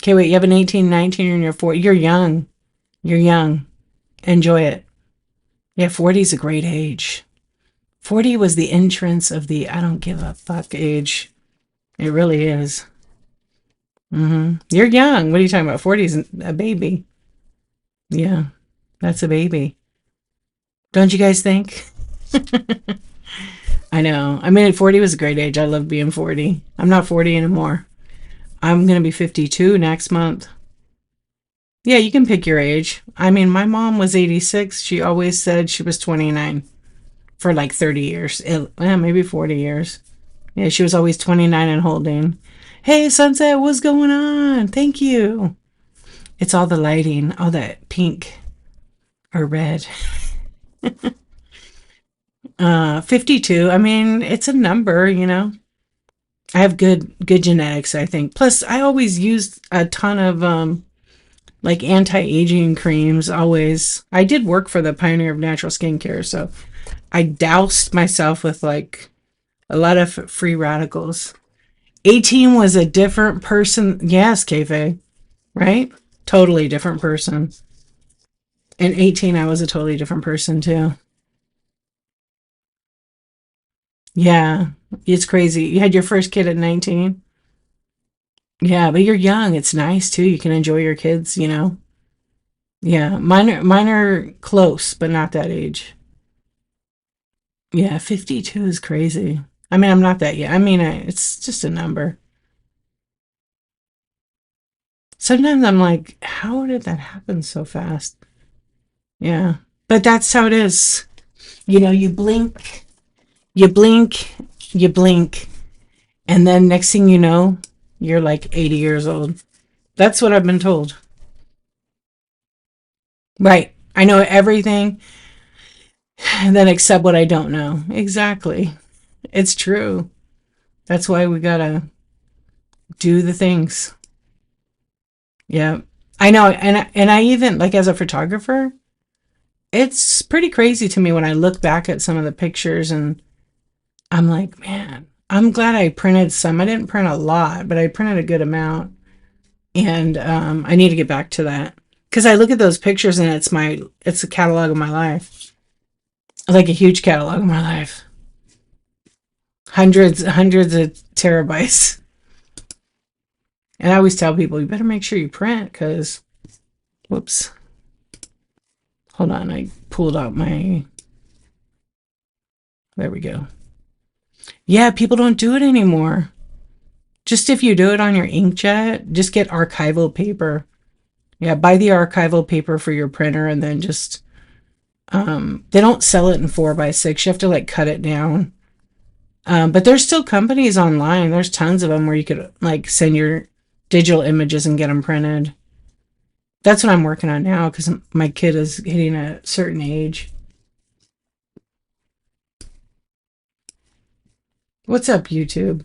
Okay, wait, you have an 18, 19, and you're 40. You're young. You're young. Enjoy it. Yeah, 40 is a great age. 40 was the entrance of the I don't give a fuck age. It really is. You're young. What are you talking about? 40 is a baby. Yeah, that's a baby. Don't you guys think? I know. I mean, 40 was a great age. I love being 40. I'm not 40 anymore. I'm going to be 52 next month. Yeah, you can pick your age. I mean, my mom was 86. She always said she was 29 for like 30 years. Maybe 40 years. Yeah, she was always 29 and holding. Hey, Sunset, what's going on? Thank you. It's all the lighting, all that pink or red. 52. I mean, it's a number, you know. I have good genetics, I think. Plus, I always used a ton of like anti-aging creams always. I did work for the Pioneer of Natural Skincare, so I doused myself with like a lot of free radicals. 18 was a different person. Yes, Keife, right? Totally different person. And 18, I was a totally different person too. Yeah, it's crazy. You had your first kid at 19. Yeah, but you're young. It's nice too. You can enjoy your kids, you know. Yeah, mine are close, but not that age. Yeah, 52 is crazy. I mean, I'm not that yet. I mean, it's just a number. Sometimes I'm like, how did that happen so fast? Yeah, but that's how it is. You know, you blink, you blink, and then next thing you know, you're like 80 years old. That's what I've been told. Right. I know everything, and then except what I don't know. Exactly. It's true. That's why we gotta do the things. Yeah. I know, and I even like as a photographer, it's pretty crazy to me when I look back at some of the pictures and I'm like, man, I'm glad I printed some. I didn't print a lot, but I printed a good amount. And I need to get back to that. Because I look at those pictures and it's a catalog of my life. Like a huge catalog of my life. Hundreds of terabytes. And I always tell people, you better make sure you print because, whoops. Hold on, I pulled out my, there we go. Yeah, people don't do it anymore. Just if you do it on your inkjet, just get archival paper. Yeah, buy the archival paper for your printer and then just, they don't sell it in 4x6. You have to like cut it down. But there's still companies online. There's tons of them where you could like send your digital images and get them printed. That's what I'm working on now because my kid is hitting a certain age. What's up, YouTube?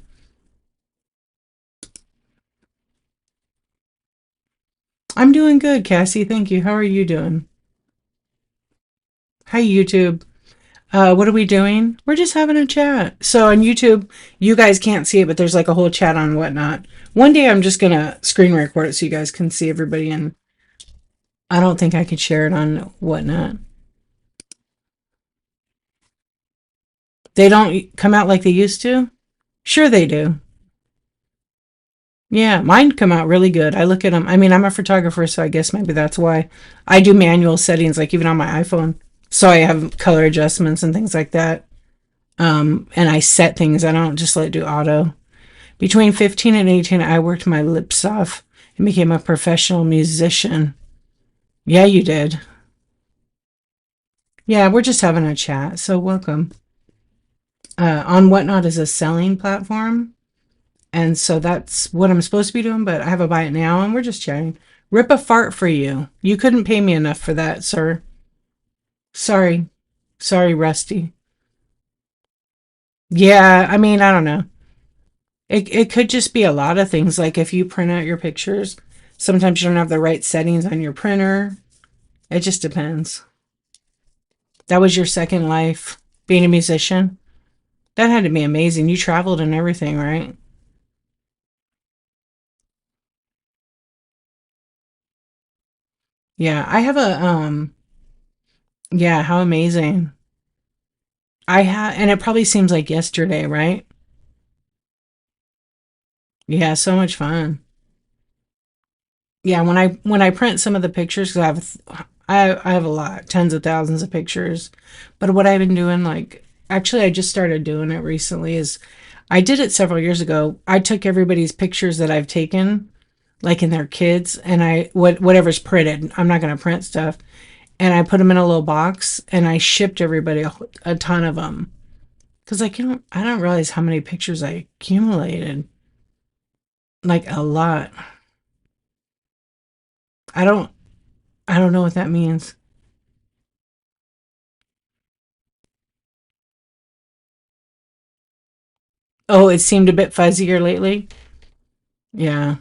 I'm doing good, Cassie. Thank you. How are you doing? Hi, YouTube. What are we doing? We're just having a chat. So on YouTube, you guys can't see it, but there's like a whole chat on Whatnot. One day I'm just gonna screen record it so you guys can see everybody, and I don't think I could share it on Whatnot. They don't come out like they used to? Sure they do. Yeah, mine come out really good. I look at them. I mean, I'm a photographer, so I guess maybe that's why. I do manual settings, like even on my iPhone. So I have color adjustments and things like that. And I set things. I don't just let it do auto. Between 15 and 18, I worked my lips off and became a professional musician. Yeah, you did. Yeah, we're just having a chat, so welcome. On Whatnot is a selling platform. And so that's what I'm supposed to be doing, but I have a buy it now and we're just chatting. Rip a fart for you. You couldn't pay me enough for that, sir. Sorry. Sorry, Rusty. Yeah, I mean, I don't know. It could just be a lot of things. Like if you print out your pictures, sometimes you don't have the right settings on your printer. It just depends. That was your second life, being a musician. That had to be amazing. You traveled and everything, right? Yeah, I have a yeah, how amazing. I have, and it probably seems like yesterday, right? Yeah, so much fun. Yeah, when I print some of the pictures, because I have a lot, tens of thousands of pictures. But what I've been doing, like, actually, I just started doing it recently. Is I did it several years ago. I took everybody's pictures that I've taken, like in their kids, and whatever's printed. I'm not going to print stuff, and I put them in a little box, and I shipped everybody a ton of them. Because like I don't realize how many pictures I accumulated. Like a lot. I don't I don't know what that means. Oh, it seemed a bit fuzzier lately. Yeah.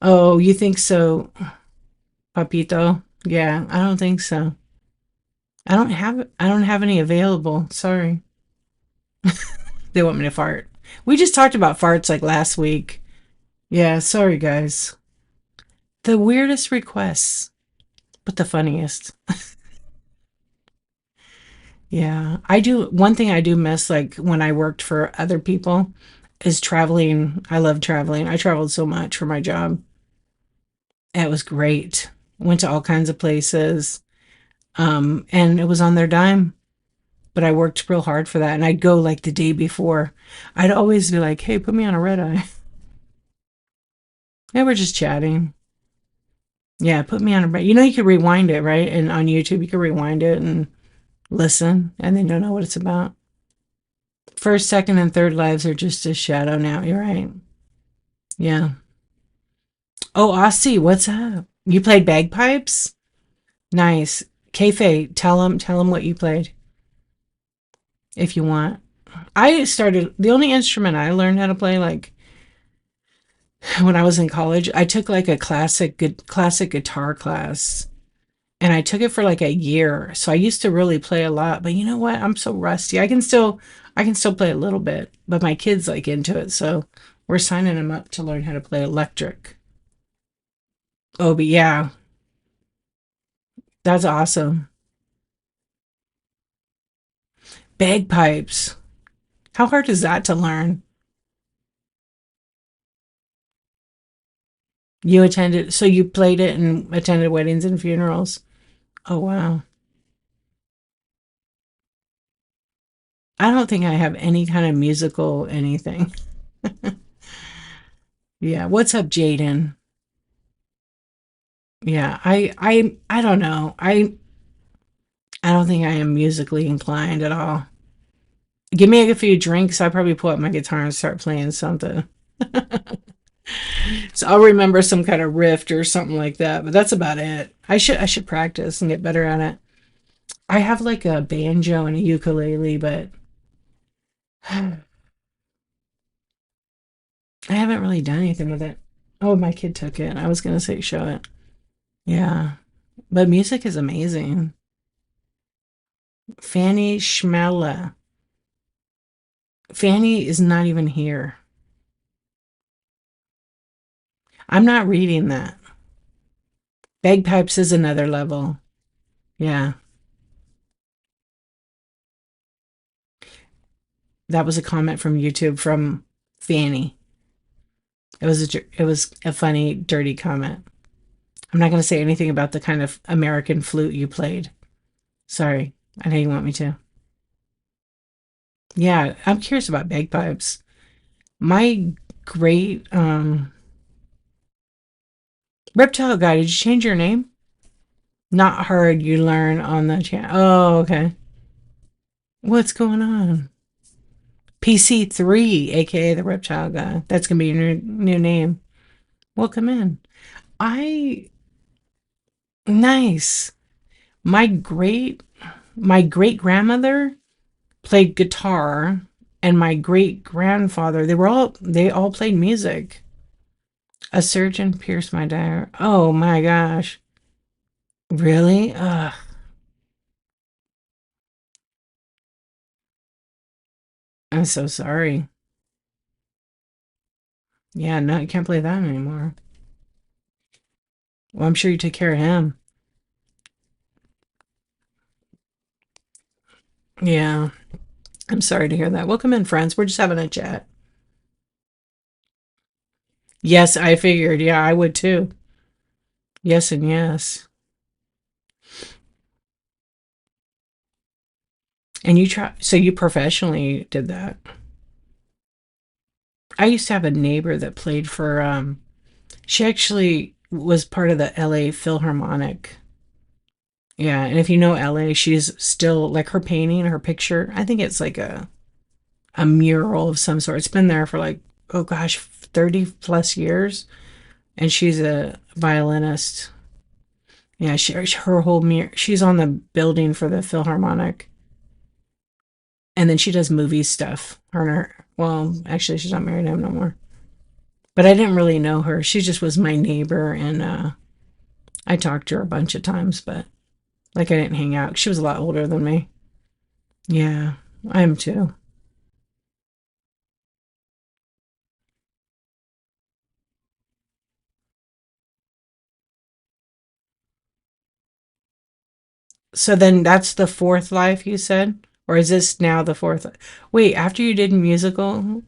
Oh, you think so, Papito? Yeah, I don't think so. I don't have any available. Sorry. They want me to fart. We just talked about farts like last week. Yeah, sorry guys. The weirdest requests, but the funniest. Yeah. I do one thing I do miss like when I worked for other people is traveling. I love traveling. I traveled so much for my job. It was great. Went to all kinds of places. And it was on their dime. But I worked real hard for that. And I'd go like the day before. I'd always be like, hey, put me on a red eye. Yeah, we're just chatting. Yeah, put me on a red. You know, you could rewind it, right? And on YouTube, you could rewind it and listen, and then you'll know what it's about. First, second, and third lives are just a shadow now. You're right. Yeah. Oh, Aussie, what's up? You played bagpipes? Nice. Kayfabe, tell him what you played if you want. I started the only instrument I learned how to play like when I was in college. I took like a classic guitar class, and I took it for like a year. So I used to really play a lot, but you know what? I'm so rusty. I can still play a little bit, but my kids like into it, so we're signing them up to learn how to play electric. Oh, but yeah, that's awesome. Bagpipes. How hard is that to learn? You attended, so you played it and attended weddings and funerals. Oh, wow. I don't think I have any kind of musical anything. Yeah. What's up, Jaden? Yeah. I don't know. I don't think I am musically inclined at all. Give me a few drinks, I probably pull out my guitar and start playing something. So I'll remember some kind of riff or something like that, but that's about it. I should practice and get better at it. I have like a banjo and a ukulele, but I haven't really done anything with it. Oh, my kid took it. I was gonna say show it. Yeah, but music is amazing. Fanny Schmella. Fanny is not even here. I'm not reading that. Bagpipes is another level. Yeah, that was a comment from YouTube from Fanny. It was a funny, dirty comment. I'm not going to say anything about the kind of American flute you played. Sorry, I know you want me to. Yeah, I'm curious about bagpipes. My great reptile guy. Did you change your name? Not hard. You learn on the channel. Oh, okay. What's going on? PC3, aka the reptile guy. That's gonna be your new name. Welcome in. I Nice. My great grandmother played guitar, and my great grandfather, they all played music. A surgeon pierced my diary. Oh my gosh. Really? Ugh. I'm so sorry. Yeah, no, you can't play that anymore. Well, I'm sure you take care of him. Yeah. I'm sorry to hear that. Welcome in, friends. We're just having a chat. Yes, I figured. Yeah, I would too. Yes, and yes. And you try, so you professionally did that. I used to have a neighbor that played for, she actually was part of the LA Philharmonic. Yeah, and if you know LA, she's still like her painting, her picture. I think it's like a mural of some sort. It's been there for like, oh gosh, 30 plus years. And she's a violinist. Yeah, her whole mirror, she's on the building for the Philharmonic. And then she does movie stuff. Her and her, well, actually, she's not married to him no more. But I didn't really know her. She just was my neighbor, and I talked to her a bunch of times, but like I didn't hang out. She was a lot older than me. Yeah, I am too. So then that's the fourth life you said? Or is this now the fourth? Wait, after you did musical,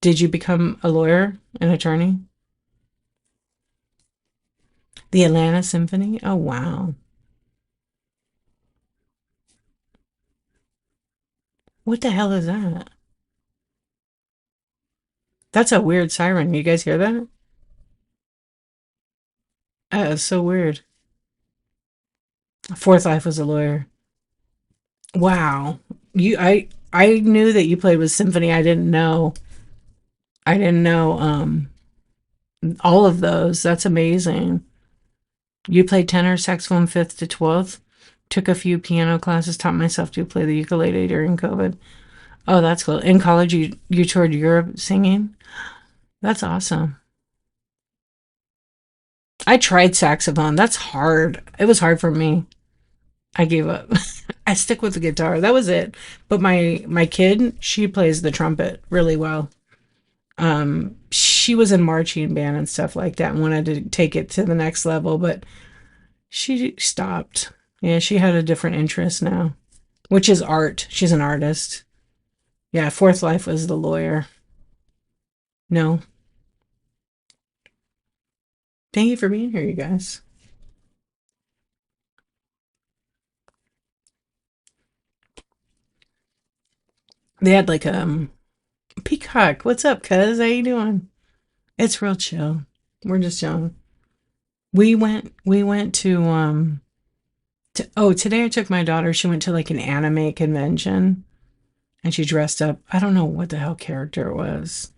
did you become a lawyer, an attorney? The Atlanta Symphony? Oh, wow. What the hell is that? That's a weird siren. You guys hear that? That is so weird. Fourth life was a lawyer. Wow. I knew that you played with symphony. I didn't know all of those. That's amazing. You played tenor, saxophone, 5th to 12th. Took a few piano classes, taught myself to play the ukulele during COVID. Oh, that's cool. In college you toured Europe singing? That's awesome. I tried saxophone. That's hard. It was hard for me. I gave up. I stick with the guitar. That was it. But my kid, she plays the trumpet really well. She was in marching band and stuff like that and wanted to take it to the next level, but she stopped. Yeah, she had a different interest now, which is art. She's an artist. Yeah, fourth life was the lawyer. No, thank you for being here, you guys. They had like peacock. What's up, cuz? How you doing? It's real chill. We're just chilling. We went to today I took my daughter. She went to like an anime convention and she dressed up. I don't know what the hell character it was.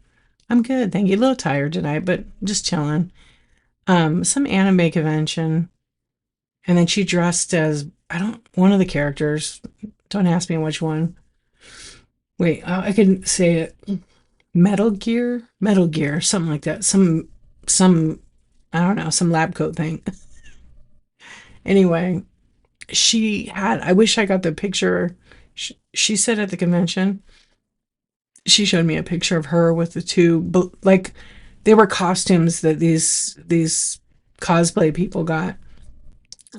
I'm good, thank you. A little tired tonight, but just chilling. Some anime convention, and then she dressed as I don't one of the characters. Don't ask me which one. Wait, I can say it. Metal Gear, something like that. Some I don't know, some lab coat thing. Anyway, she had. I wish I got the picture. She said at the convention she showed me a picture of her with the two like they were costumes that these cosplay people got.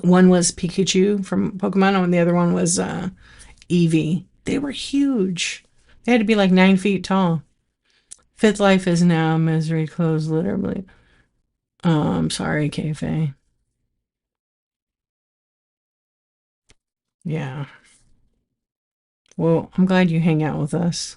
One was Pikachu from Pokemon and the other one was Eevee. They were huge. They had to be like 9 feet tall. Fifth life is now misery closed literally. I'm sorry, Keife. Yeah. Well, I'm glad you hang out with us.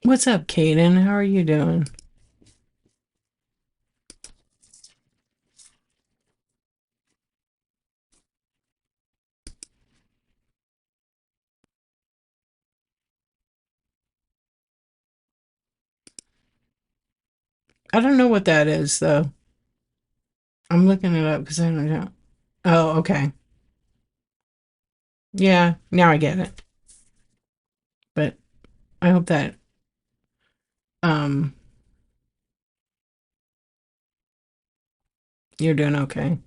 What's up, Kaden? How are you doing? I don't know what that is though. I'm looking it up because I don't know. Oh, okay. Yeah, now I get it. But I hope that um you're doing okay.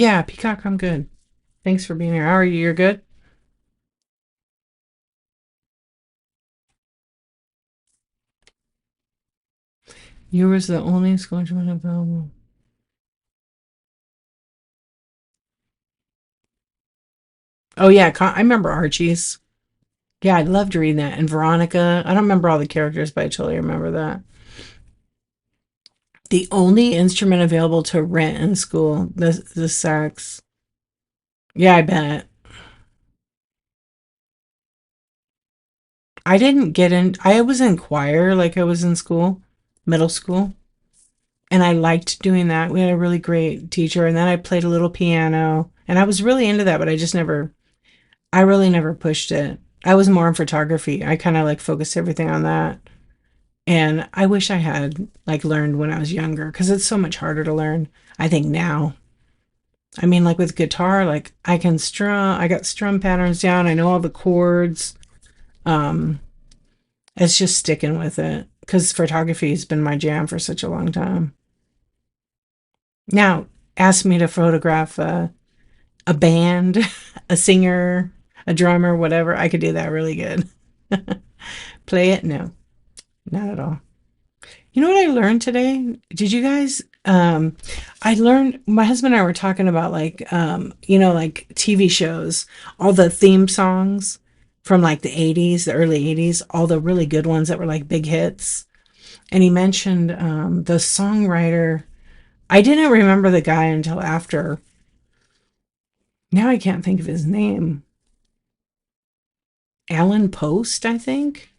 Yeah, Peacock, I'm good. Thanks for being here. How are you? You're good? You was the only scholarship available. Oh yeah, I remember Archie's. Yeah, I loved reading that. And Veronica. I don't remember all the characters, but I totally remember that. The only instrument available to rent in school, the sax. Yeah, I bet. I didn't get in. I was in choir like I was in school, middle school, and I liked doing that. We had a really great teacher, and then I played a little piano, and I was really into that, but I really never pushed it. I was more in photography. I kind of like focused everything on that. And I wish I had like learned when I was younger because it's so much harder to learn, I think now. I mean, like with guitar, like I got strum patterns down. I know all the chords. Um, it's just sticking with it because photography has been my jam for such a long time. Now, ask me to photograph a band, a singer, a drummer, whatever. I could do that really good. Play it? No, not at all. You know what I learned today? Did you guys? I learned, my husband and I were talking about like, like TV shows, all the theme songs from like the 80s, the early 80s, all the really good ones that were like big hits. And he mentioned the songwriter. I didn't remember the guy until after. Now I can't think of his name. Alan Post, I think.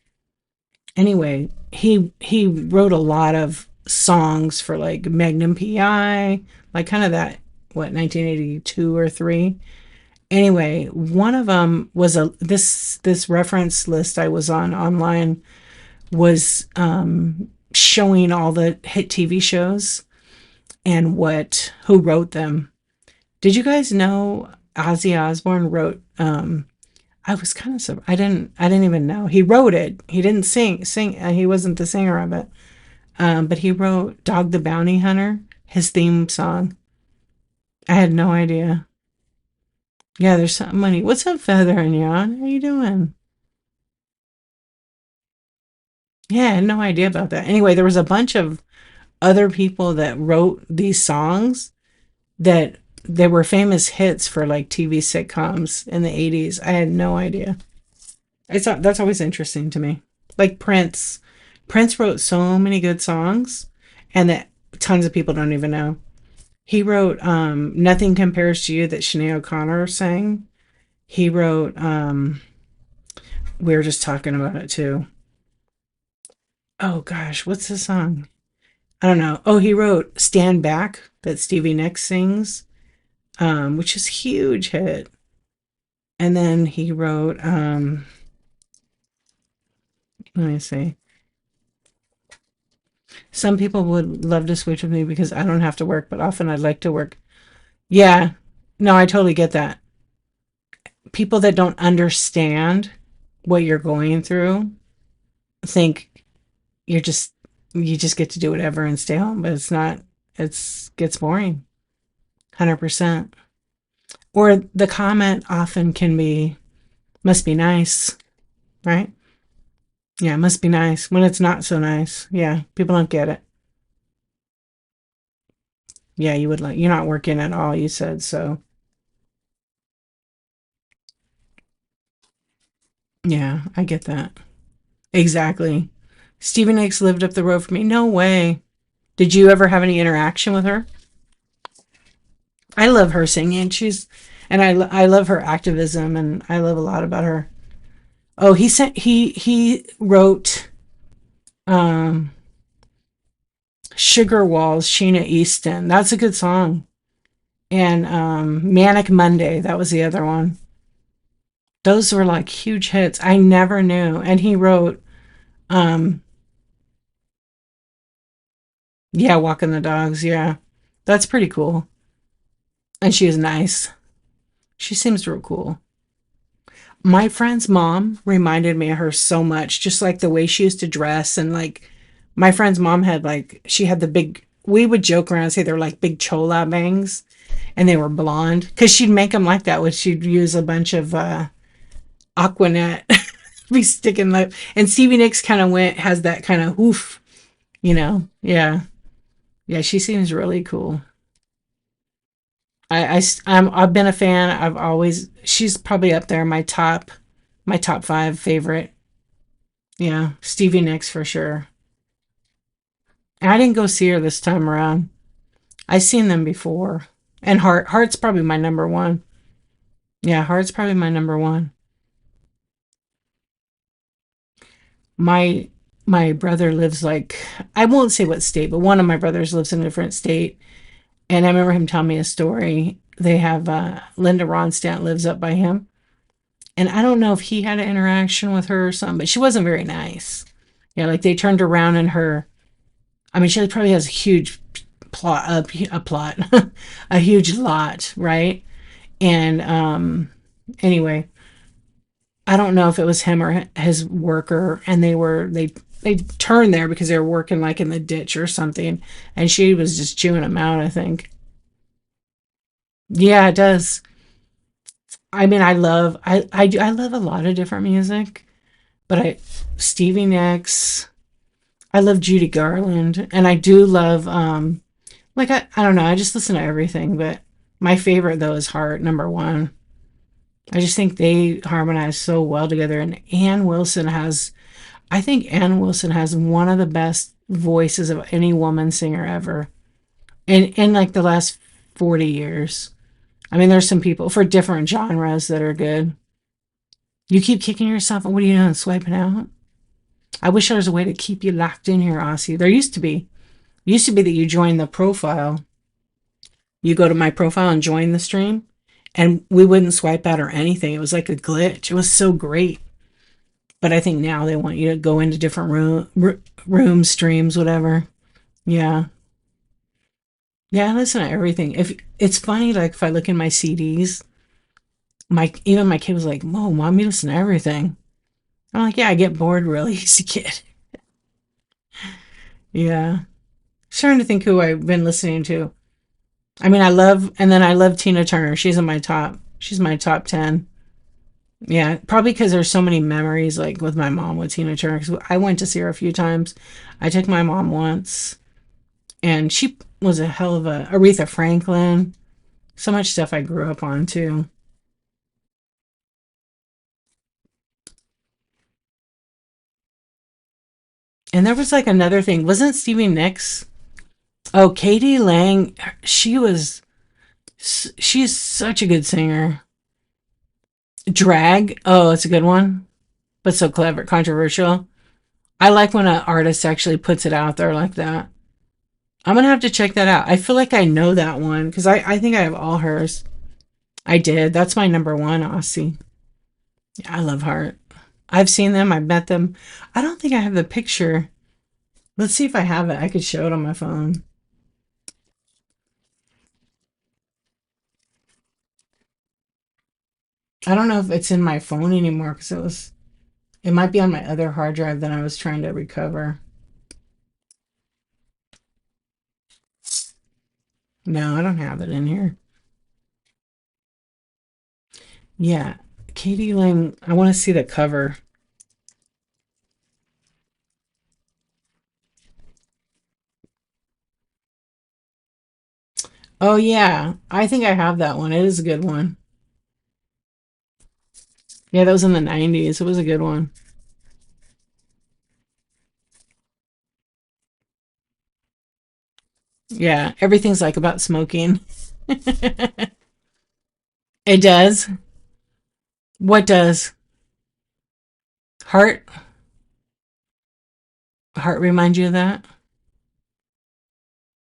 Anyway, he wrote a lot of songs for like Magnum PI, like kind of that, what, 1982 or 3. Anyway, one of them was a this reference list I was on online was showing all the hit TV shows and what who wrote them. Did you guys know Ozzy Osbourne wrote I was kind of I didn't even know. He wrote it. He didn't sing he wasn't the singer of it. But he wrote Dog the Bounty Hunter, his theme song. I had no idea. Yeah, there's something money. What's up, Feather and Yawn? How you doing? Yeah, I had no idea about that. Anyway, there was a bunch of other people that wrote these songs that they were famous hits for like TV sitcoms in the 80s. I had no idea. That's always interesting to me. Like Prince. Prince wrote so many good songs and that tons of people don't even know. He wrote Nothing Compares to You that Sinead O'Connor sang. He wrote we were just talking about it too. Oh gosh, what's the song? I don't know. Oh, he wrote Stand Back that Stevie Nicks sings, which is a huge hit. And then he wrote let me see. Some people would love to switch with me because I don't have to work, but often I'd like to work. Yeah. No, I totally get that. People that don't understand what you're going through think you're just you just get to do whatever and stay home, but it's not. It's gets boring. 100%. Or the comment often can be must be nice, right? Yeah, must be nice when it's not so nice. Yeah, people don't get it. Yeah, you would like you're not working at all, you said, so yeah, I get that. Exactly. Stevie Nicks lived up the road from me. No way. Did you ever have any interaction with her? I love her singing. And I love her activism, and I love a lot about her. Oh, he wrote um, Sugar Walls, Sheena Easton. That's a good song. And Manic Monday, that was the other one. Those were like huge hits. I never knew. And he wrote, um, yeah, Walking the Dogs. Yeah, that's pretty cool. And she is nice. She seems real cool. My friend's mom reminded me of her so much, just like the way she used to dress. And like, my friend's mom had like, she had the big we would joke around and say they're like big chola bangs, and they were blonde because she'd make them like that. When she'd use a bunch of Aquanet, be sticking like, and Stevie Nicks kind of has that kind of oof, yeah, yeah. She seems really cool. I've been a fan. She's probably up there my top five favorite. Yeah, Stevie Nicks for sure. And I didn't go see her this time around. I seen them before. And Heart's probably my number one. Yeah, Heart's probably my number one. My my brother lives like, I won't say what state, but one of my brothers lives in a different state. And I remember him telling me a story. They have Linda Ronstadt lives up by him. And I don't know if he had an interaction with her or something, but she wasn't very nice. Yeah, like they turned around and I mean, she probably has a huge plot, a huge lot, right? And anyway, I don't know if it was him or his worker, and they turned there because they were working like in the ditch or something, and she was just chewing them out, I think. Yeah, it does. I mean, I love a lot of different music, but Stevie Nicks, I love Judy Garland, and I do love like I don't know, I just listen to everything, but my favorite though is Heart, number one. I just think they harmonize so well together, and I think Ann Wilson has one of the best voices of any woman singer ever. In like the last 40 years. I mean, there's some people for different genres that are good. You keep kicking yourself. What are you doing? Swiping out? I wish there was a way to keep you locked in here, Aussie. There used to be. It used to be that you join the profile. You go to my profile and join the stream, and we wouldn't swipe out or anything. It was like a glitch. It was so great. But I think now they want you to go into different rooms, streams, whatever. Yeah. Yeah, I listen to everything. If it's funny, like if I look in my CDs, even my kid was like, "Whoa, mom, you listen to everything." I'm like, "Yeah, I get bored really easy, kid." Yeah, starting to think who I've been listening to. I mean, I love Tina Turner. She's my top 10. Yeah, probably because there's so many memories like with my mom with Tina Turner. 'Cause I went to see her a few times. I took my mom once, and she was a hell of a Aretha Franklin. So much stuff I grew up on too. And there was like another thing. Wasn't Stevie Nicks? Oh, Katie Lang. She's such a good singer. Drag. Oh, it's a good one, but so clever, controversial. I like when an artist actually puts it out there like that. I'm gonna have to check that out. I feel like I know that one because I think I have all hers. I did. That's my number one, Aussie. Yeah, I love Heart. I've seen them. I've met them. I don't think I have the picture. Let's see if I have it. I could show it on my phone. I don't know if it's in my phone anymore because it might be on my other hard drive that I was trying to recover. No, I don't have it in here. Yeah, Katie Lang. I want to see the cover. Oh yeah, I think I have that one. It is a good one. Yeah, that was in the 90s. It was a good one. Yeah, everything's like about smoking. It does. What does? Heart Heart remind you of that?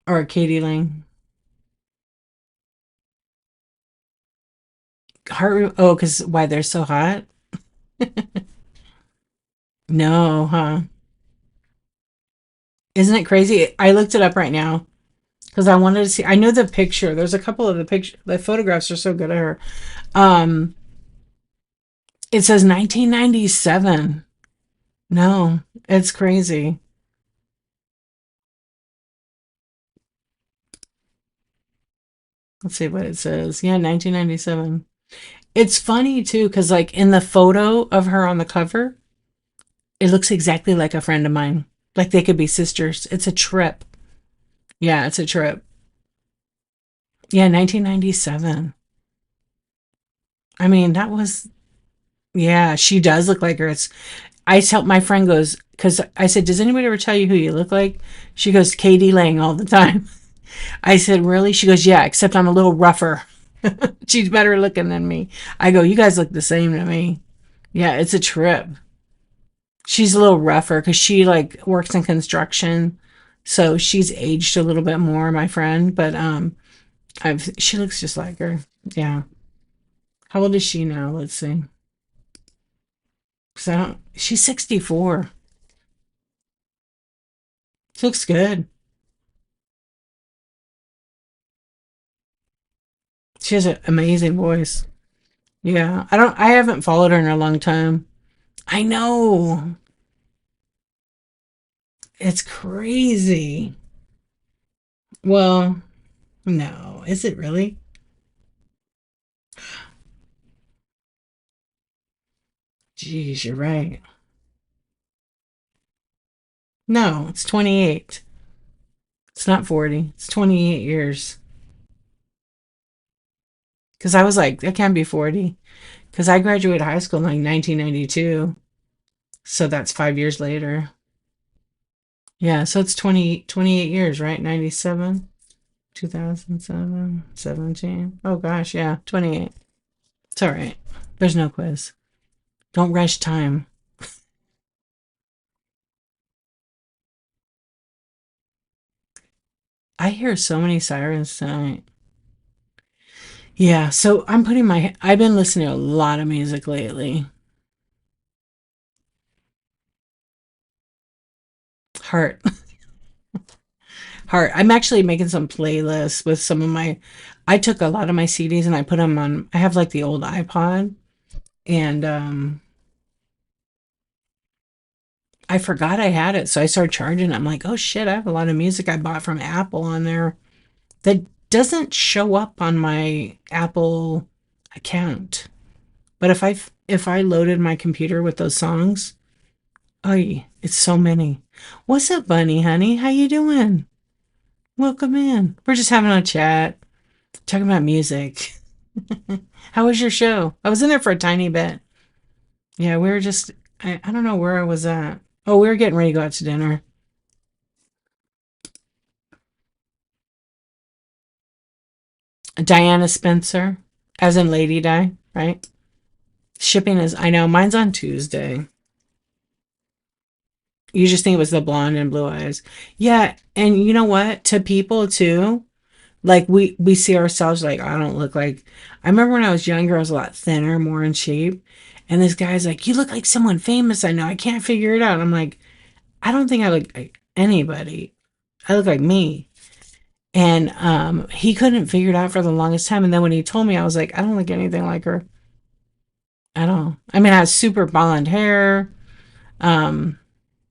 Or Katie Lang? Oh, because why they're so hot? No, huh? Isn't it crazy? I looked it up right now because I wanted to see. I know the picture. There's a couple of the picture. The photographs are so good of her. Um, it says 1997. No, it's crazy. Let's see what it says. Yeah, 1997. It's funny too, because like in the photo of her on the cover, it looks exactly like a friend of mine. Like they could be sisters. It's a trip. Yeah, it's a trip. Yeah, 1997. I mean, that was, yeah, she does look like her. I tell my friend goes, because I said, does anybody ever tell you who you look like? She goes, Katie Lang all the time. I said, really? She goes, yeah, except I'm a little rougher. She's better looking than me. I go, you guys look the same to me. Yeah, it's a trip. She's a little rougher because she like works in construction. So she's aged a little bit more, my friend, but she looks just like her. Yeah. How old is she now? Let's see. 'Cause I don't, she's 64. She looks good. She has an amazing voice. Yeah. I haven't followed her in a long time. I know. It's crazy. Well, no. Is it really? Jeez, you're right. No, it's 28. It's not 40. It's 28 years. Because I was like, that can't be 40. Because I graduated high school in like 1992. So that's 5 years later. Yeah, so it's 28 years, right? 97, 2007, 17. Oh gosh, yeah, 28. It's all right. There's no quiz. Don't rush time. I hear so many sirens tonight. Yeah, so I've been listening to a lot of music lately. Heart, heart. I'm actually making some playlists with some of I took a lot of my CDs and I put them on, I have like the old iPod and I forgot I had it. So I started charging. I'm like, oh shit, I have a lot of music I bought from Apple on there that doesn't show up on my Apple account. But if I loaded my computer with those songs, oh, it's so many. What's up, Bunny, honey? How you doing? Welcome in. We're just having a chat, talking about music. How was your show? I was in there for a tiny bit. Yeah, we were just, I don't know where I was at. Oh, we were getting ready to go out to dinner. Diana Spencer, as in Lady Di, right? Shipping is, I know, mine's on Tuesday. You just think it was the blonde and blue eyes. Yeah, and you know what? To people too, like we see ourselves like I don't look like. I remember when I was younger, I was a lot thinner, more in shape, and this guy's like, "You look like someone famous I know. I can't figure it out." I'm like, "I don't think I look like anybody. I look like me." And he couldn't figure it out for the longest time. And then when he told me, I was like, "I don't look anything like her at all." I mean, I had super blonde hair, um,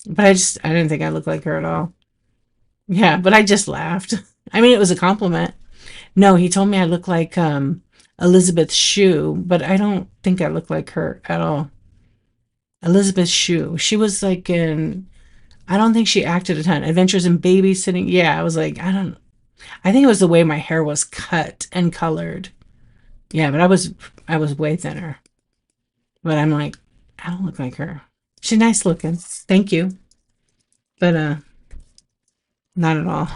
but I didn't think I looked like her at all. Yeah, but I just laughed. I mean, it was a compliment. No, he told me I look like Elizabeth Shue, but I don't think I look like her at all. Elizabeth Shue. She was like in I don't think she acted a ton. Adventures in Babysitting. Yeah, I was like, I think it was the way my hair was cut and colored. Yeah, but I was way thinner. But I'm like, I don't look like her. She's nice looking. Thank you. But not at all.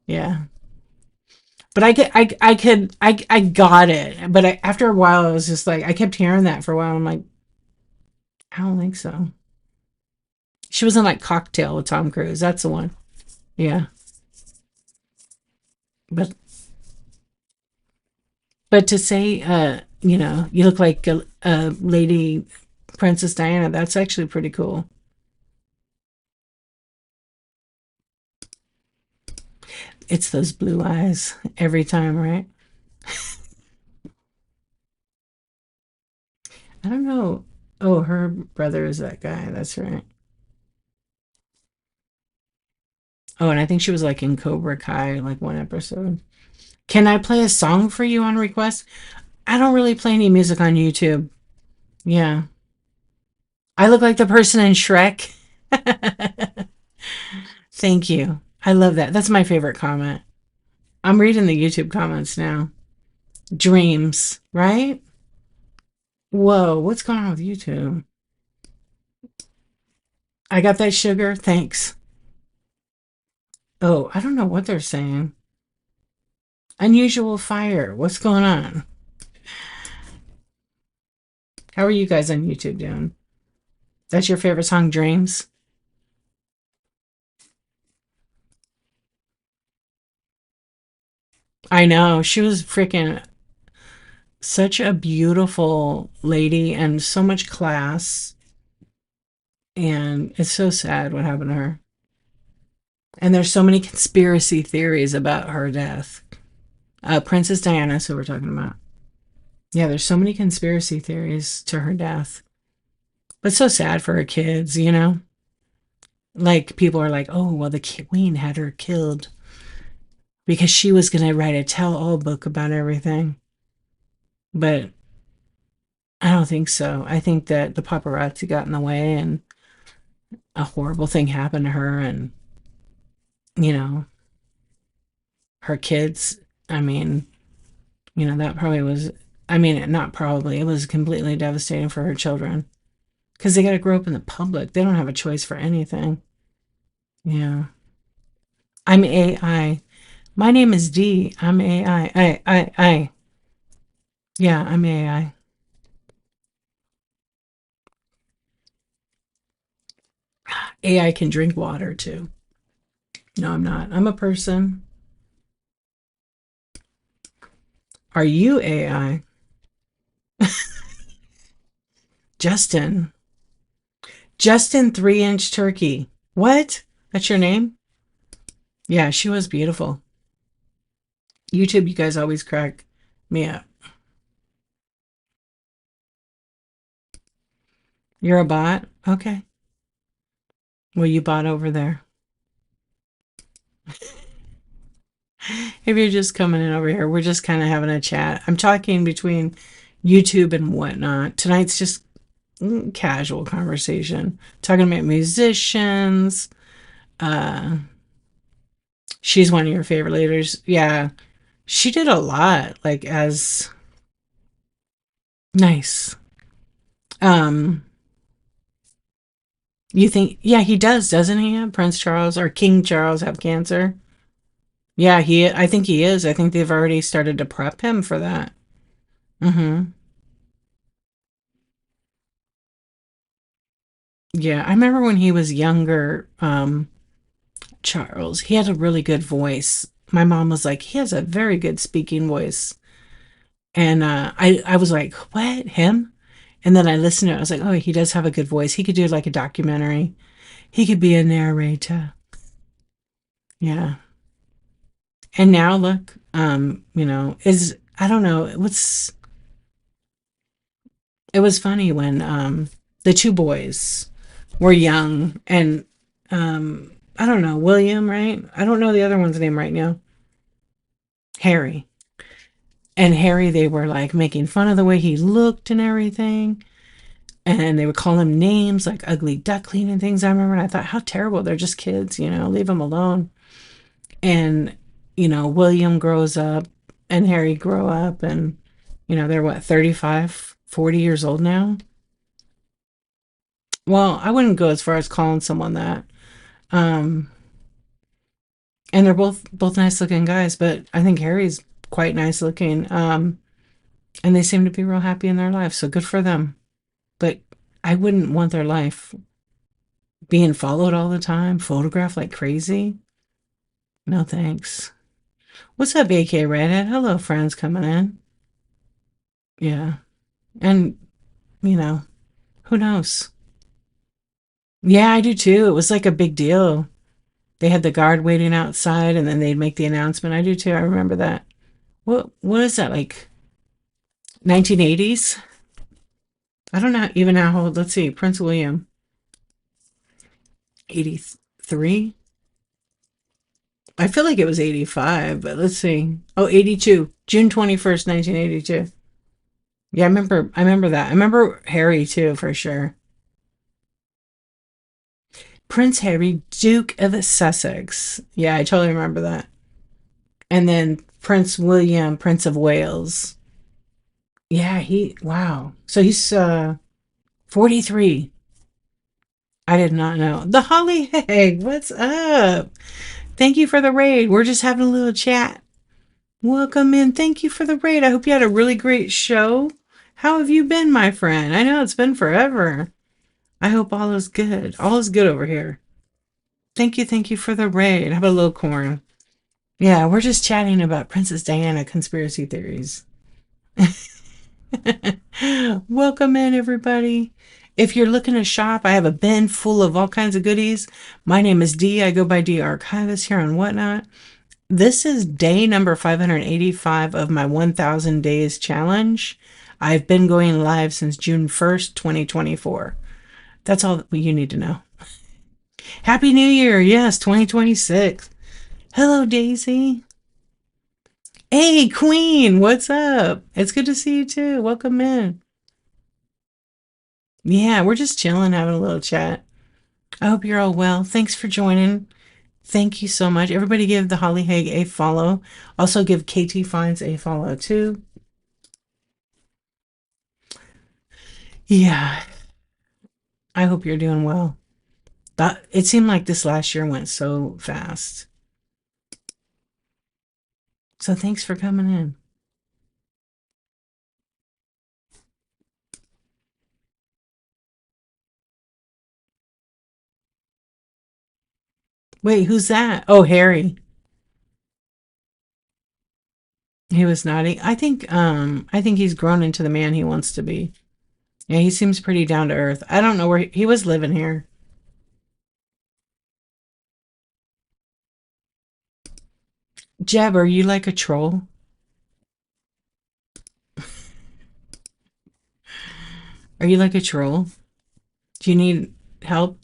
Yeah. But I got it. But after a while, I was just like, I kept hearing that for a while. I'm like, I don't think so. She was in like Cocktail with Tom Cruise. That's the one. Yeah. But to say, you look like a lady Princess Diana, that's actually pretty cool. It's those blue eyes every time, right? I don't know. Oh, her brother is that guy. That's right. Oh, and I think she was like in Cobra Kai, like one episode. Can I play a song for you on request? I don't really play any music on YouTube. Yeah. I look like the person in Shrek. Thank you. I love that. That's my favorite comment. I'm reading the YouTube comments now. Dreams, right? Whoa, what's going on with YouTube? I got that sugar. Thanks. Oh, I don't know what they're saying. Unusual fire. What's going on? How are you guys on YouTube doing? That's your favorite song, Dreams? I know. She was freaking such a beautiful lady and so much class. And it's so sad what happened to her. And there's so many conspiracy theories about her death. Princess Diana, who we're talking about. Yeah, there's so many conspiracy theories to her death. But so sad for her kids, you know? Like, people are like, oh, well, the queen had her killed because she was going to write a tell all book about everything. But I don't think so. I think that the paparazzi got in the way and a horrible thing happened to her and, you know, her kids. I mean, that probably was, I mean, not probably, it was completely devastating for her children because they got to grow up in the public. They don't have a choice for anything. Yeah. I'm AI. My name is D. I'm AI. I. Yeah, I'm AI. AI can drink water too. No, I'm not. I'm a person. Are you AI? Justin. Justin 3-inch turkey. What? That's your name? Yeah, she was beautiful. YouTube, you guys always crack me up. You're a bot? Okay. Well, you bot over there. If you're just coming in over here, we're just kind of having a chat. I'm talking between YouTube and whatnot. Tonight's just casual conversation. Talking about musicians. Uh, she's one of your favorite leaders. Yeah. She did a lot, like as nice. Um, you think, yeah, he does, doesn't he? Prince Charles or King Charles have cancer? Yeah, I think he is. I think they've already started to prep him for that. Mm-hmm. Yeah, I remember when he was younger, Charles, he had a really good voice. My mom was like, he has a very good speaking voice. And I was like, what? Him? And then I listened to it. I was like, oh, he does have a good voice. He could do like a documentary. He could be a narrator. Yeah. And now look, is I don't know, it was funny when the two boys were young and I don't know, William, right? I don't know the other one's name right now. Harry. And Harry, they were like making fun of the way he looked and everything. And they would call him names like ugly duckling and things. I remember, and I thought, how terrible. They're just kids, leave them alone. And, William grows up and Harry grow up and, they're what, 35, 40 years old now? Well, I wouldn't go as far as calling someone that. Um, and they're both nice looking guys, but I think Harry's quite nice looking. And they seem to be real happy in their life, so good for them. But I wouldn't want their life being followed all the time, photographed like crazy. No thanks. What's up, AK Redhead? Hello, friends coming in. Yeah. And, you know, who knows? Yeah, I do too. It was like a big deal. They had the guard waiting outside and then they'd make the announcement. I do too. I remember that. What is that, like 1980s? I don't know even how old. Let's see. Prince William, 83? I feel like it was 85, but let's see. Oh, 82. June 21st, 1982. Yeah, I remember that. I remember Harry too, for sure. Prince Harry, Duke of Sussex. Yeah, I totally remember that. And then Prince William, Prince of Wales. Yeah, wow. So he's 43. I did not know. The Holly Egg, what's up? Thank you for the raid. We're just having a little chat. Welcome in. Thank you for the raid. I hope you had a really great show. How have you been, my friend? I know it's been forever. I hope all is good. All is good over here. Thank you for the raid. Have a little corn. Yeah, we're just chatting about Princess Diana conspiracy theories. Welcome in, everybody. If you're looking to shop, I have a bin full of all kinds of goodies. My name is Dee. I go by Dee Archivist here on Whatnot. This is day number 585 of my 1000 days challenge. I've been going live since June 1st, 2024. That's all that you need to know. Happy New Year. Yes, 2026. Hello, Daisy. Hey, Queen. What's up? It's good to see you too. Welcome in. Yeah, we're just chilling, having a little chat. I hope you're all well. Thanks for joining. Thank you so much. Everybody give the Holly Hague a follow. Also give KT Finds a follow too. Yeah, I hope you're doing well. It seemed like this last year went so fast. So thanks for coming in. Wait, who's that? Oh, Harry. He was naughty. I think he's grown into the man he wants to be. Yeah, he seems pretty down to earth. I don't know where he was living here. Jeb, are you like a troll? Are you like a troll? Do you need help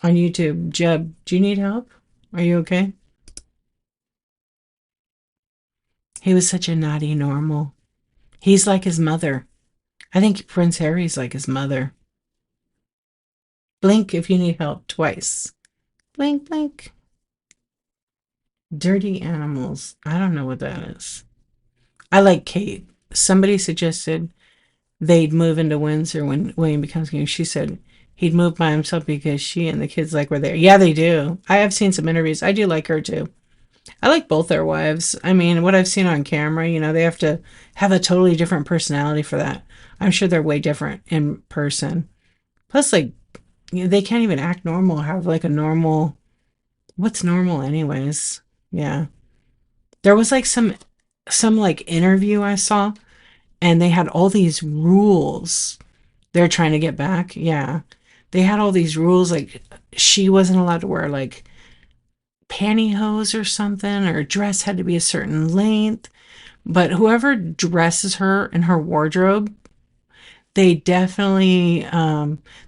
on YouTube? Jeb, do you need help? Are you okay? He was such a naughty normal. He's like his mother. I think Prince Harry's like his mother. Blink if you need help twice. Blink, blink. Dirty animals. I don't know what that is. I like Kate. Somebody suggested they'd move into Windsor when William becomes king. She said he'd move by himself because she and the kids were there. Yeah, they do. I have seen some interviews. I do like her too. I like both their wives. I mean, what I've seen on camera, they have to have a totally different personality for that. I'm sure they're way different in person. Plus, like, they can't even act normal, have like a normal. What's normal, anyways? Yeah. There was like some like interview I saw, and they had all these rules they're trying to get back. Yeah. They had all these rules, like she wasn't allowed to wear like pantyhose or something, or dress had to be a certain length. But whoever dresses her in her wardrobe, they definitely,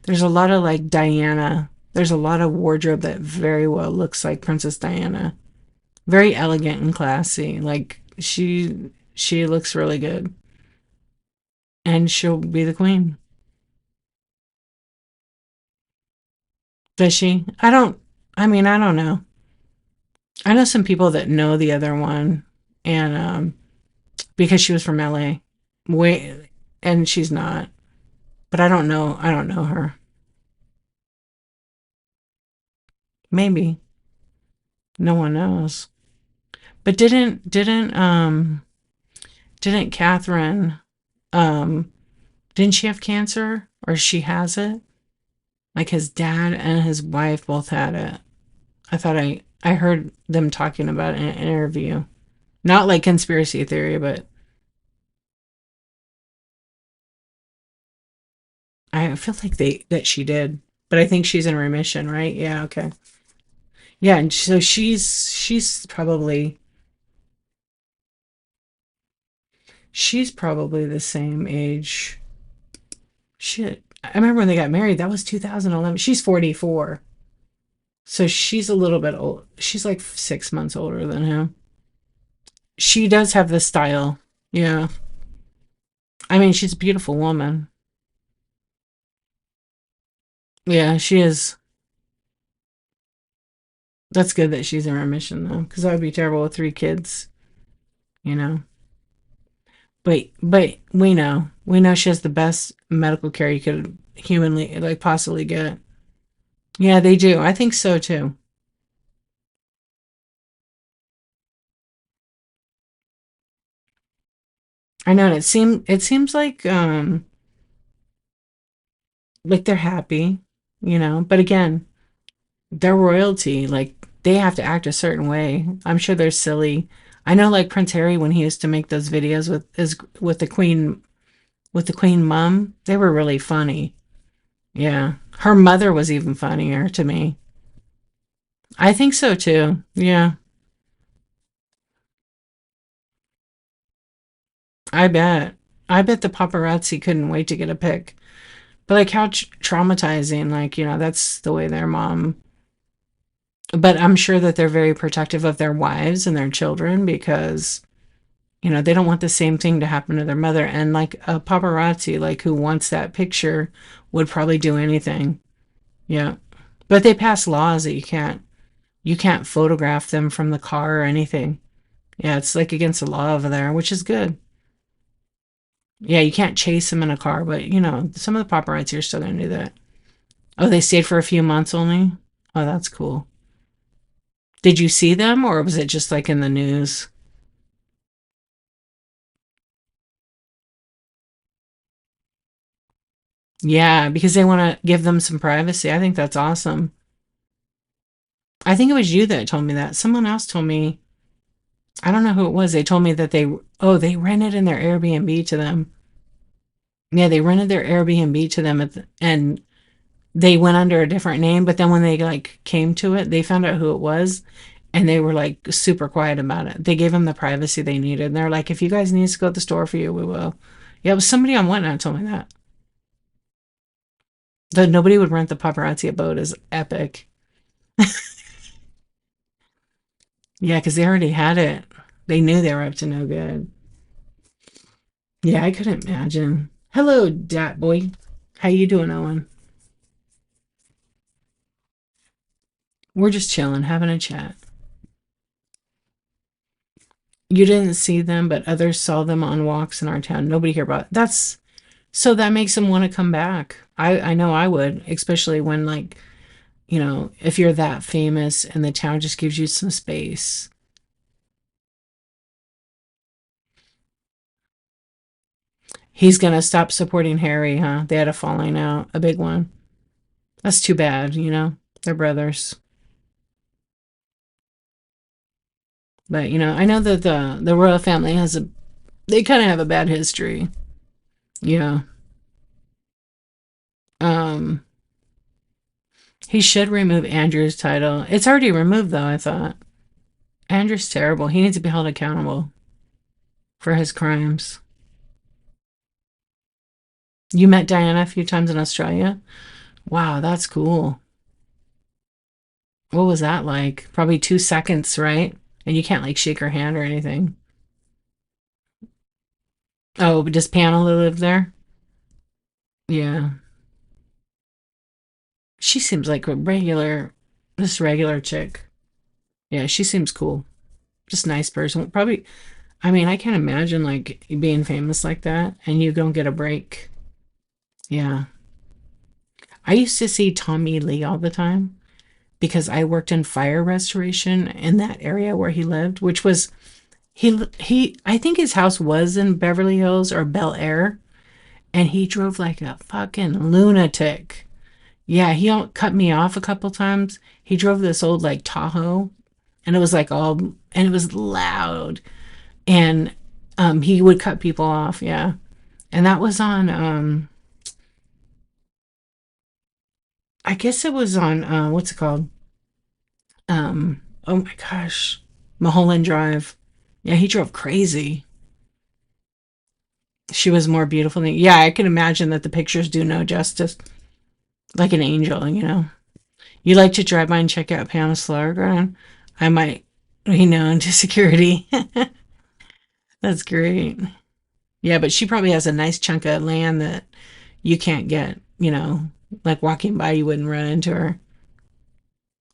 there's a lot of like Diana. There's a lot of wardrobe that very well looks like Princess Diana. Very elegant and classy. Like she looks really good. And she'll be the queen. Does she? I don't know. I know some people that know the other one, and because she was from LA. Wait, and she's not. But I don't know her. Maybe. No one knows. But didn't Catherine didn't she have cancer, or she has it? Like his dad and his wife both had it. I heard them talking about it in an interview. Not like conspiracy theory, but I feel like they that she did. But I think she's in remission, right? Yeah, okay. Yeah, and so she's probably the same age. Shit. I remember when they got married. That was 2011. She's 44. So she's a little bit old. She's like 6 months older than him. She does have the style. Yeah. I mean, she's a beautiful woman. Yeah, she is. That's good that she's in remission though, because that would be terrible with 3 kids, you know. But we know she has the best medical care you could humanly like possibly get. Yeah, they do. I think so too. I know, and it seems like they're happy, But again, they're royalty. Like they have to act a certain way. I'm sure they're silly. I know, like Prince Harry when he used to make those videos with the Queen mom, they were really funny. Yeah, her mother was even funnier to me. I think so too. Yeah, I bet. I bet the paparazzi couldn't wait to get a pic. But like how traumatizing, like, that's the way their mom. But I'm sure that they're very protective of their wives and their children because, they don't want the same thing to happen to their mother. And like a paparazzi, like who wants that picture, would probably do anything. Yeah. But they pass laws that you can't photograph them from the car or anything. Yeah, it's like against the law over there, which is good. Yeah, you can't chase them in a car, but some of the paparazzi are still gonna do that. Oh, they stayed for a few months only? Oh, that's cool. Did you see them or was it just like in the news? Yeah, because they want to give them some privacy. I think that's awesome. I think it was you that told me that. Someone else told me, I don't know who it was. They told me that they rented in their Airbnb to them. Yeah, they rented their Airbnb to them and they went under a different name, but then when they like came to it, they found out who it was and they were like super quiet about it. They gave them the privacy they needed. And they're like, if you guys need us to go to the store for you, we will. Yeah, it was somebody on Whatnot told me that. That nobody would rent the paparazzi a boat is epic. Yeah, because they already had it. They knew they were up to no good. Yeah, I couldn't imagine. Hello, Dat Boy. How you doing, Owen? We're just chilling, having a chat. You didn't see them, but others saw them on walks in our town. Nobody here about it. That's so that makes them want to come back. I know I would, especially when like, if you're that famous and the town just gives you some space. He's gonna stop supporting Harry, huh? They had a falling out, a big one. That's too bad. They're brothers. But I know that the royal family they kind of have a bad history. Yeah. Um he should remove Andrew's title. It's already removed though, I thought. Andrew's terrible. He needs to be held accountable for his crimes. You met Diana a few times in Australia? Wow, that's cool. What was that like? Probably 2 seconds, right? And you can't like shake her hand or anything. Oh, but does Pamela live there? Yeah. She seems like just regular chick. Yeah, she seems cool. Just nice person. Probably, I mean, I can't imagine like being famous like that and you don't get a break. Yeah. I used to see Tommy Lee all the time because I worked in fire restoration in that area where he lived, which was he I think his house was in Beverly Hills or Bel Air, and he drove like a fucking lunatic. Yeah, he cut me off a couple times. He drove this old like Tahoe, and it was like all and it was loud, and he would cut people off. Yeah, and that was on I guess it was on what's it called? Oh my gosh, Mulholland Drive. Yeah, he drove crazy. She was more beautiful than yeah. I can imagine that the pictures do no justice. Like an angel. You like to drive by and check out Pam Slargren? I might be known to security. That's great. Yeah, but she probably has a nice chunk of land that you can't get, like walking by you wouldn't run into her.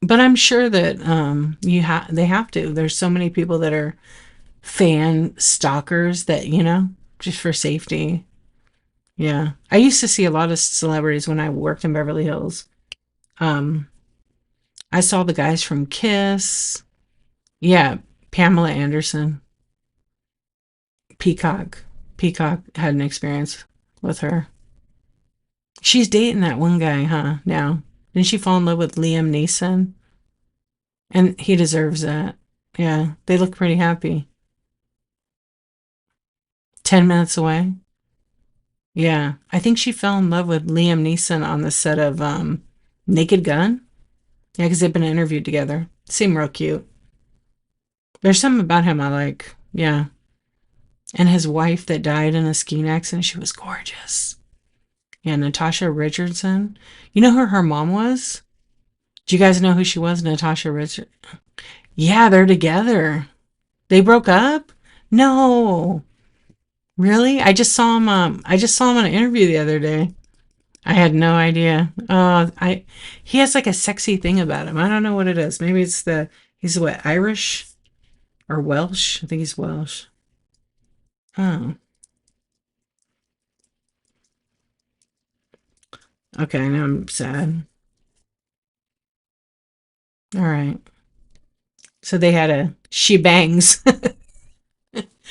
But I'm sure that they have to. There's so many people that are fan stalkers that, just for safety. Yeah. I used to see a lot of celebrities when I worked in Beverly Hills. Um, I saw the guys from Kiss. Yeah, Pamela Anderson. Peacock. Peacock had an experience with her. She's dating that one guy, huh? Now. Didn't she fall in love with Liam Neeson? And he deserves that. Yeah, they look pretty happy. 10 minutes away. Yeah, I think she fell in love with Liam Neeson on the set of Naked Gun. Yeah, because they've been interviewed together. Seem real cute. There's something about him I like. Yeah. And his wife that died in a skiing accident, she was gorgeous. Yeah, Natasha Richardson. You know who her mom was? Do you guys know who she was? Natasha Richard. Yeah, they're together. They broke up? No. Really? I just saw him on an interview the other day. I had no idea. He has like a sexy thing about him. I don't know what it is. Maybe it's he's what, Irish or Welsh? I think he's Welsh. Oh, okay. Now I'm sad. All right. So they had a she bangs.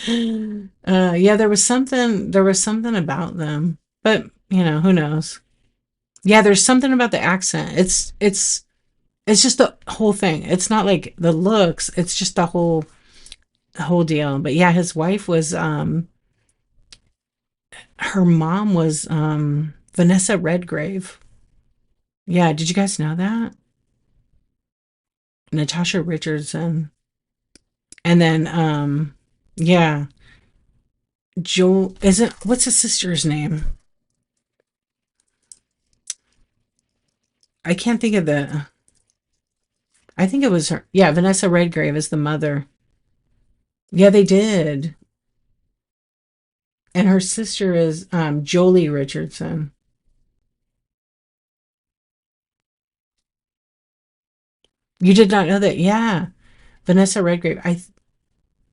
Yeah, there was something about them, but who knows? Yeah, there's something about the accent. It's just the whole thing. It's not like the looks, it's just the whole deal. But yeah, his wife was her mom was Vanessa Redgrave. Yeah, did you guys know that? Natasha Richardson. And then yeah, Joel isn't what's his sister's name? I can't think of the I think it was her. Yeah, Vanessa Redgrave is the mother. Yeah, they did. And her sister is Jolie Richardson. You did not know that? Yeah. Vanessa Redgrave.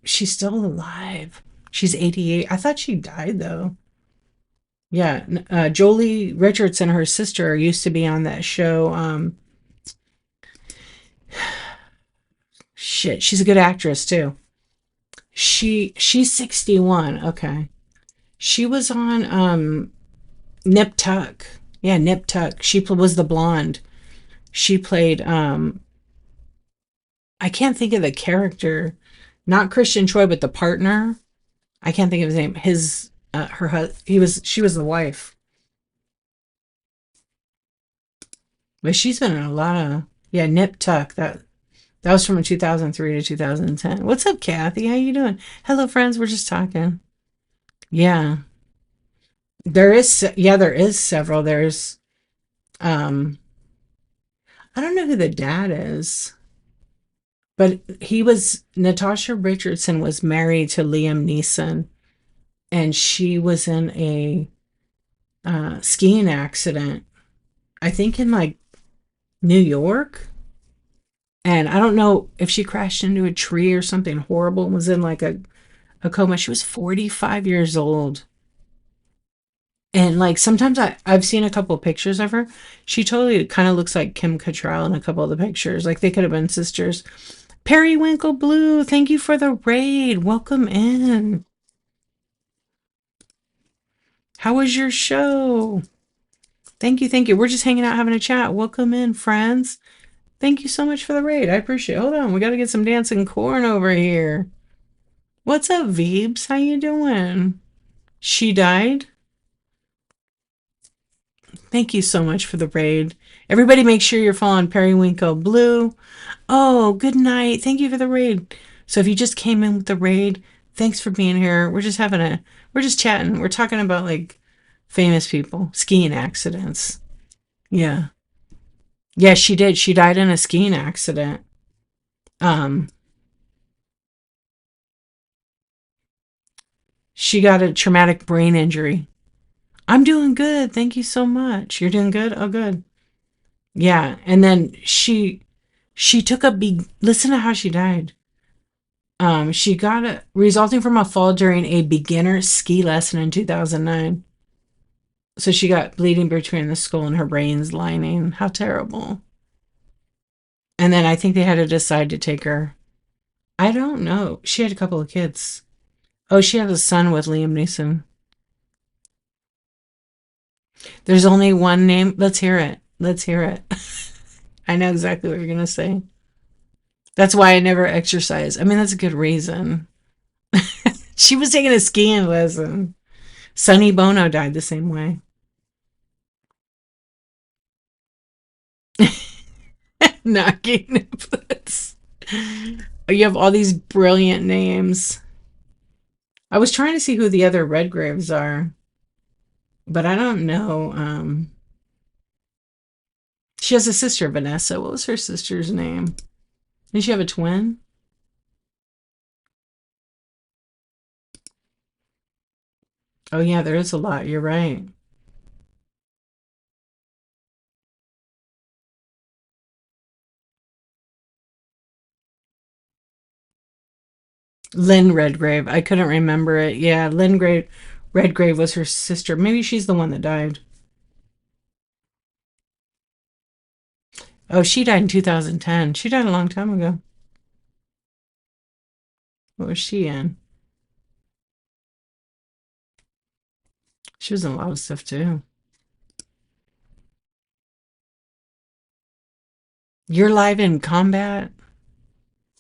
She's still alive. She's 88. I thought she died though. Yeah, Jolie Richardson, her sister, used to be on that show. Shit, she's a good actress too. She's 61. Okay, she was on Nip Tuck. Yeah, Nip Tuck. Was the blonde. She played I can't think of the character, not Christian Troy, but the partner. I can't think of his name. She was the wife. But she's been in a lot of yeah, Nip Tuck. That was from 2003 to 2010. What's up, Kathy? How you doing? Hello, friends. We're just talking. Yeah, there is several. There's um, I don't know who the dad is, but Natasha Richardson was married to Liam Neeson, and she was in a skiing accident. I think in like New York. And I don't know if she crashed into a tree or something horrible and was in like a coma. She was 45 years old. And like sometimes I've seen a couple of pictures of her. She totally kind of looks like Kim Cattrall in a couple of the pictures. Like they could have been sisters. Periwinkle Blue, thank you for the raid. Welcome in. How was your show? Thank you, thank you. We're just hanging out having a chat. Welcome in, friends. Thank you so much for the raid. I appreciate it. Hold on, we got to get some dancing corn over here. What's up, Veebs? How you doing? She died? Thank you so much for the raid. Everybody make sure you're following Periwinkle Blue. Oh, good night. Thank you for the raid. So if you just came in with the raid, thanks for being here. We're just chatting. We're talking about like famous people, skiing accidents. Yeah. Yeah, she did. She died in a skiing accident. Um, she got a traumatic brain injury. I'm doing good. Thank you so much. You're doing good? Oh, good. Yeah. And then she took a big listen to how she died. She got a resulting from a fall during a beginner ski lesson in 2009. So she got bleeding between the skull and her brain's lining. How terrible. And then I think they had to decide to take her. I don't know. She had a couple of kids. Oh, she had a son with Liam Neeson. There's only one name. Let's hear it. Let's hear it. I know exactly what you're going to say. That's why I never exercise. I mean, that's a good reason. She was taking a skiing lesson. Sonny Bono died the same way. Knocking puts. You have all these brilliant names. I was trying to see who the other Redgraves are, but I don't know. She has a sister, Vanessa. What was her sister's name? Did she have a twin? Oh, yeah, there is a lot. You're right. Lynn Redgrave. I couldn't remember it. Yeah, Redgrave was her sister. Maybe she's the one that died. Oh, she died in 2010. She died a long time ago. What was she in? She was in a lot of stuff too. You're live in combat?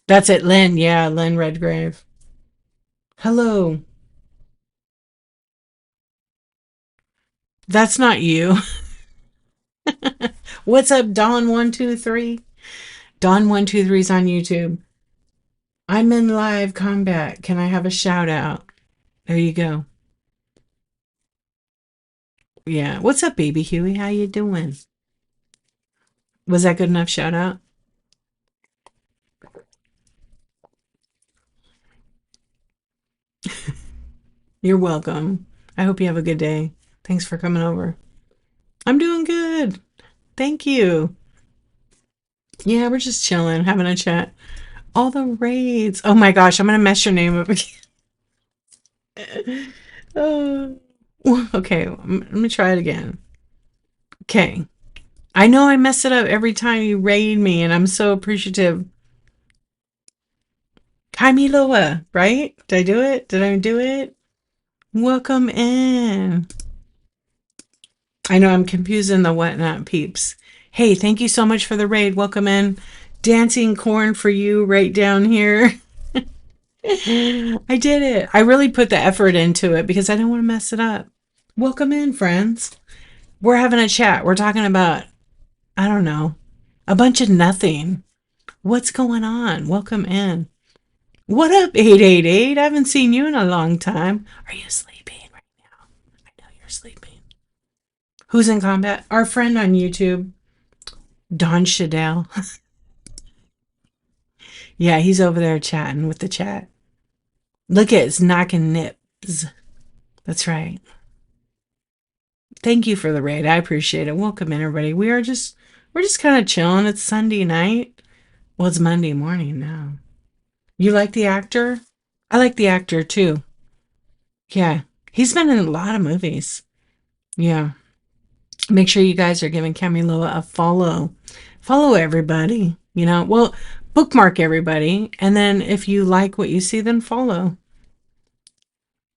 That's it, Lynn. Yeah, Lynn Redgrave. Hello. That's not you. What's up, Dawn123? Dawn123's on YouTube. I'm in live combat. Can I have a shout out? There you go. Yeah. What's up, baby Huey? How you doing? Was that good enough shout out? You're welcome. I hope you have a good day. Thanks for coming over. I'm doing good. Thank you. Yeah, we're just chilling, having a chat. All the raids. Oh my gosh, I'm gonna mess your name up again. Oh. Okay, let me try it again. Okay. I know I mess it up every time you raid me, and I'm so appreciative. Kamiloa, right? Did I do it? Did I do it? Welcome in. I know I'm confusing the whatnot peeps. Hey, thank you so much for the raid. Welcome in. Dancing corn for you right down here. I did it. I really put the effort into it because I didn't want to mess it up. Welcome in, friends. We're having a chat. We're talking about, I don't know, a bunch of nothing. What's going on? Welcome in. What up, 888? I haven't seen you in a long time. Are you sleeping right now? I know you're sleeping. Who's in combat? Our friend on YouTube, Don Shadell. Yeah, he's over there chatting with the chat. Look at it's knocking nips. That's right. Thank you for the raid. I appreciate it. Welcome in, everybody. We're just kind of chilling. It's Sunday night. Well, it's Monday morning now. You like the actor? I like the actor too. Yeah, he's been in a lot of movies. Yeah. Make sure you guys are giving Camiloa a follow. Follow everybody. Well, bookmark everybody. And then if you like what you see, then follow.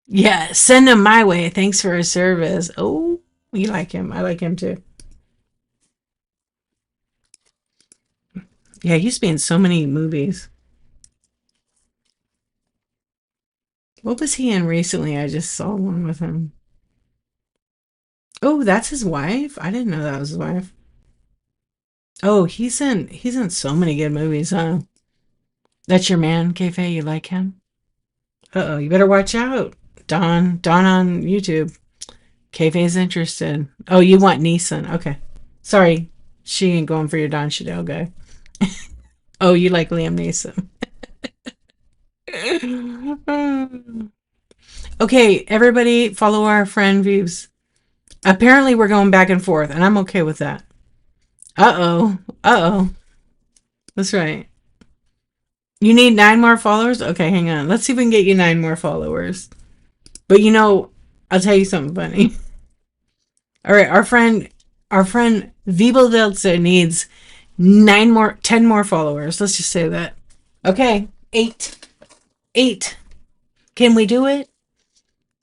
Yeah, send him my way. Thanks for his service. Oh, you like him. I like him too. Yeah, he used to be in so many movies. What was he in recently? I just saw one with him. Oh, that's his wife? I didn't know that was his wife. Oh, he's in so many good movies, huh? That's your man, Keife? You like him? Uh-oh, you better watch out. Don on YouTube. Keife's interested. Oh, you want Neeson. Okay. Sorry. She ain't going for your Don Cheadle guy. Oh, you like Liam Neeson. Okay, everybody follow our friend Vieves. Apparently we're going back and forth, and I'm okay with that. Uh-oh. Uh-oh. That's right. You need 9 more followers? Okay, hang on. Let's see if we can get you 9 more followers. But you know, I'll tell you something funny. All right, our friend Vibeldelze needs 10 more followers. Let's just say that. Okay, 8. 8. Can we do it?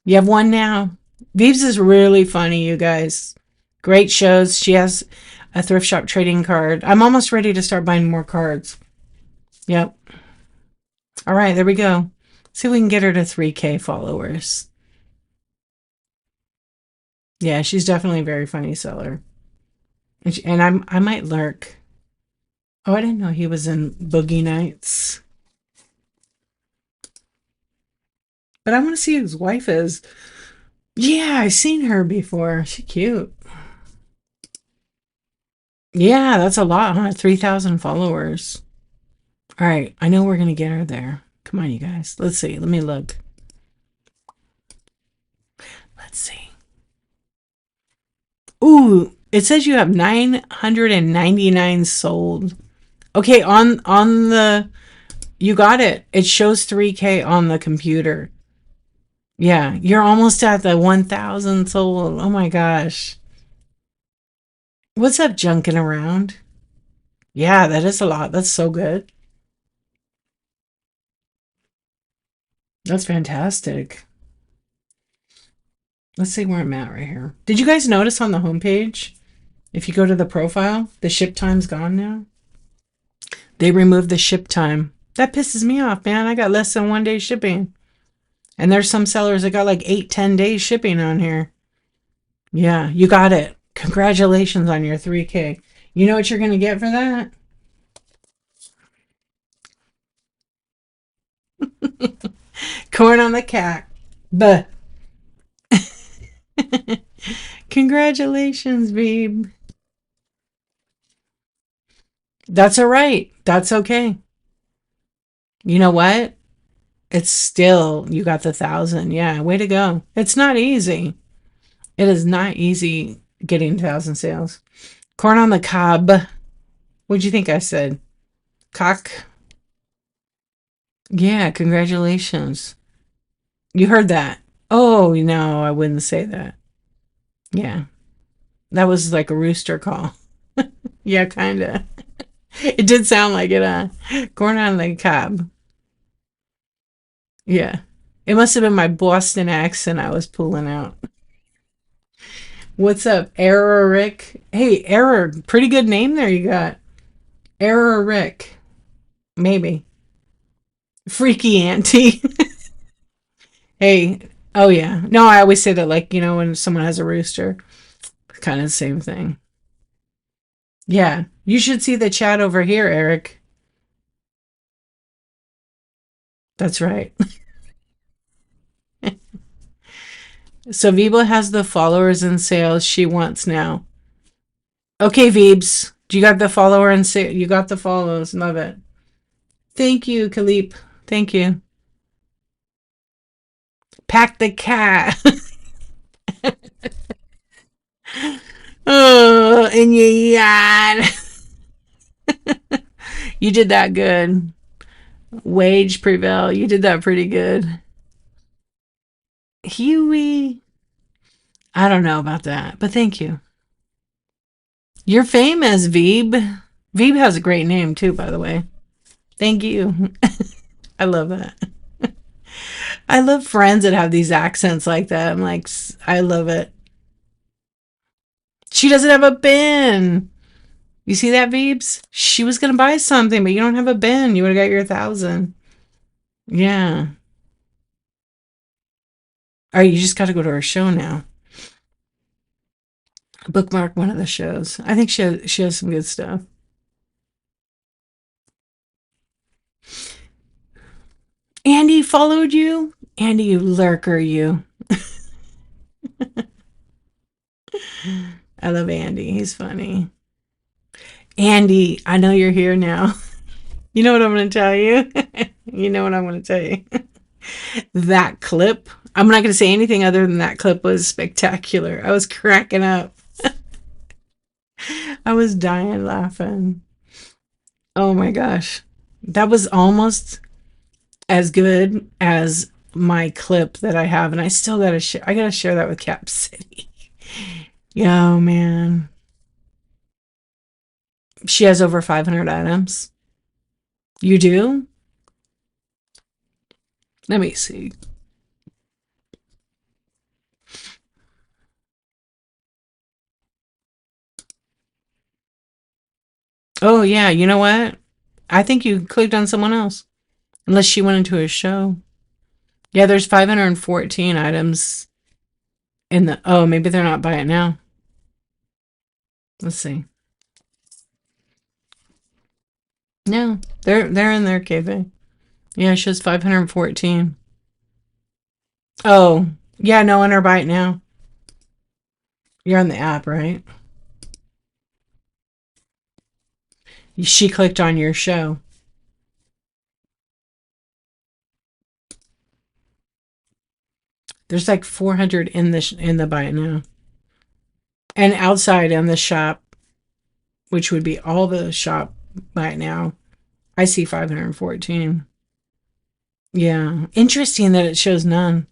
You have 1 now. Vives is really funny, you guys. Great shows. She has a thrift shop trading card. I'm almost ready to start buying more cards. Yep. All right, there we go. See if we can get her to 3K followers. Yeah, she's definitely a very funny seller. And I might lurk. Oh, I didn't know he was in Boogie Nights. But I want to see who his wife is. Yeah, I've seen her before. She's cute. Yeah, that's a lot, huh? 3,000 followers. All right, I know we're going to get her there. Come on, you guys. Let's see. Let me look. Let's see. Ooh, it says you have 999 sold. Okay, on the you got it. It shows 3K on the computer. Yeah, you're almost at the 1,000 sold. Oh my gosh. What's up, junking around? Yeah, that is a lot. That's so good. That's fantastic. Let's see where I'm at right here. Did you guys notice on the homepage, if you go to the profile, the ship time's gone now? They removed the ship time. That pisses me off, man. I got less than 1 day shipping. And there's some sellers that got like 8, 10 days shipping on here. Yeah, you got it. Congratulations on your 3K. You know what you're going to get for that? Corn on the cack. Buh. Congratulations, babe. That's all right. That's okay. You know what? It's still, you got the 1,000. Yeah, way to go. It's not easy. It is not easy getting 1,000 sales. Corn on the cob. What'd you think I said? Cock? Yeah, congratulations. You heard that. Oh, no, I wouldn't say that. Yeah, that was like a rooster call. Yeah, kind of. It did sound like it, Corn on the cob. Yeah. It must have been my Boston accent I was pulling out. What's up, Error Rick? Hey, Error, pretty good name there you got. Error Rick. Maybe. Freaky Auntie. Hey, oh yeah. No, I always say that, like, you know, when someone has a rooster. Kind of the same thing. Yeah. You should see the chat over here, Eric. That's right. So Viva has the followers and sales she wants now. Okay, Veebs. You got the follower and say you got the follows. Love it. Thank you, Khalip. Thank you. Pack the cat. Oh, in your yard. You did that good. Wage prevail. You did that pretty good. Huey. I don't know about that, but thank you. You're famous, Veeb. Veeb has a great name too, by the way. Thank you. I love that. I love friends that have these accents like that. I'm like, I love it. She doesn't have a bin. You see that, Veebs? She was gonna buy something, but you don't have a bin. You would have got your 1,000. Yeah. All right, you just got to go to her show now. Bookmark one of the shows. I think she has some good stuff. Andy followed you? Andy, you lurker, you. I love Andy. He's funny. Andy, I know you're here now. You know what I'm going to tell you? You know what I'm going to tell you? That clip, I'm not going to say anything other than that clip was spectacular. I was cracking up. I was dying laughing. Oh my gosh. That was almost as good as my clip that I have, and I still gotta share. I gotta share that with Cap City. Yo, man. She has over 500 items. You do? Let me see. Oh, yeah. You know what? I think you clicked on someone else. Unless she went into a show. Yeah, there's 514 items in the. Oh, maybe they're not buying it now. Let's see. No, they're in their cafe. Yeah, it shows 514. Oh, yeah, no, enter buy it now. You're on the app, right? She clicked on your show. There's like 400 in the buy it now. And outside on the shop, which would be all the shop buy it now, I see 514. Yeah. Interesting that it shows none.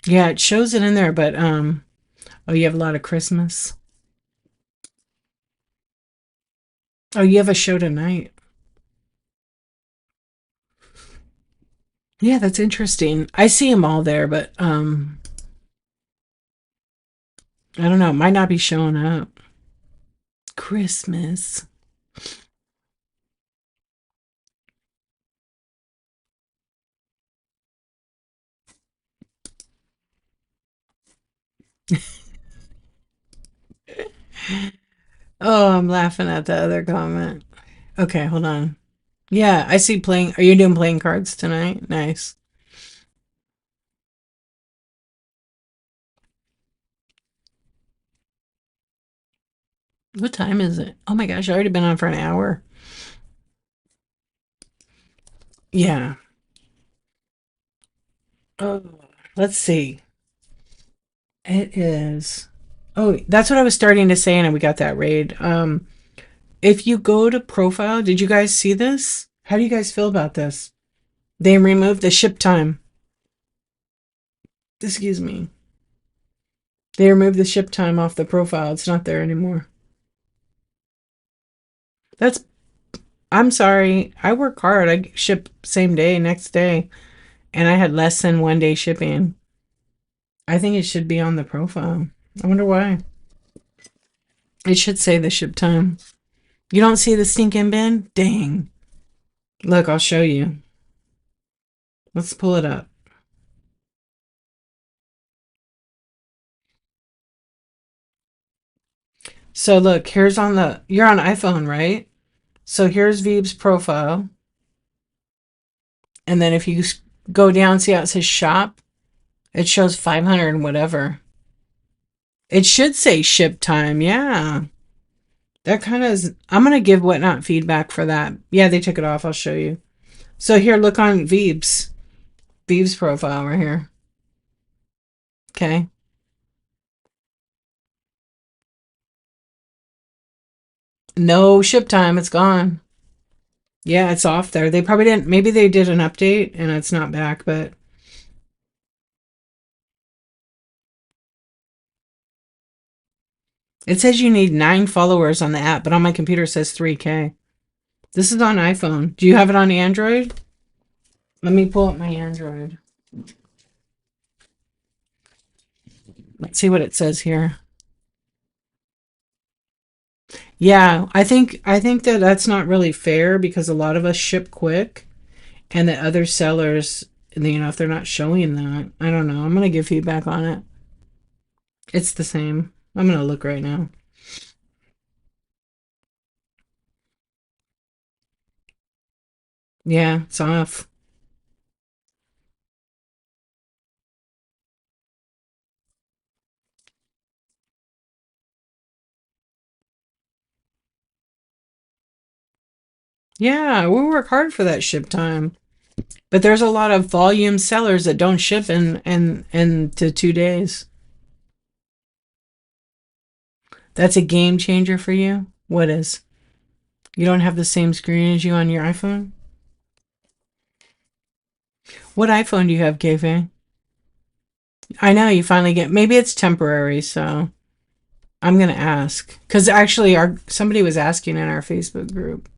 Yeah, it shows it in there, but oh, you have a lot of Christmas. Oh, you have a show tonight. Yeah, that's interesting. I see them all there, but I don't know. It might not be showing up. Christmas. Oh, I'm laughing at the other comment. Okay, hold on. Yeah, I see playing. Are you doing playing cards tonight? Nice. What time is it? Oh my gosh, I already been on for an hour. Yeah. Oh, let's see. It is. Oh, that's what I was starting to say, and we got that raid. If you go to profile, did you guys see this? How do you guys feel about this? They removed the ship time. Excuse me. They removed the ship time off the profile. It's not there anymore. That's. I'm sorry. I work hard. I ship same day, next day, and I had less than 1 day shipping. I think it should be on the profile. I wonder why. It should say the ship time. You don't see the stinking bin? Dang. Look, I'll show you. Let's pull it up. So look, here's on the, you're on iPhone, right? So here's Veeb's profile. And then if you go down, see how it says shop? It shows 500 and whatever. It should say ship time. Yeah. That kind of is, I'm going to give Whatnot feedback for that. Yeah, they took it off. I'll show you. So here, look on Veeb's profile right here. Okay. No ship time. It's gone. Yeah, it's off there. They probably didn't, maybe they did an update and it's not back, but it says you need 9 followers on the app, but on my computer it says 3K. This is on iPhone. Do you have it on Android? Let me pull up my Android. Let's see what it says here. Yeah, I think that that's not really fair because a lot of us ship quick and the other sellers, if they're not showing that, I don't know. I'm going to give feedback on it. It's the same. I'm going to look right now. Yeah, it's off. Yeah, we work hard for that ship time. But there's a lot of volume sellers that don't ship in to 2 days. That's a game changer for you? What is? You don't have the same screen as you on your iPhone? What iPhone do you have, Cafe? I know you finally get. Maybe it's temporary, so I'm gonna ask. Cause actually, our somebody was asking in our Facebook group.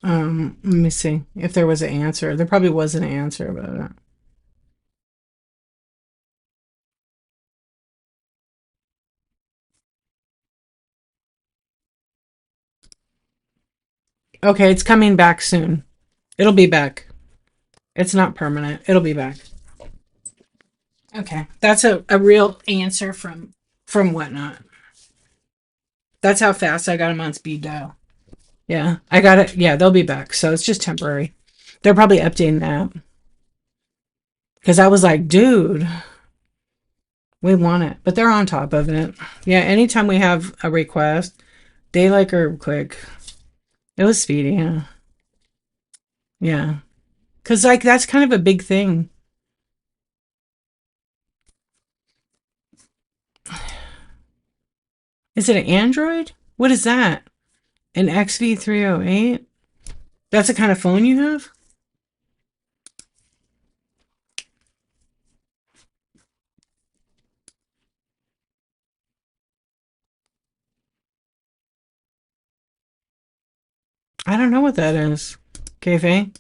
Let me see if there was an answer. There probably was an answer about it. Okay, it's coming back soon. It'll be back. It's not permanent. It'll be back. Okay, that's a real answer from Whatnot. That's how fast I got them on speed dial. Yeah, I got it. Yeah, they'll be back. So it's just temporary. They're probably updating that because I was like, dude, we want it, but they're on top of it. Yeah, anytime we have a request, they like are quick. It was speedy. Yeah, yeah, because like that's kind of a big thing. Is it an Android? What is that? An XV308? That's the kind of phone you have? I don't know what that is. Cafe?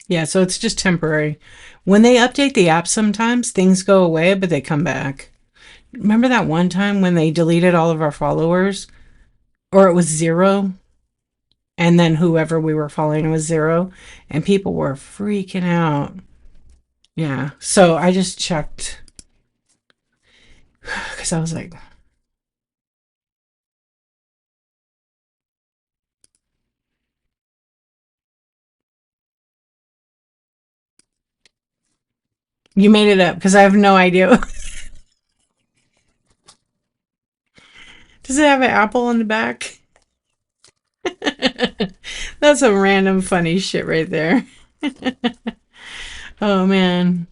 Yeah, so it's just temporary. When they update the app, sometimes things go away, but they come back. Remember that one time when they deleted all of our followers? Or it was zero, and then whoever we were following was zero, and people were freaking out. Yeah, so I just checked because I was like, you made it up because I have no idea. Does it have an apple on the back? That's some random funny shit right there. Oh man.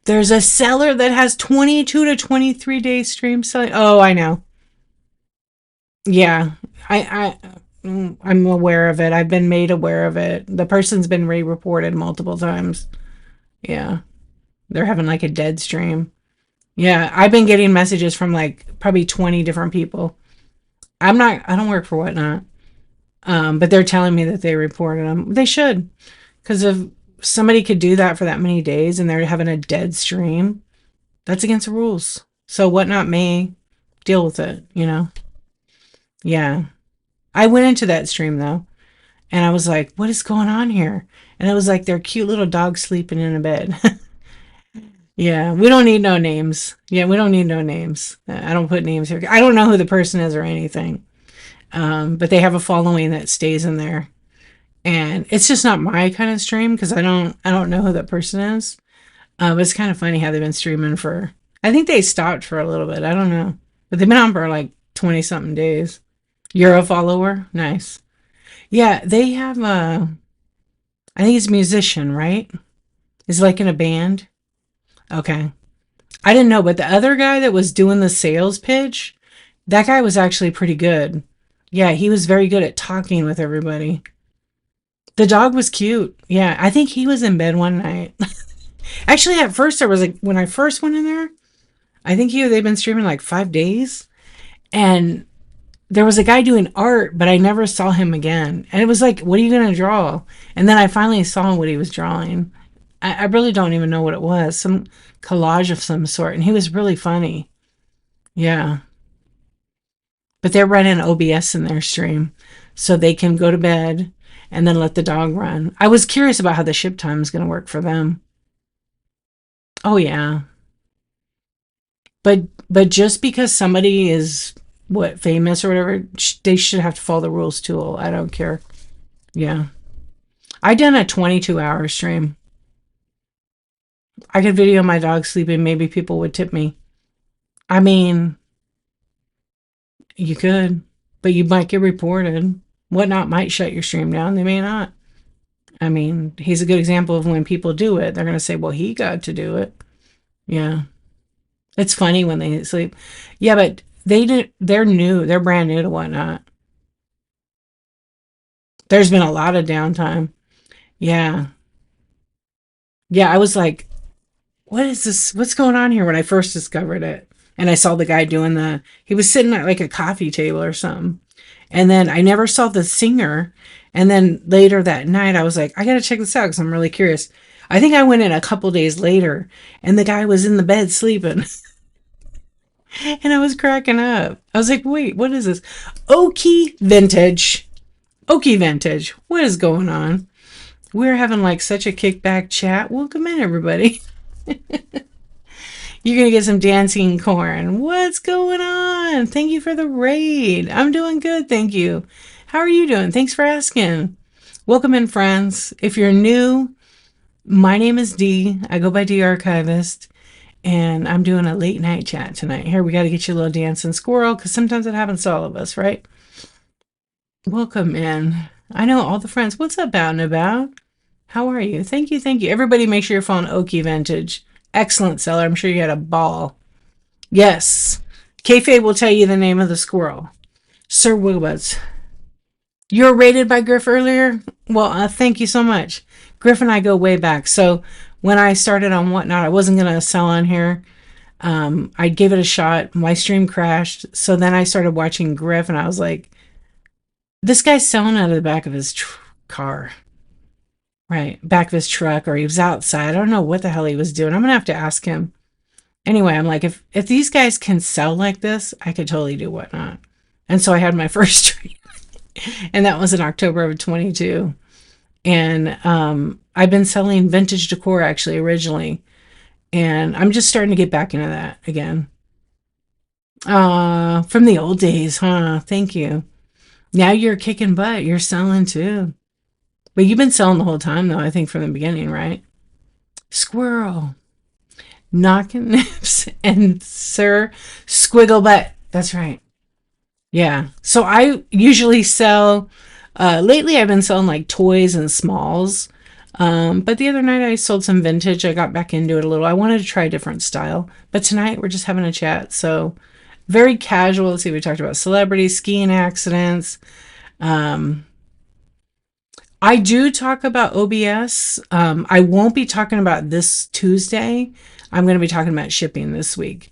There's a seller that has 22 to 23 days stream selling. Oh, I know. Yeah. I'm aware of it. I've been made aware of it. The person's been re-reported multiple times. Yeah. They're having like a dead stream. Yeah, I've been getting messages from like probably 20 different people. I don't work for Whatnot. But they're telling me that they reported them. They should. Because if somebody could do that for that many days and they're having a dead stream, that's against the rules. So Whatnot may deal with it, you know? Yeah. I went into that stream though, and I was like, what is going on here? And it was like their cute little dog sleeping in a bed. Yeah, we don't need no names. Yeah, we don't need no names. I don't put names here. I don't know who the person is or anything. But they have a following that stays in there. And it's just not my kind of stream because I don't know who that person is. But it's kind of funny how they've been streaming for. I think they stopped for a little bit. I don't know, but they've been on for like 20 something days. You're a follower, nice. Yeah, they have a. I think he's a musician, right? Is like in a band. Okay, I didn't know, but the other guy that was doing the sales pitch, that guy was actually pretty good. Yeah, he was very good at talking with everybody. The dog was cute. Yeah, I think he was in bed one night. Actually, at first there was like when I first went in there, I think they've been streaming like 5 days, and there was a guy doing art, but I never saw him again. And it was like, what are you gonna draw? And then I finally saw what he was drawing. I really don't even know what it was. Some collage of some sort, and he was really funny. Yeah, but they're running OBS in their stream, so they can go to bed and then let the dog run. I was curious about how the ship time is going to work for them. Oh yeah, but just because somebody is what, famous or whatever, they should have to follow the rules too. I don't care. Yeah. I done a 22-hour stream. I could video my dog sleeping. Maybe people would tip me. I mean, you could, but you might get reported. Whatnot might shut your stream down. They may not. I mean, he's a good example of when people do it. They're going to say, well, he got to do it. Yeah. It's funny when they sleep. Yeah, but they're new. They're brand new to Whatnot. There's been a lot of downtime. Yeah. Yeah, I was like, what is this? What's going on here when I first discovered it? And I saw the guy doing he was sitting at like a coffee table or something. And then I never saw the singer. And then later that night, I was like, I got to check this out because I'm really curious. I think I went in a couple days later and the guy was in the bed sleeping. And I was cracking up. I was like, wait, what is this? Okie Vintage. Okie Vintage. What is going on? We're having like such a kickback chat. Welcome in, everybody. You're going to get some dancing corn. What's going on? Thank you for the raid. I'm doing good, thank you. How are you doing? Thanks for asking. Welcome in, friends. If you're new, my name is Dee. I go by Dee Archivist. And I'm doing a late night chat tonight. Here, we got to get you a little dancing squirrel because sometimes it happens to all of us, right? Welcome in. I know all the friends. What's up, out and about? How are you? Thank you, thank you. Everybody make sure you're following Okie Vintage. Excellent seller. I'm sure you had a ball. Yes. Kayfabe will tell you the name of the squirrel. Sir Wiggles. You were rated by Griff earlier? Well, thank you so much. Griff and I go way back. So when I started on Whatnot, I wasn't going to sell on here. I gave it a shot. My stream crashed. So then I started watching Griff and I was like, this guy's selling out of the back of his car. Right. Back of his truck, or he was outside. I don't know what the hell he was doing. I'm going to have to ask him. Anyway, I'm like, if these guys can sell like this, I could totally do Whatnot. And so I had my first stream. And that was in October of 22. And I've been selling vintage decor actually originally. And I'm just starting to get back into that again. From the old days, huh? Thank you. Now you're kicking butt. You're selling too. But you've been selling the whole time though, I think from the beginning, right? Squirrel. Knocking nips and Sir Squiggle Butt. That's right. Yeah. So I usually sell, lately I've been selling like toys and smalls. But the other night I sold some vintage. I got back into it a little. I wanted to try a different style. But tonight we're just having a chat. So very casual. Let's see, we talked about celebrities, skiing accidents. I do talk about OBS. I won't be talking about this Tuesday. I'm going to be talking about shipping this week.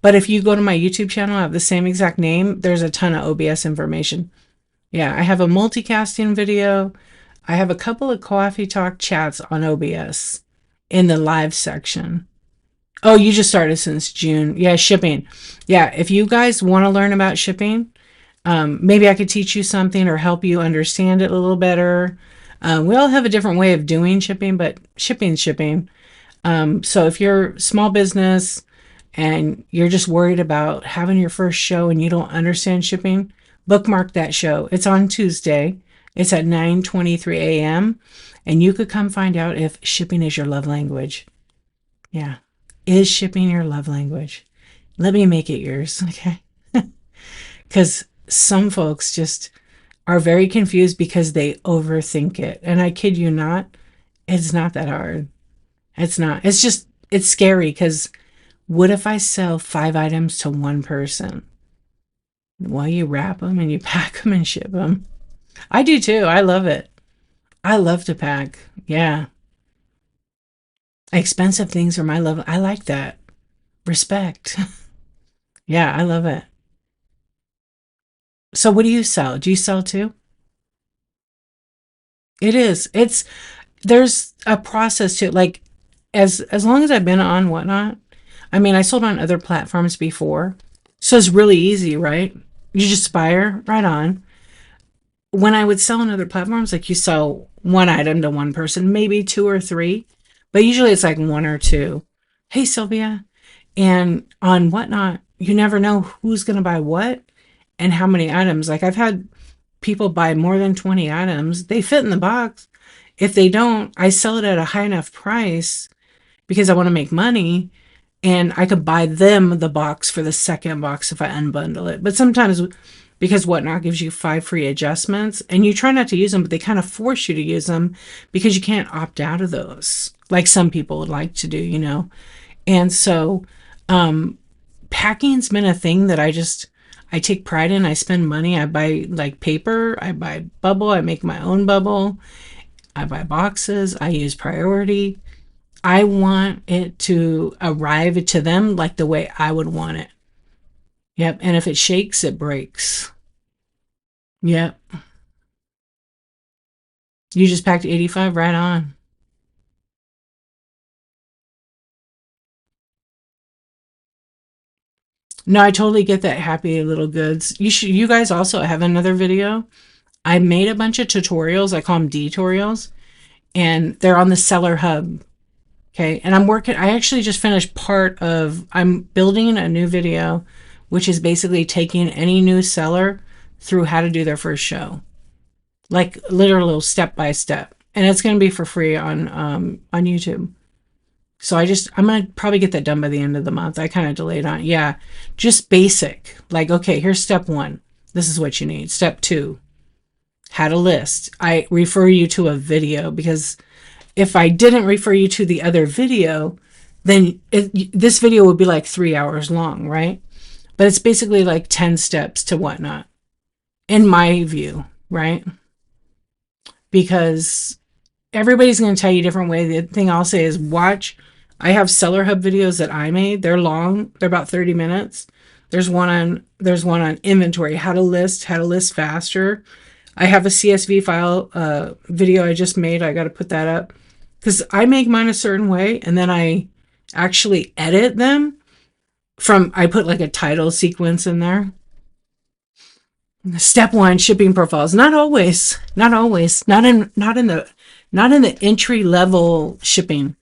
But if you go to my YouTube channel, I have the same exact name. There's a ton of OBS information. Yeah, I have a multicasting video. I have a couple of coffee talk chats on OBS in the live section. Oh, you just started since June. Yeah, shipping. Yeah, if you guys want to learn about shipping, maybe I could teach you something or help you understand it a little better. We all have a different way of doing shipping, but shipping's shipping. So if you're small business and you're just worried about having your first show and you don't understand shipping, bookmark that show. It's on Tuesday. It's at 9:23 a.m. And you could come find out if shipping is your love language. Yeah. Is shipping your love language? Let me make it yours, okay? Because some folks just are very confused because they overthink it. And I kid you not, it's not that hard. It's not. It's just, it's scary because what if I sell 5 items to one person? Well, you wrap them and you pack them and ship them. I do too. I love it. I love to pack. Yeah. Expensive things are my love. I like that. Respect. Yeah, I love it. So what do you sell? Do you sell too? It is. There's a process to it. Like as long as I've been on Whatnot, I mean, I sold on other platforms before. So it's really easy, right? You just buyer right on. When I would sell on other platforms, like you sell one item to one person, maybe 2 or 3, but usually it's like 1 or 2. Hey, Sylvia. And on Whatnot, you never know who's going to buy what. and how many items. Like I've had people buy more than 20 items. They fit in the box. If they don't, I sell it at a high enough price because I want to make money, and I could buy them the box for the second box if I unbundle it. But sometimes, because Whatnot gives you 5 free adjustments, and you try not to use them, but they kind of force you to use them because you can't opt out of those, like some people would like to do, you know. And so, packing's been a thing that I take pride in. I spend money. I buy like paper. I buy bubble. I make my own bubble. I buy boxes. I use Priority. I want it to arrive to them like the way I would want it. Yep. And if it shakes, it breaks. Yep. You just packed 85 right on. No, I totally get that, happy little goods. You guys also have another video. I made a bunch of tutorials. I call them tutorials, and they're on the Seller Hub. Okay. And I actually just finished I'm building a new video, which is basically taking any new seller through how to do their first show, like literal step by step. And it's going to be for free on YouTube. So I'm going to probably get that done by the end of the month. I kind of delayed on it. Yeah. Just basic, like, okay, here's step 1. This is what you need. Step 2, how to list. I refer you to a video, because if I didn't refer you to the other video, then this video would be like 3 hours long, right? But it's basically like 10 steps to Whatnot, in my view, right? Because everybody's going to tell you a different way. The thing I'll say is watch. I have Seller Hub videos that I made. They're long. They're about 30 minutes. There's one on inventory, how to list faster. I have a CSV file video I just made. I got to put that up because I make mine a certain way, and then I actually edit them I put like a title sequence in there. Step 1, shipping profiles. Not always. Not in the entry level shipping.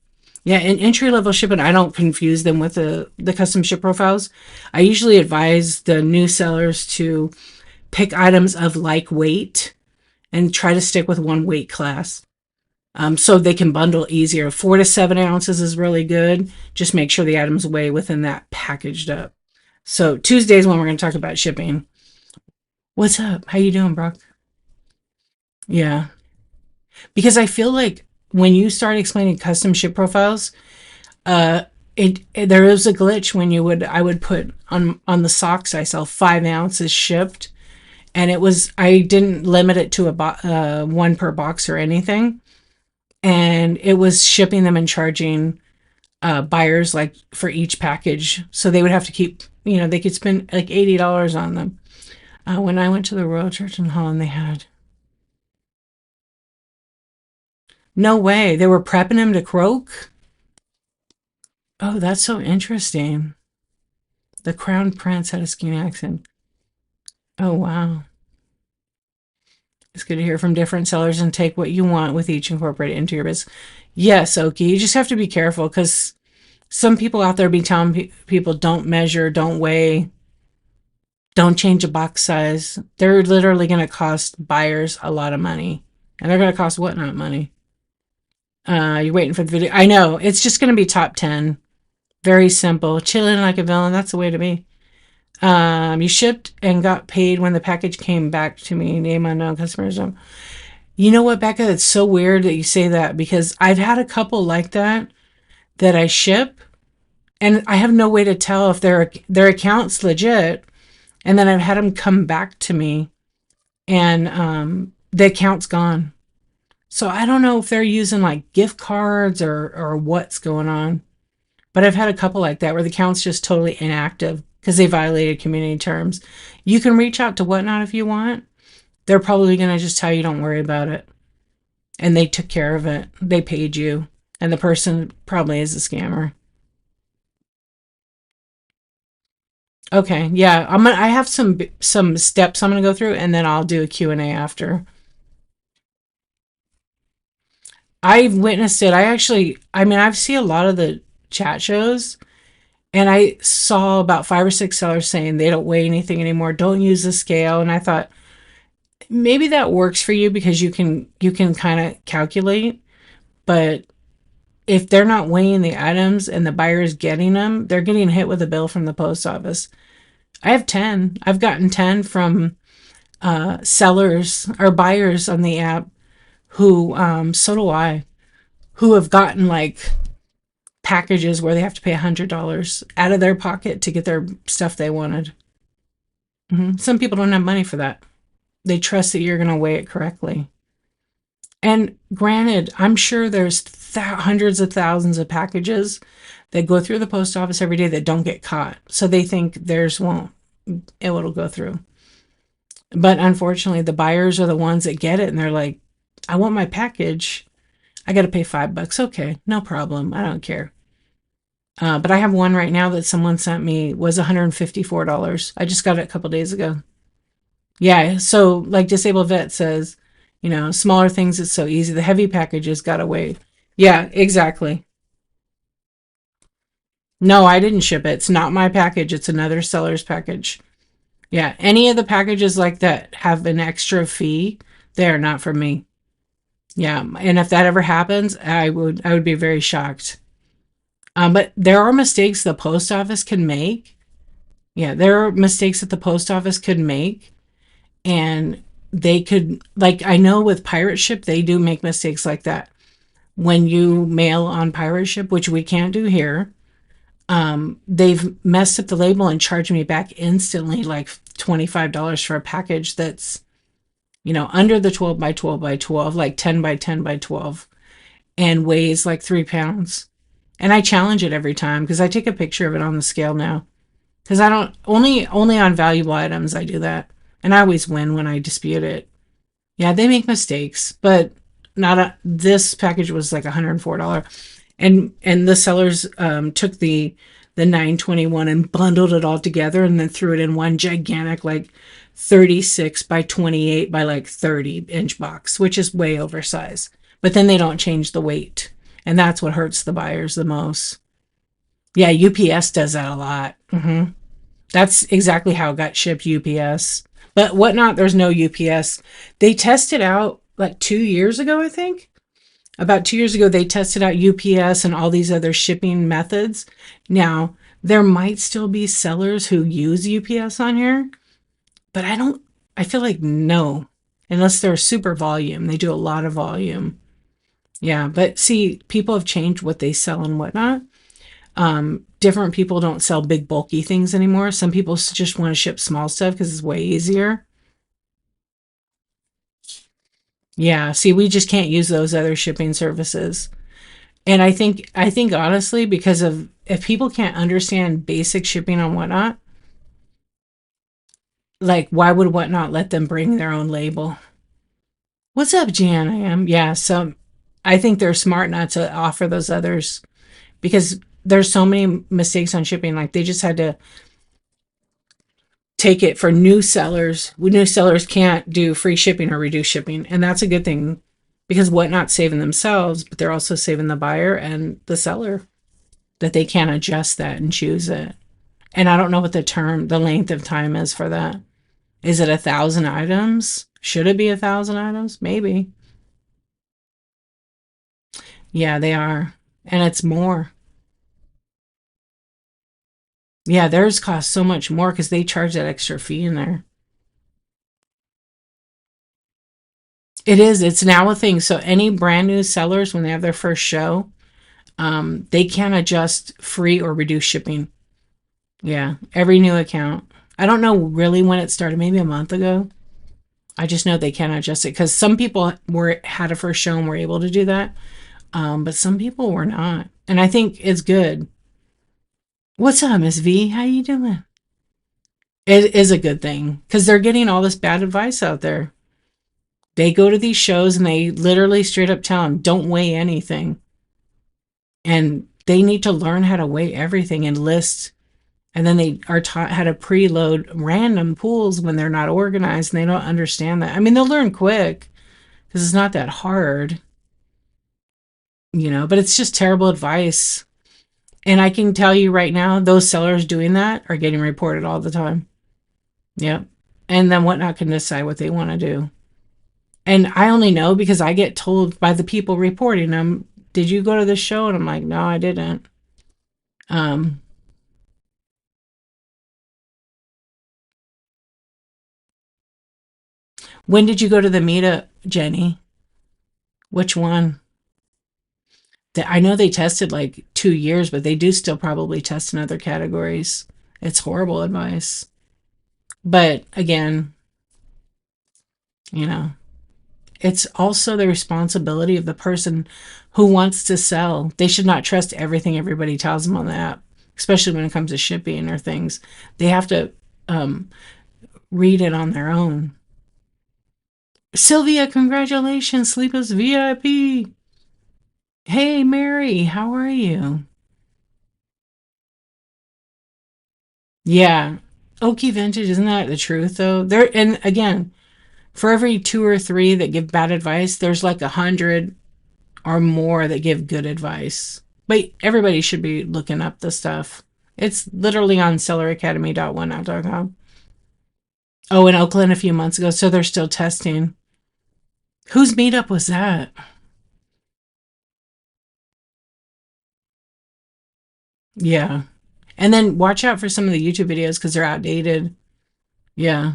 Yeah, in entry level shipping, I don't confuse them with the custom ship profiles. I usually advise the new sellers to pick items of like weight and try to stick with one weight class. So they can bundle easier. 4 to 7 ounces is really good. Just make sure the items weigh within that packaged up. So Tuesday's when we're going to talk about shipping. What's up? How you doing, Brock? Yeah. Because I feel like when you start explaining custom ship profiles, there is a glitch when I would put on the socks I sell 5 ounces shipped, and I didn't limit it to one per box or anything, and it was shipping them and charging buyers like for each package, so they would have to keep, they could spend like $80 on them. When I went to the Royal Church in Holland, they had. No way. They were prepping him to croak? Oh, that's so interesting. The Crown Prince had a skiing accent. Oh, wow. It's good to hear from different sellers and take what you want with each incorporated into your business. Yes, Oki. You just have to be careful because some people out there be telling people don't measure, don't weigh, don't change a box size. They're literally going to cost buyers a lot of money. And they're going to cost Whatnot money. You're waiting for the video. I know. It's just going to be top 10. Very simple. Chilling like a villain. That's the way to be. You shipped and got paid when the package came back to me. Name unknown customers. You know what, Becca? It's so weird that you say that because I've had a couple like that I ship, and I have no way to tell if their account's legit. And then I've had them come back to me, and the account's gone. So I don't know if they're using like gift cards or what's going on. But I've had a couple like that where the account's just totally inactive because they violated community terms. You can reach out to Whatnot if you want. They're probably going to just tell you don't worry about it. And they took care of it. They paid you. And the person probably is a scammer. Okay, yeah. I have some steps I'm going to go through, and then I'll do a Q&A after. I've witnessed it. I've seen a lot of the chat shows, And I saw about 5 or 6 sellers saying they don't weigh anything anymore. Don't use the scale. And I thought maybe that works for you because you can kind of calculate. But if they're not weighing the items and the buyer is getting them, they're getting hit with a bill from the post office. I have 10. I've gotten 10 from sellers or buyers on the app who, so do I, who have gotten like packages where they have to pay $100 out of their pocket to get their stuff they wanted. Some people don't have money for that. They trust that you're going to weigh it correctly. And granted, I'm sure there's hundreds of thousands of packages that go through the post office every day that don't get caught. So they think theirs won't, it'll go through. But unfortunately, the buyers are the ones that get it and they're like, I want my package. I got to pay $5. Okay, no problem. I don't care. But I have one right now that someone sent me was $154. I just got it a couple days ago. Yeah, so like Disabled Vet says, smaller things it's so easy. The heavy packages gotta wait. Yeah, exactly. No, I didn't ship it. It's not my package. It's another seller's package. Yeah, any of the packages like that have an extra fee, they are not for me. Yeah, and if that ever happens, I would be very shocked. But there are mistakes the post office can make. Yeah, there are mistakes that the post office could make, and they could, like, I know with pirate ship they do make mistakes like that. When you mail on pirate ship, which we can't do here, they've messed up the label and charged me back instantly like $25 for a package that's under the 12 by 12 by 12, like 10 by 10 by 12, and weighs like 3 pounds. And I challenge it every time because I take a picture of it on the scale now. Because I don't, only on valuable items I do that. And I always win when I dispute it. Yeah, they make mistakes, but this package was like $104. And the sellers took the 921 and bundled it all together and then threw it in one gigantic like 36 by 28 by like 30-inch box, which is way oversized. But then they don't change the weight. And that's what hurts the buyers the most. Yeah, UPS does that a lot. That's exactly how it got shipped, UPS. But Whatnot, there's no UPS. They tested out like 2 years ago, I think. About 2 years ago, they tested out UPS and all these other shipping methods. Now, there might still be sellers who use UPS on here, but I feel like no, unless they're super volume. They do a lot of volume. Yeah, but see, people have changed what they sell and whatnot. Different people don't sell big bulky things anymore. Some people just want to ship small stuff because it's way easier. Yeah, see, we just can't use those other shipping services. And I think honestly, because of if people can't understand basic shipping on Whatnot, like why would Whatnot let them bring their own label? What's up, Jan? I am. Yeah, so I think they're smart not to offer those others because there's so many mistakes on shipping. Like they just had to take it for new sellers. New sellers can't do free shipping or reduced shipping, and that's a good thing because Whatnot's saving themselves, but they're also saving the buyer and the seller that they can't adjust that and choose it. And I don't know what the length of time is for that. Is it 1,000 items? Should it be 1,000 items? Maybe. Yeah, they are, and it's more. Yeah, theirs costs so much more because they charge that extra fee in there. It is. It's now a thing. So any brand new sellers, when they have their first show, they can adjust free or reduced shipping. Yeah, every new account. I don't know really when it started. Maybe a month ago. I just know they can adjust it because some people were had a first show and were able to do that, but some people were not. And I think it's good. What's up, Miss V? How you doing? It is a good thing because they're getting all this bad advice out there. They go to these shows and they literally straight up tell them, don't weigh anything. And they need to learn how to weigh everything and list. And then they are taught how to preload random pools when they're not organized and they don't understand that. I mean, they'll learn quick because it's not that hard, but it's just terrible advice. And I can tell you right now, those sellers doing that are getting reported all the time. Yep. And then Whatnot can decide what they want to do. And I only know because I get told by the people reporting them, did you go to the show? And I'm like, no, I didn't. Um, when did you go to the meetup, Jenny? Which one? I know they tested like 2 years, but they do still probably test in other categories. It's horrible advice. But again, you know, it's also the responsibility of the person who wants to sell. They should not trust everything everybody tells them on the app, especially when it comes to shipping or things. They have to um, read it on their own. Sylvia, congratulations, Sleepless VIP. Hey, Mary, how are you? Yeah. Okie Vintage, isn't that the truth though? There, and again, for every two or three that give bad advice, there's like 100 or more that give good advice. But everybody should be looking up the stuff. It's literally on selleracademy.oneup.com. Oh, in Oakland a few months ago, so they're still testing. Whose meetup was that? Yeah. And then watch out for some of the YouTube videos because they're outdated. Yeah.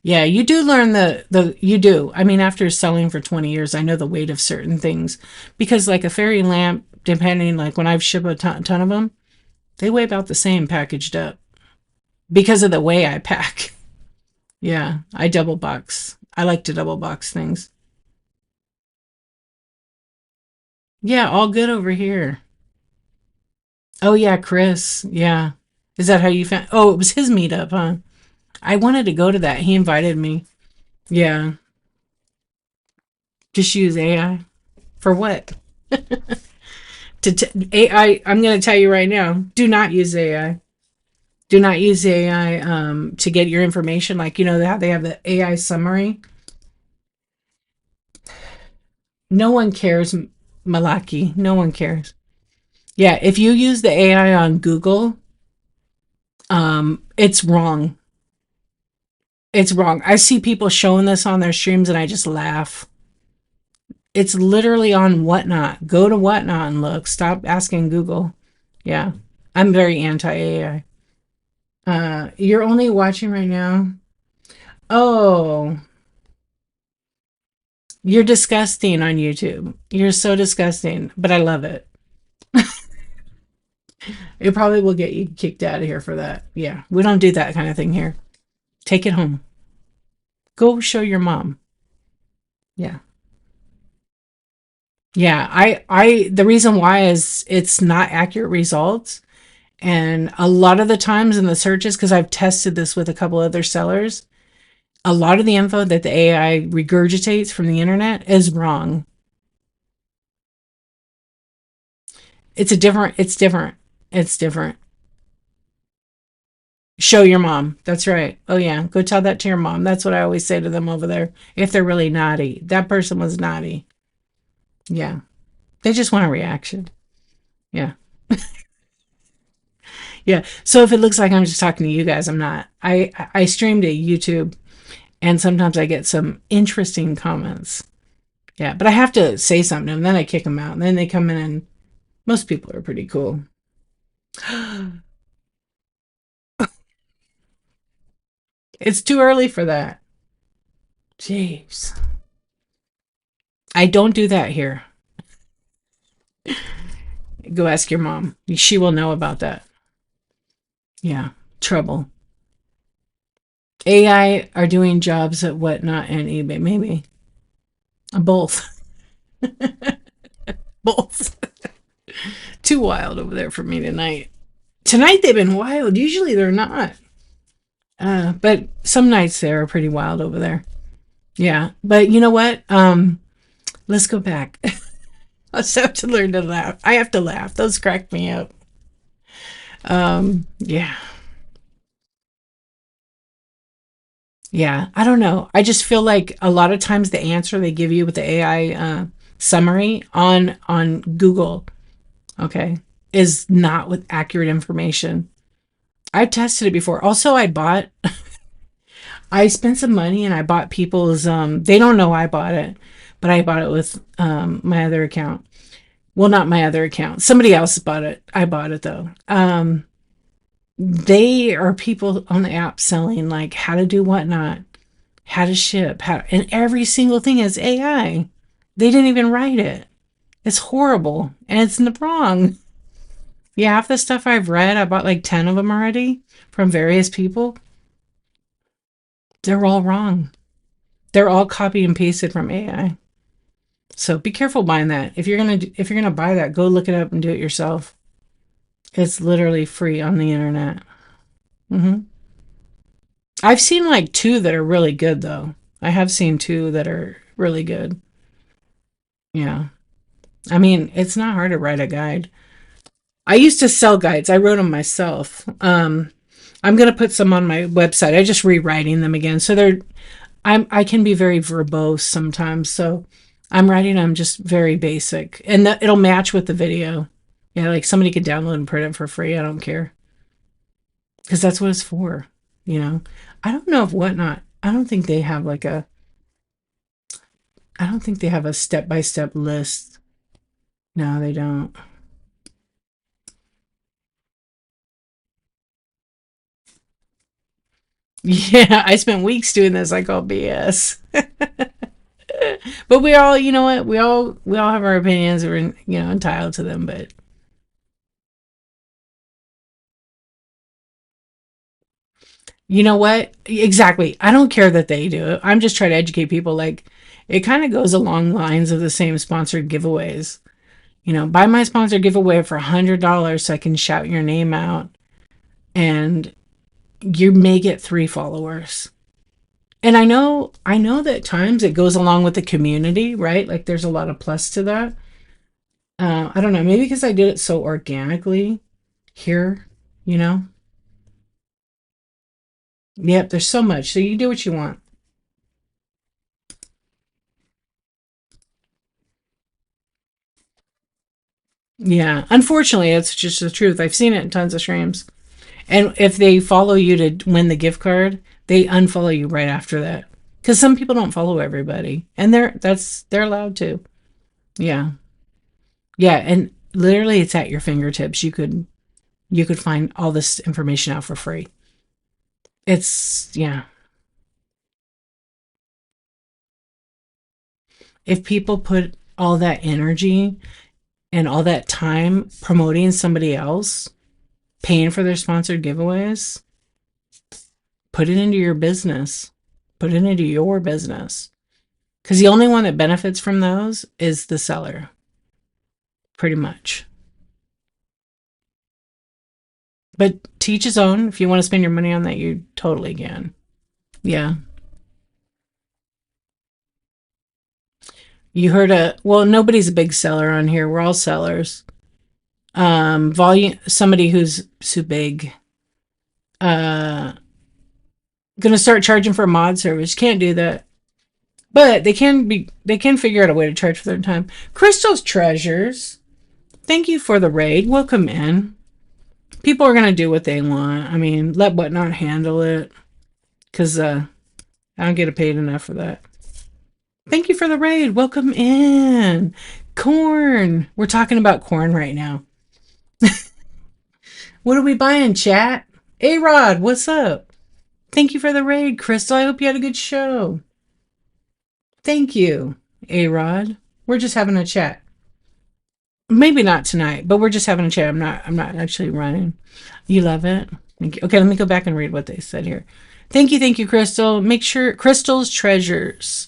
Yeah, you do learn the you do. I mean, after selling for 20 years, I know the weight of certain things because like a fairy lamp, depending like when I've shipped a ton of them, they weigh about the same packaged up because of the way I pack. Yeah, I double box. I like to double box things. Yeah, all good over here. Oh yeah, Chris. Yeah. Is that how you found? Oh, it was his meetup, huh? I wanted to go to that. He invited me. Yeah. Just use AI. For what? AI, I'm going to tell you right now, do not use AI. Do not use AI to get your information. Like, you know, how they have the AI summary. No one cares, Malaki. No one cares. Yeah, if you use the AI on Google, it's wrong. It's wrong. I see people showing this on their streams and I just laugh. It's literally on Whatnot. Go to Whatnot and look. Stop asking Google. Yeah. I'm very anti AI. You're only watching right now. Oh, you're disgusting on YouTube. You're so disgusting, but I love it. It probably will get you kicked out of here for that. Yeah, we don't do that kind of thing here. Take it home. Go show your mom. Yeah. Yeah, the reason why is it's not accurate results. And a lot of the times in the searches, because I've tested this with a couple other sellers, a lot of the info that the AI regurgitates from the internet is wrong. It's different. It's different. Show your mom. That's right. Oh, yeah. Go tell that to your mom. That's what I always say to them over there. If they're really naughty, that person was naughty. Yeah. They just want a reaction. Yeah. Yeah. So if it looks like I'm just talking to you guys, I'm not. I stream to YouTube and sometimes I get some interesting comments. Yeah. But I have to say something to them. Then I kick them out. And then they come in and most people are pretty cool. It's too early for that. Jeez. I don't do that here. Go ask your mom. She will know about that. Yeah. Trouble. AI are doing jobs at Whatnot and eBay. Maybe. Both. Both. Too wild over there for me tonight. Tonight they've been wild. Usually they're not. But some nights they're pretty wild over there. Yeah. But you know what? Let's go back. I just have to learn to laugh. I have to laugh. Those crack me up. Yeah. Yeah. I don't know. I just feel like a lot of times the answer they give you with the AI summary on Google, okay, is not with accurate information. I've tested it before. Also, I spent some money and I bought people's, they don't know I bought it, but I bought it with my other account. Well, not my other account. Somebody else bought it. I bought it though. They are people on the app selling like how to do whatnot, how to ship, and every single thing is AI. They didn't even write it. It's horrible and it's in the wrong. Yeah, half the stuff I've read, I bought like 10 of them already from various people. They're all wrong. They're all copied and pasted from AI. So be careful buying that. If you're gonna buy that, go look it up and do it yourself. It's literally free on the internet. hmm I've seen like two that are really good though. I have seen two that are really good. Yeah. I mean, it's not hard to write a guide. I used to sell guides. I wrote them myself. I'm gonna put some on my website. I just rewriting them again. So I can be very verbose sometimes. So I'm writing them just very basic, and it'll match with the video. Yeah, like somebody could download and print it for free. I don't care because that's what it's for. You know, I don't know if whatnot. I don't think they have like a. I don't think they have a step by step list. No, they don't. Yeah, I spent weeks doing this. I call BS. But we all, you know what? We all have our opinions. We're entitled to them. But you know what? Exactly. I don't care that they do it. I'm just trying to educate people. Like it kind of goes along lines of the same sponsored giveaways. Buy my sponsored giveaway for $100 so I can shout your name out, and you may get 3 followers. And I know that at times it goes along with the community, right? Like there's a lot of plus to that. I don't know, maybe because I did it so organically here, you know? Yep, there's so much. So you do what you want. Yeah, unfortunately, it's just the truth. I've seen it in tons of streams. And if they follow you to win the gift card, they unfollow you right after that. Because some people don't follow everybody, and they're allowed to. Yeah, yeah, and literally, it's at your fingertips. You could find all this information out for free. Yeah. If people put all that energy and all that time promoting somebody else, paying for their sponsored giveaways, put it into your business. Put it into your business. Because the only one that benefits from those is the seller, pretty much. But teach his own. If you want to spend your money on that, you totally can. Yeah. You heard well, nobody's a big seller on here. We're all sellers. Volume, somebody who's so big, uh, gonna start charging for a mod service. Can't do that. But they can figure out a way to charge for their time. Crystal's Treasures. Thank you for the raid. Welcome in. People are gonna do what they want. I mean, let whatnot handle it. Cause I don't get paid enough for that. Thank you for the raid. Welcome in. Corn. We're talking about corn right now. What are we buying, chat? A-Rod, what's up? Thank you for the raid, Crystal. I hope you had a good show. Thank you, A-Rod. We're just having a chat. Maybe not tonight, but we're just having a chat. I'm not actually running. You love it? Thank you. Okay, let me go back and read what they said here. Thank you, Crystal. Make sure Crystal's Treasures.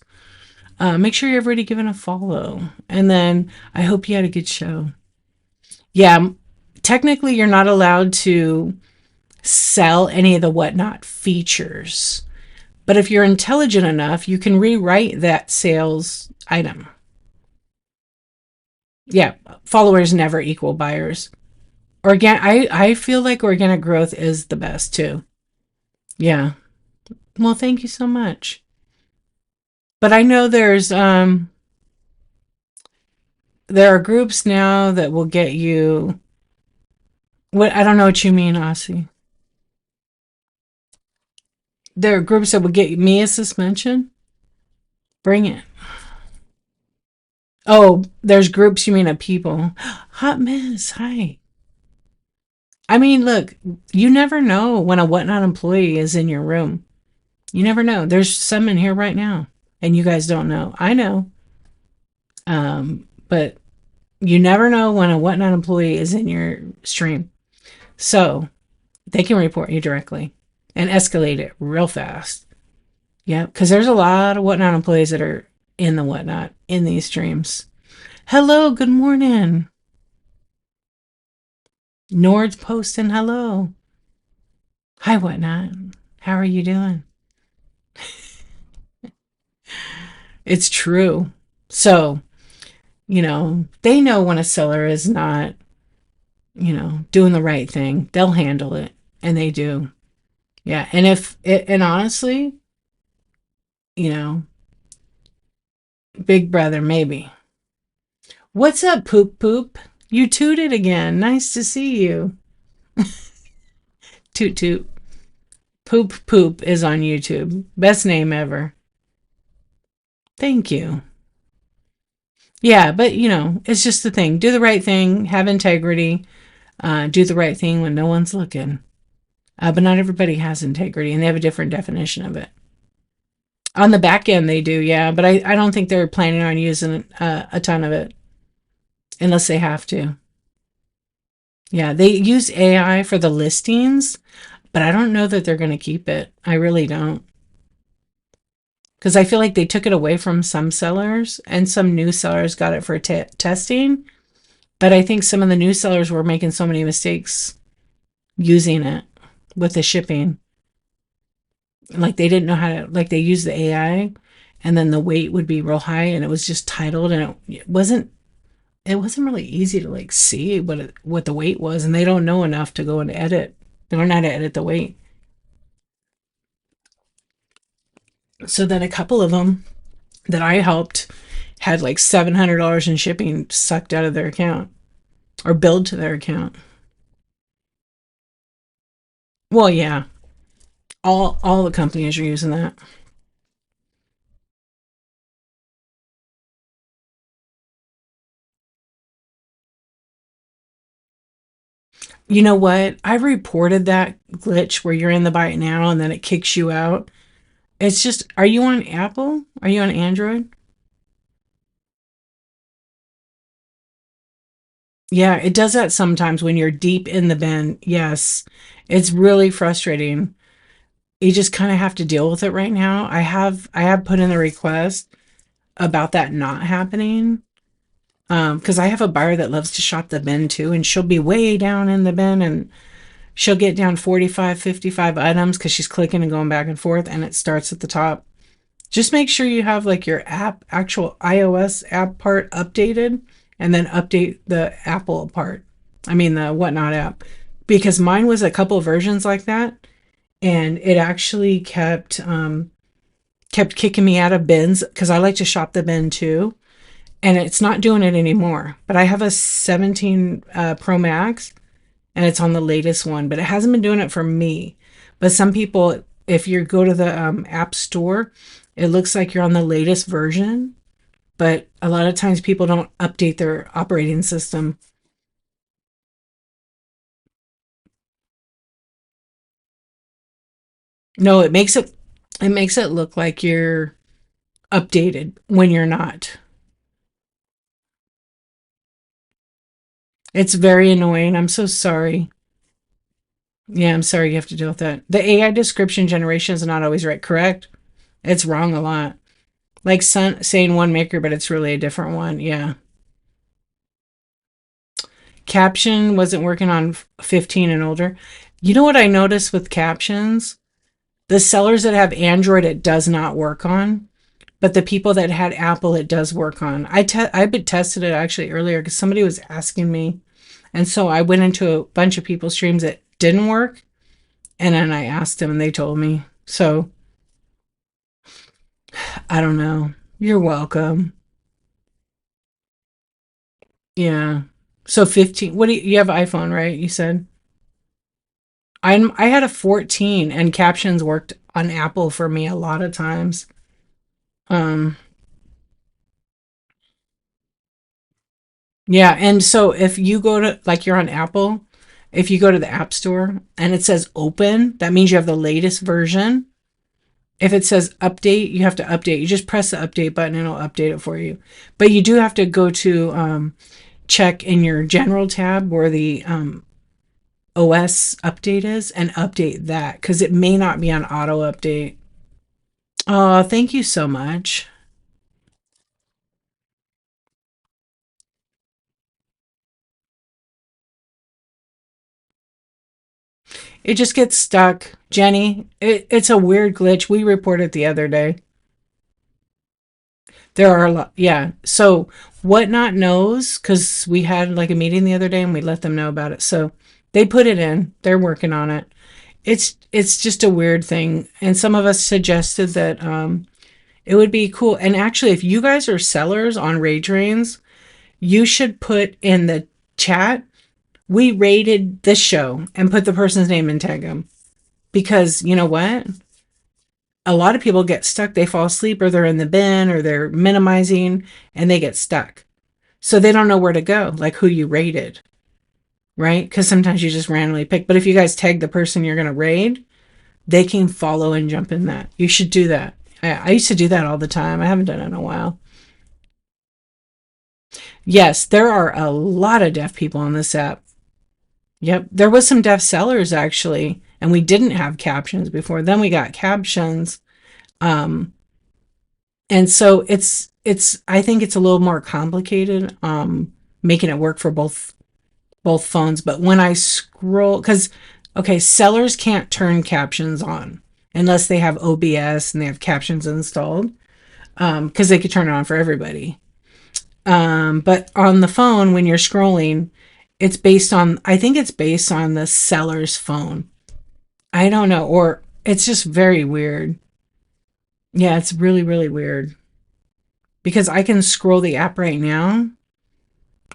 Make sure you're everybody giving a follow. And then I hope you had a good show. Yeah, technically you're not allowed to sell any of the whatnot features. But if you're intelligent enough, you can rewrite that sales item. Yeah, followers never equal buyers. I feel like organic growth is the best too. Yeah. Well, thank you so much. But I know there's there are groups now that will get you. What, I don't know what you mean, Aussie. There are groups that will get me a suspension. Bring it. Oh, there's groups you mean of people. Hot mess. Hi. I mean, look, you never know when a whatnot employee is in your room. You never know. There's some in here right now, and you guys don't know. I know. But you never know when a whatnot employee is in your stream. So they can report you directly and escalate it real fast. Yeah, because there's a lot of whatnot employees that are in the whatnot in these streams. Hello, good morning. Nord's posting hello. Hi, whatnot. How are you doing? It's true. So, they know when a seller is not, doing the right thing. They'll handle it, and they do. Yeah, and and honestly, you know, Big Brother, maybe. What's up, Poop Poop? You tooted again. Nice to see you. Toot Toot. Poop Poop is on YouTube. Best name ever. Thank you. Yeah, but it's just the thing. Do the right thing, have integrity, do the right thing when no one's looking. But not everybody has integrity, and they have a different definition of it. On the back end, they do, yeah, but I don't think they're planning on using a ton of it unless they have to. Yeah, they use AI for the listings, but I don't know that they're going to keep it. I really don't. Because I feel like they took it away from some sellers, and some new sellers got it for testing. But I think some of the new sellers were making so many mistakes using it with the shipping. Like they didn't know how to, like they used the AI, and then the weight would be real high, and it was just titled, and it wasn't really easy to like see what the weight was, and they don't know enough to go and edit. They don't know how to edit the weight. So then a couple of them that I helped had like $700 in shipping sucked out of their account or billed to their account. Well, yeah, all the companies are using that. You know what? I reported that glitch where you're in the bite now and then it kicks you out. It's just, are you on Apple? Are you on Android? Yeah, it does that sometimes when you're deep in the bin. Yes, it's really frustrating. You just kind of have to deal with it right now. I have put in the request about that not happening. Because I have a buyer that loves to shop the bin too, and she'll be way down in the bin and she'll get down 45, 55 items because she's clicking and going back and forth, and it starts at the top. Just make sure you have like your app, actual iOS app part updated, and then update the Apple part. I mean, the Whatnot app. Because mine was a couple versions like that, and it actually kept kicking me out of bins because I like to shop the bin too, and it's not doing it anymore. But I have a 17 Pro Max, and it's on the latest one, but it hasn't been doing it for me. But some people, if you go to the App Store, it looks like you're on the latest version, but a lot of times people don't update their operating system. No, it makes it look like you're updated when you're not. It's very annoying. I'm so sorry. Yeah, I'm sorry you have to deal with that. The AI description generation is not always right, correct? It's wrong a lot. Like saying one maker, but it's really a different one. Yeah. Caption wasn't working on 15 and older. You know what I noticed with captions? The sellers that have Android, it does not work on. But the people that had Apple, it does work on. I been tested it actually earlier because somebody was asking me. And so I went into a bunch of people's streams that didn't work. And then I asked them and they told me. So I don't know. You're welcome. Yeah. So 15. What do you have iPhone, right? You said. I had a 14 and captions worked on Apple for me a lot of times. Um yeah, and so if you go to like you're on Apple, if you go to the App Store and it says open, that means you have the latest version. If it says update, you have to update. You just press the update button and it'll update it for you. But you do have to go to check in your general tab where the OS update is and update that because it may not be on auto update. Oh, thank you so much. It just gets stuck. Jenny, it's a weird glitch. We reported the other day. There are a lot. Yeah. So Whatnot knows because we had like a meeting the other day and we let them know about it. So they put it in. They're working on it. It's just a weird thing. And some of us suggested that it would be cool. And actually, if you guys are sellers on raid trains, you should put in the chat, we rated this show and put the person's name and tag them. Because you know what? A lot of people get stuck. They fall asleep or they're in the bin or they're minimizing and they get stuck. So they don't know where to go, like who you rated, right? Because sometimes you just randomly pick. But if you guys tag the person you're going to raid, they can follow and jump in that. You should do that. I used to do that all the time. I haven't done it in a while. Yes, there are a lot of deaf people on this app. Yep, there was some deaf sellers actually, and we didn't have captions before. Then we got captions, um, and so it's. I think it's a little more complicated, making it work for both phones. But when I scroll, because okay, sellers can't turn captions on unless they have OBS and they have captions installed, because they could turn it on for everybody. But on the phone, when you're scrolling, it's based on, I think it's based on the seller's phone. I don't know, or it's just very weird. Yeah, it's really, really weird because I can scroll the app right now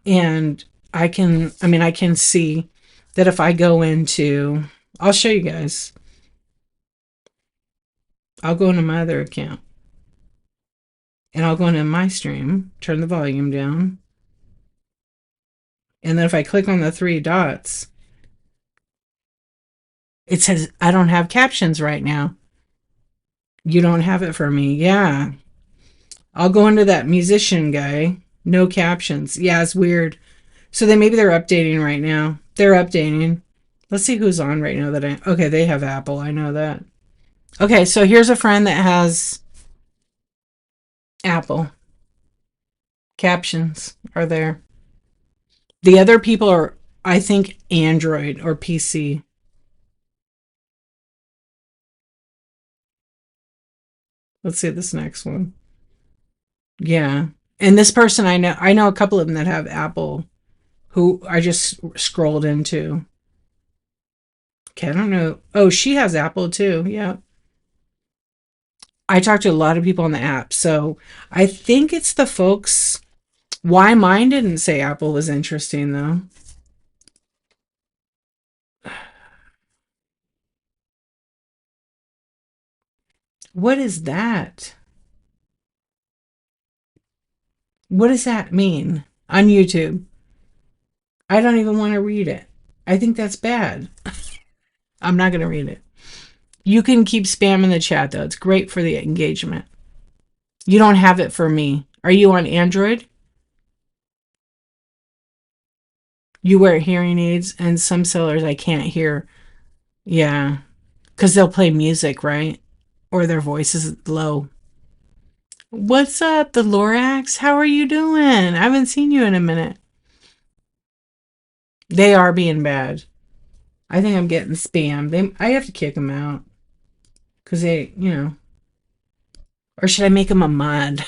and I can see that if I go into, I'll show you guys. I'll go into my other account and I'll go into my stream, turn the volume down. And then if I click on the three dots, it says I don't have captions right now. You don't have it for me. Yeah. I'll go into that musician guy. No captions. Yeah, it's weird. So maybe they're updating right now. They're updating. Let's see who's on right now that I okay, they have Apple. I know that. Okay, so here's a friend that has Apple. Captions are there. The other people are I think Android or PC. Let's see this next one. Yeah. And this person I know a couple of them that have Apple who I just scrolled into. Okay, I don't know. Oh, she has Apple too. Yeah. I talked to a lot of people on the app. So I think it's the folks. Why mine didn't say Apple was interesting though. What is that? What does that mean on YouTube? I don't even want to read it. I think that's bad. I'm not going to read it. You can keep spamming the chat though. It's great for the engagement. You don't have it for me. Are you on Android? You wear hearing aids and some sellers I can't hear. Yeah. Because they'll play music, right? Or their voice is low. What's up, the Lorax? How are you doing? I haven't seen you in a minute. They are being bad. I think I'm getting spammed. I have to kick them out. Because they, you know. Or should I make them a mod?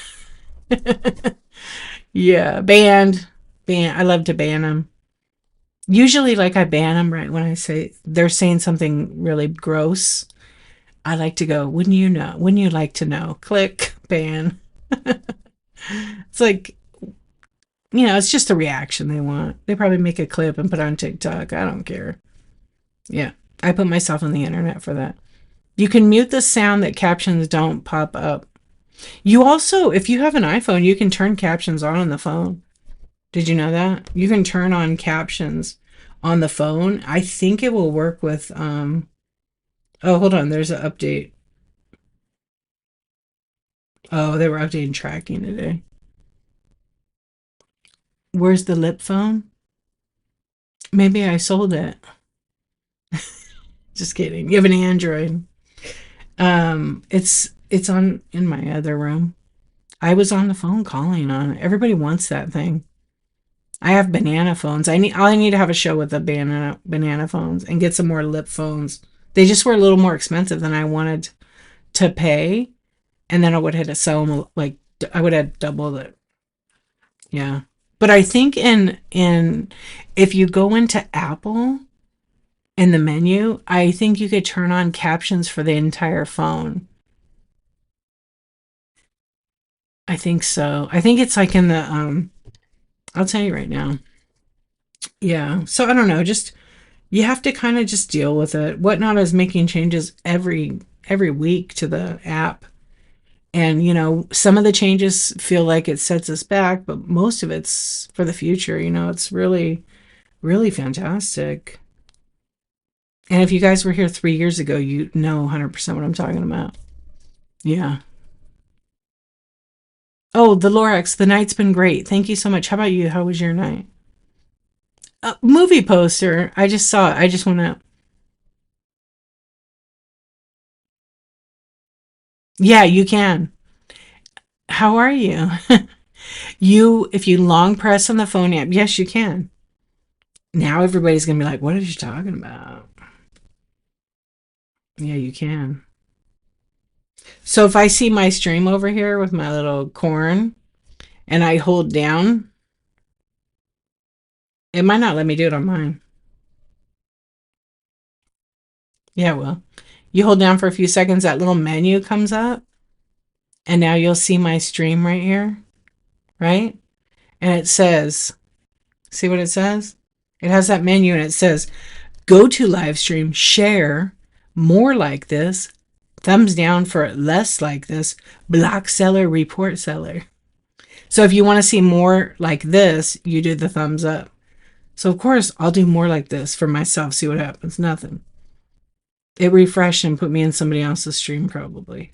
Yeah, banned. Ban. I love to ban them. Usually, like, I ban them right when I say they're saying something really gross. I like to go, wouldn't you know? Wouldn't you like to know? Click, ban. It's like, It's just a reaction they want. They probably make a clip and put it on TikTok. I don't care. Yeah. I put myself on the internet for that. You can mute the sound that captions don't pop up. You also, if you have an iPhone, you can turn captions on the phone. Did you know that? You can turn on captions on the phone. I think it will work with oh, hold on, there's an update. Oh, they were updating tracking today. Where's the lip phone? Maybe I sold it. Just kidding. You have an Android. It's on in my other room. I was on the phone calling on it. Everybody wants that thing. I have banana phones. I need to have a show with the banana phones and get some more lip phones. They just were a little more expensive than I wanted to pay, and then I would have to sell them like I would have doubled it. Yeah, but I think in if you go into Apple in the menu, I think you could turn on captions for the entire phone. I think so. I think it's like in the I'll tell you right now. Yeah. So I don't know, just you have to kind of just deal with it. Whatnot is making changes every week to the app. And some of the changes feel like it sets us back, but most of it's for the future. It's really, really fantastic. And if you guys were here 3 years ago, you know 100% what I'm talking about. Yeah. Oh, the Lorax, the night's been great. Thank you so much. How about you? How was your night? Movie poster. I just saw it. I just went up. Yeah, you can. How are you? If you long press on the phone app, yes, you can. Now everybody's going to be like, what is she talking about? Yeah, you can. So if I see my stream over here with my little corn and I hold down, it might not let me do it on mine. Yeah, well, you hold down for a few seconds, that little menu comes up, and now you'll see my stream right here, right? And it says, see what it says? It has that menu and it says, go to live stream, share, more like this, thumbs down for less like this, block seller, report seller. So if you want to see more like this, you do the thumbs up. So of course I'll do more like this for myself, see what happens. Nothing. It refreshed and put me in somebody else's stream probably.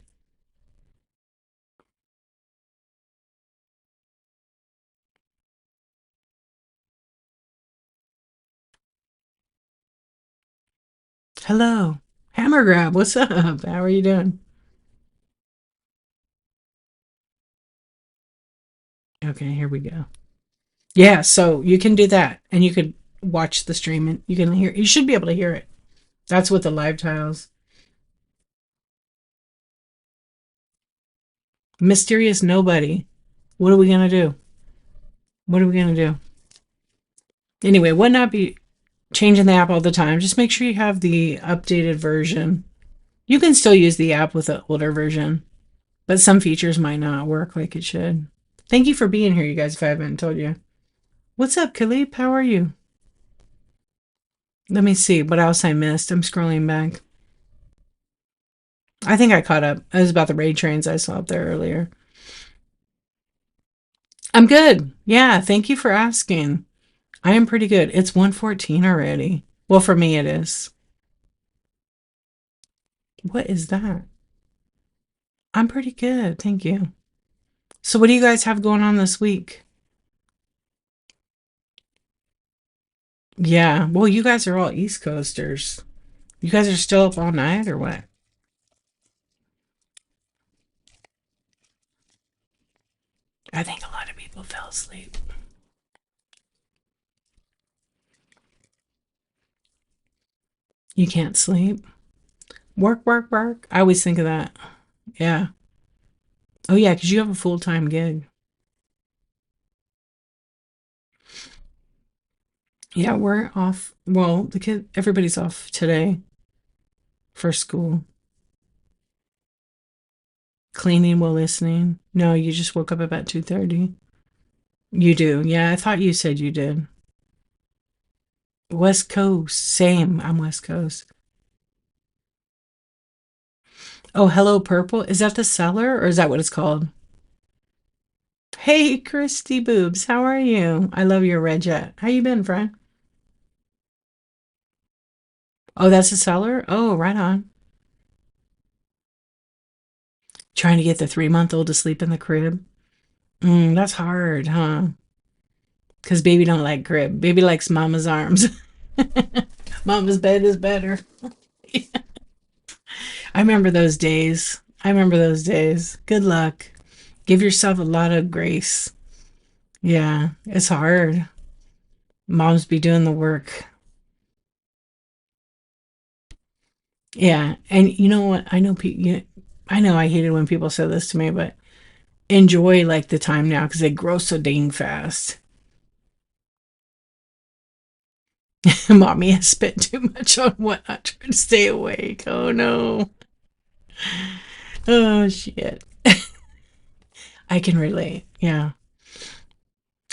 Hello. Hammer Grab, what's up? How are you doing? Okay, here we go. Yeah, so you can do that and you could watch the stream and you should be able to hear it. That's what the live tiles. Mysterious nobody. What are we gonna do? What are we gonna do? Anyway, would not be changing the app all the time. Just make sure you have the updated version. You can still use the app with the older version, but some features might not work like it should. Thank you for being here, you guys, if I haven't told you. What's up, Khalib? How are you? Let me see what else I missed. I'm scrolling back. I think I caught up. It was about the raid trains I saw up there earlier. I'm good. Yeah, thank you for asking. I am pretty good. It's 1:14 already. Well, for me it is. What is that? I'm pretty good, thank you. So what do you guys have going on this week? Yeah, well, you guys are all East Coasters. You guys are still up all night or what? I think a lot of people fell asleep. You can't sleep? Work, work, work. I always think of that. Yeah. Oh, yeah, because you have a full-time gig. Yeah, we're off. Well, everybody's off today for school. Cleaning while listening. No, you just woke up about 2:30. You do. Yeah, I thought you said you did. West Coast. Same. I'm West Coast. Oh, Hello Purple. Is that the seller or is that what it's called? Hey, Christy Boobs. How are you? I love your red jet. How you been, friend? Oh, that's the seller? Oh, right on. Trying to get the 3-month-old to sleep in the crib. That's hard, huh? Because baby don't like crib. Baby likes mama's arms. Mama's bed is better. I remember those days. I remember those days. Good luck. Give yourself a lot of grace. Yeah, it's hard. Moms be doing the work. Yeah, and you know what? I know people. I know I hated when people said this to me, but enjoy like the time now because they grow so dang fast. Mommy has spent too much on whatnot trying to stay awake. Oh no. Oh shit. I can relate. Yeah.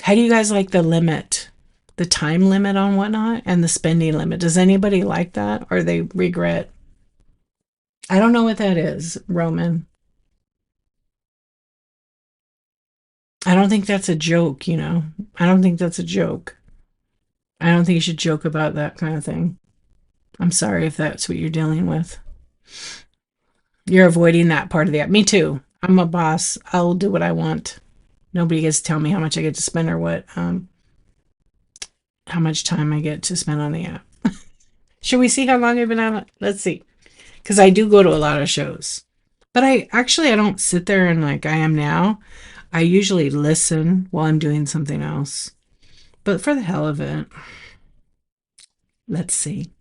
How do you guys like the limit? The time limit on whatnot and the spending limit. Does anybody like that or they regret? I don't know what that is, Roman. I don't think that's a joke, you know. I don't think that's a joke. I don't think you should joke about that kind of thing. I'm sorry if that's what you're dealing with. You're avoiding that part of the app. Me too. I'm a boss. I'll do what I want. Nobody gets to tell me how much I get to spend or what how much time I get to spend on the app. Should we see how long I've been on it? Let's see. Because I do go to a lot of shows. But I don't sit there and like I am now. I usually listen while I'm doing something else. But for the hell of it, let's see.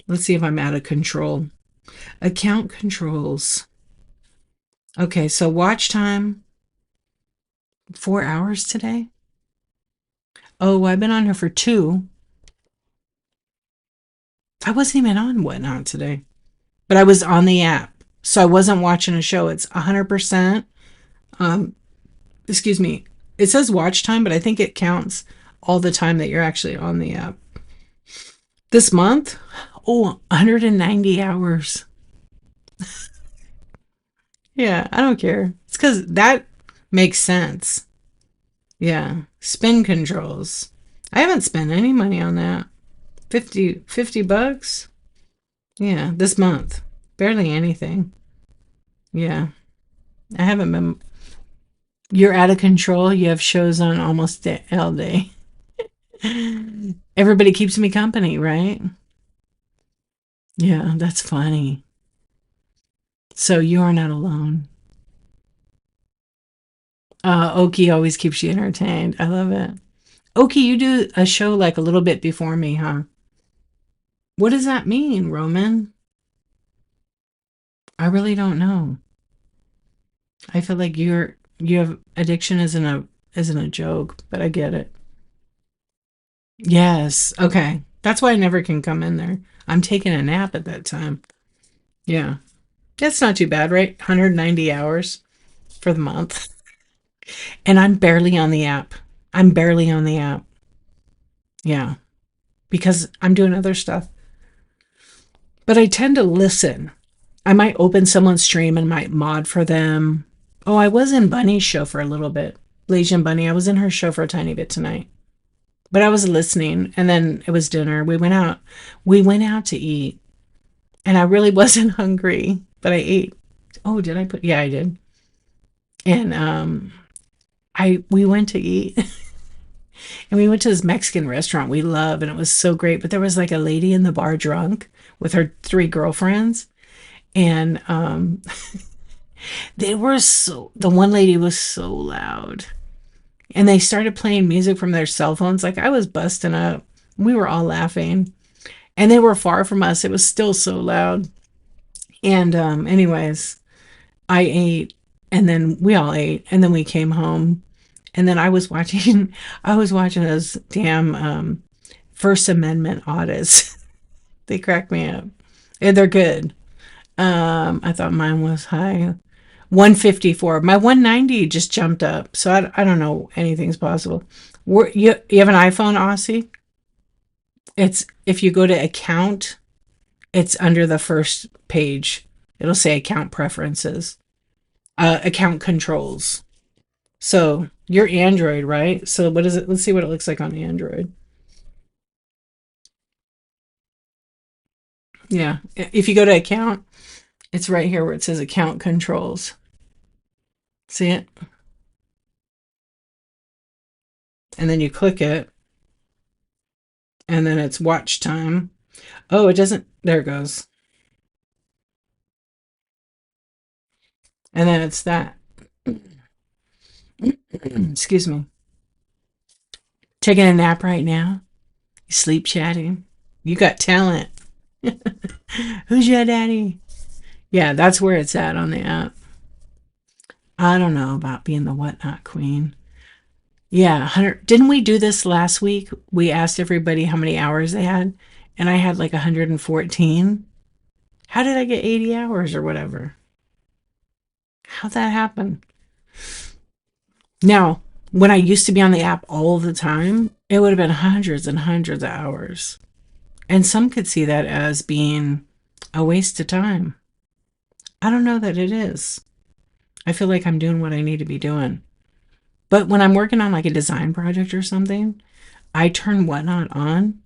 Let's see if I'm out of control. Account controls. Okay, so watch time 4 hours today. Oh, I've been on here for two. I wasn't even on Whatnot today, but I was on the app. So I wasn't watching a show. It's 100%. Um, excuse me. It says watch time, but I think it counts all the time that you're actually on the app. This month, oh, 190 hours. Yeah, I don't care. It's because that makes sense. Yeah. Spin controls. I haven't spent any money on that. 50 bucks? Yeah, this month. Barely anything. Yeah. I haven't been. You're out of control. You have shows on almost all day. Everybody keeps me company, right? Yeah, that's funny. So you are not alone. Oki always keeps you entertained. I love it. Oki, you do a show like a little bit before me, huh? What does that mean, Roman? I really don't know. I feel like you have addiction isn't a joke, but I get it. Yes. Okay. That's why I never can come in there. I'm taking a nap at that time. Yeah. That's not too bad, right? 190 hours for the month. And I'm barely on the app. I'm barely on the app. Yeah. Because I'm doing other stuff. But I tend to listen. I might open someone's stream and might mod for them. Oh, I was in Bunny's show for a little bit. Legion Bunny. I was in her show for a tiny bit tonight. But I was listening and then it was dinner. We went out. We went out to eat. And I really wasn't hungry, but I ate. Oh, did I put yeah, I did. And I we went to eat and we went to this Mexican restaurant we love and it was so great. But there was like a lady in the bar drunk with her three girlfriends. And they were so the one lady was so loud. And they started playing music from their cell phones. Like I was busting up. We were all laughing. And they were far from us. It was still so loud. And anyways, I ate and then we all ate and then we came home. And then I was watching those damn First Amendment audits. They crack me up. And they're good. I thought mine was high. 154. My 190 just jumped up. So I don't know. Anything's possible. You have an iPhone, Aussie? It's if you go to account, it's under the first page. It'll say account preferences, account controls. So you're Android, right? So what is it? Let's see what it looks like on Android. Yeah. If you go to account, it's right here where it says account controls. See it? And then you click it, and then it's watch time. Oh, it doesn't. There it goes. And then it's that. Excuse me. Taking a nap right now? You sleep chatting? You got talent. Who's your daddy? Yeah, that's where it's at on the app. I don't know about being the whatnot queen. Yeah, 100. Didn't we do this last week? We asked everybody how many hours they had, and I had like 114. How did I get 80 hours or whatever? How'd that happen? Now, when I used to be on the app all the time, it would have been hundreds and hundreds of hours. And some could see that as being a waste of time. I don't know that it is. I feel like I'm doing what I need to be doing. But when I'm working on like a design project or something, I turn whatnot on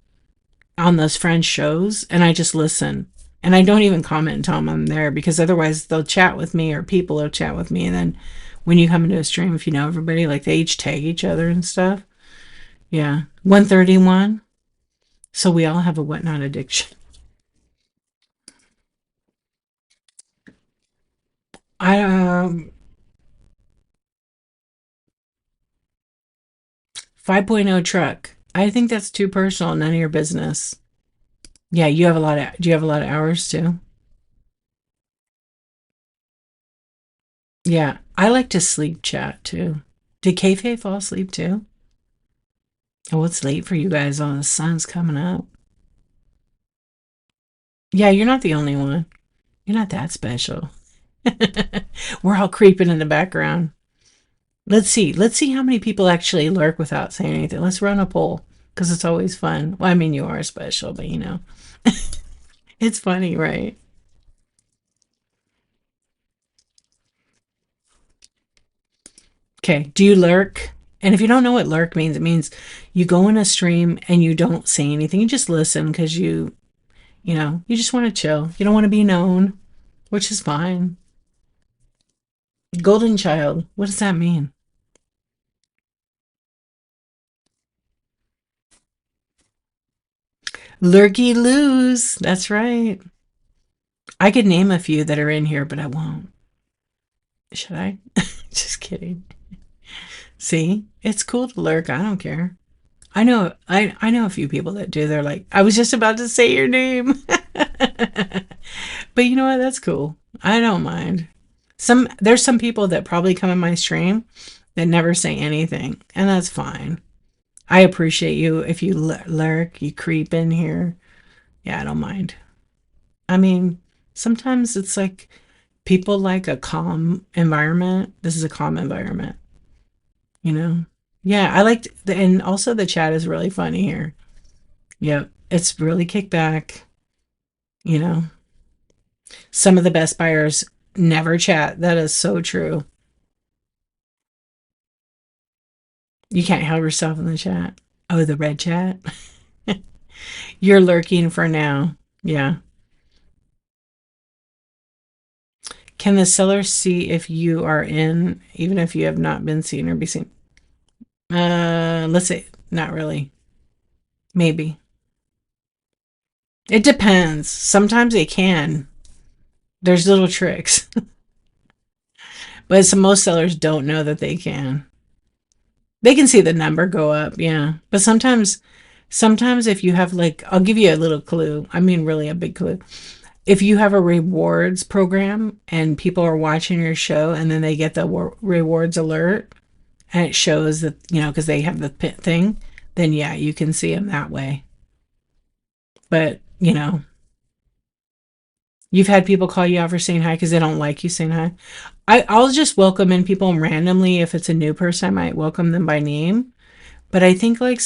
those friend shows, and I just listen. And I don't even comment until I'm there, because otherwise they'll chat with me, or people will chat with me. And then when you come into a stream, if you know everybody, like they each tag each other and stuff. Yeah. 131. So we all have a whatnot addiction. I 5.0 truck. I think that's too personal. None of your business. Yeah, you have a lot of. Do you have a lot of hours too? Yeah, I like to sleep chat too. Did Kayfabe fall asleep too? Oh, it's late for you guys. Oh, the sun's coming up. Yeah, you're not the only one. You're not that special. We're all creeping in the background. Let's see. Let's see how many people actually lurk without saying anything. Let's run a poll, because it's always fun. Well, I mean, you are special, but you know, it's funny, right? Okay. Do you lurk? And if you don't know what lurk means, it means you go in a stream and you don't say anything. You just listen because you just want to chill. You don't want to be known, which is fine. Golden child. What does that mean? Lurky loos. That's right. I could name a few that are in here, but I won't. Should I? Just kidding. See, it's cool to lurk. I don't care. I know a few people that do. They're like, I was just about to say your name. But you know what? That's cool. I don't mind. There's some people that probably come in my stream that never say anything, and that's fine. I appreciate you if you lurk, you creep in here. Yeah, I don't mind. I mean, sometimes it's like people like a calm environment. This is a calm environment, you know? Yeah, I liked and also the chat is really funny here. Yep, it's really kicked back, you know. Some of the best buyers never chat. That is so true. You can't help yourself in the chat. Oh, the red chat? You're lurking for now. Yeah. Can the seller see if you are in, even if you have not been seen or be seen? Let's say not really. Maybe. It depends. Sometimes they can. There's little tricks. But most sellers don't know that they can. They can see the number go up, yeah. But sometimes if you have like, I'll give you a little clue. I mean, really a big clue. If you have a rewards program and people are watching your show and then they get the rewards alert and it shows that, because they have the thing, then yeah, you can see them that way. But, You've had people call you out for saying hi because they don't like you saying hi. I'll just welcome in people randomly. If it's a new person, I might welcome them by name. But I think like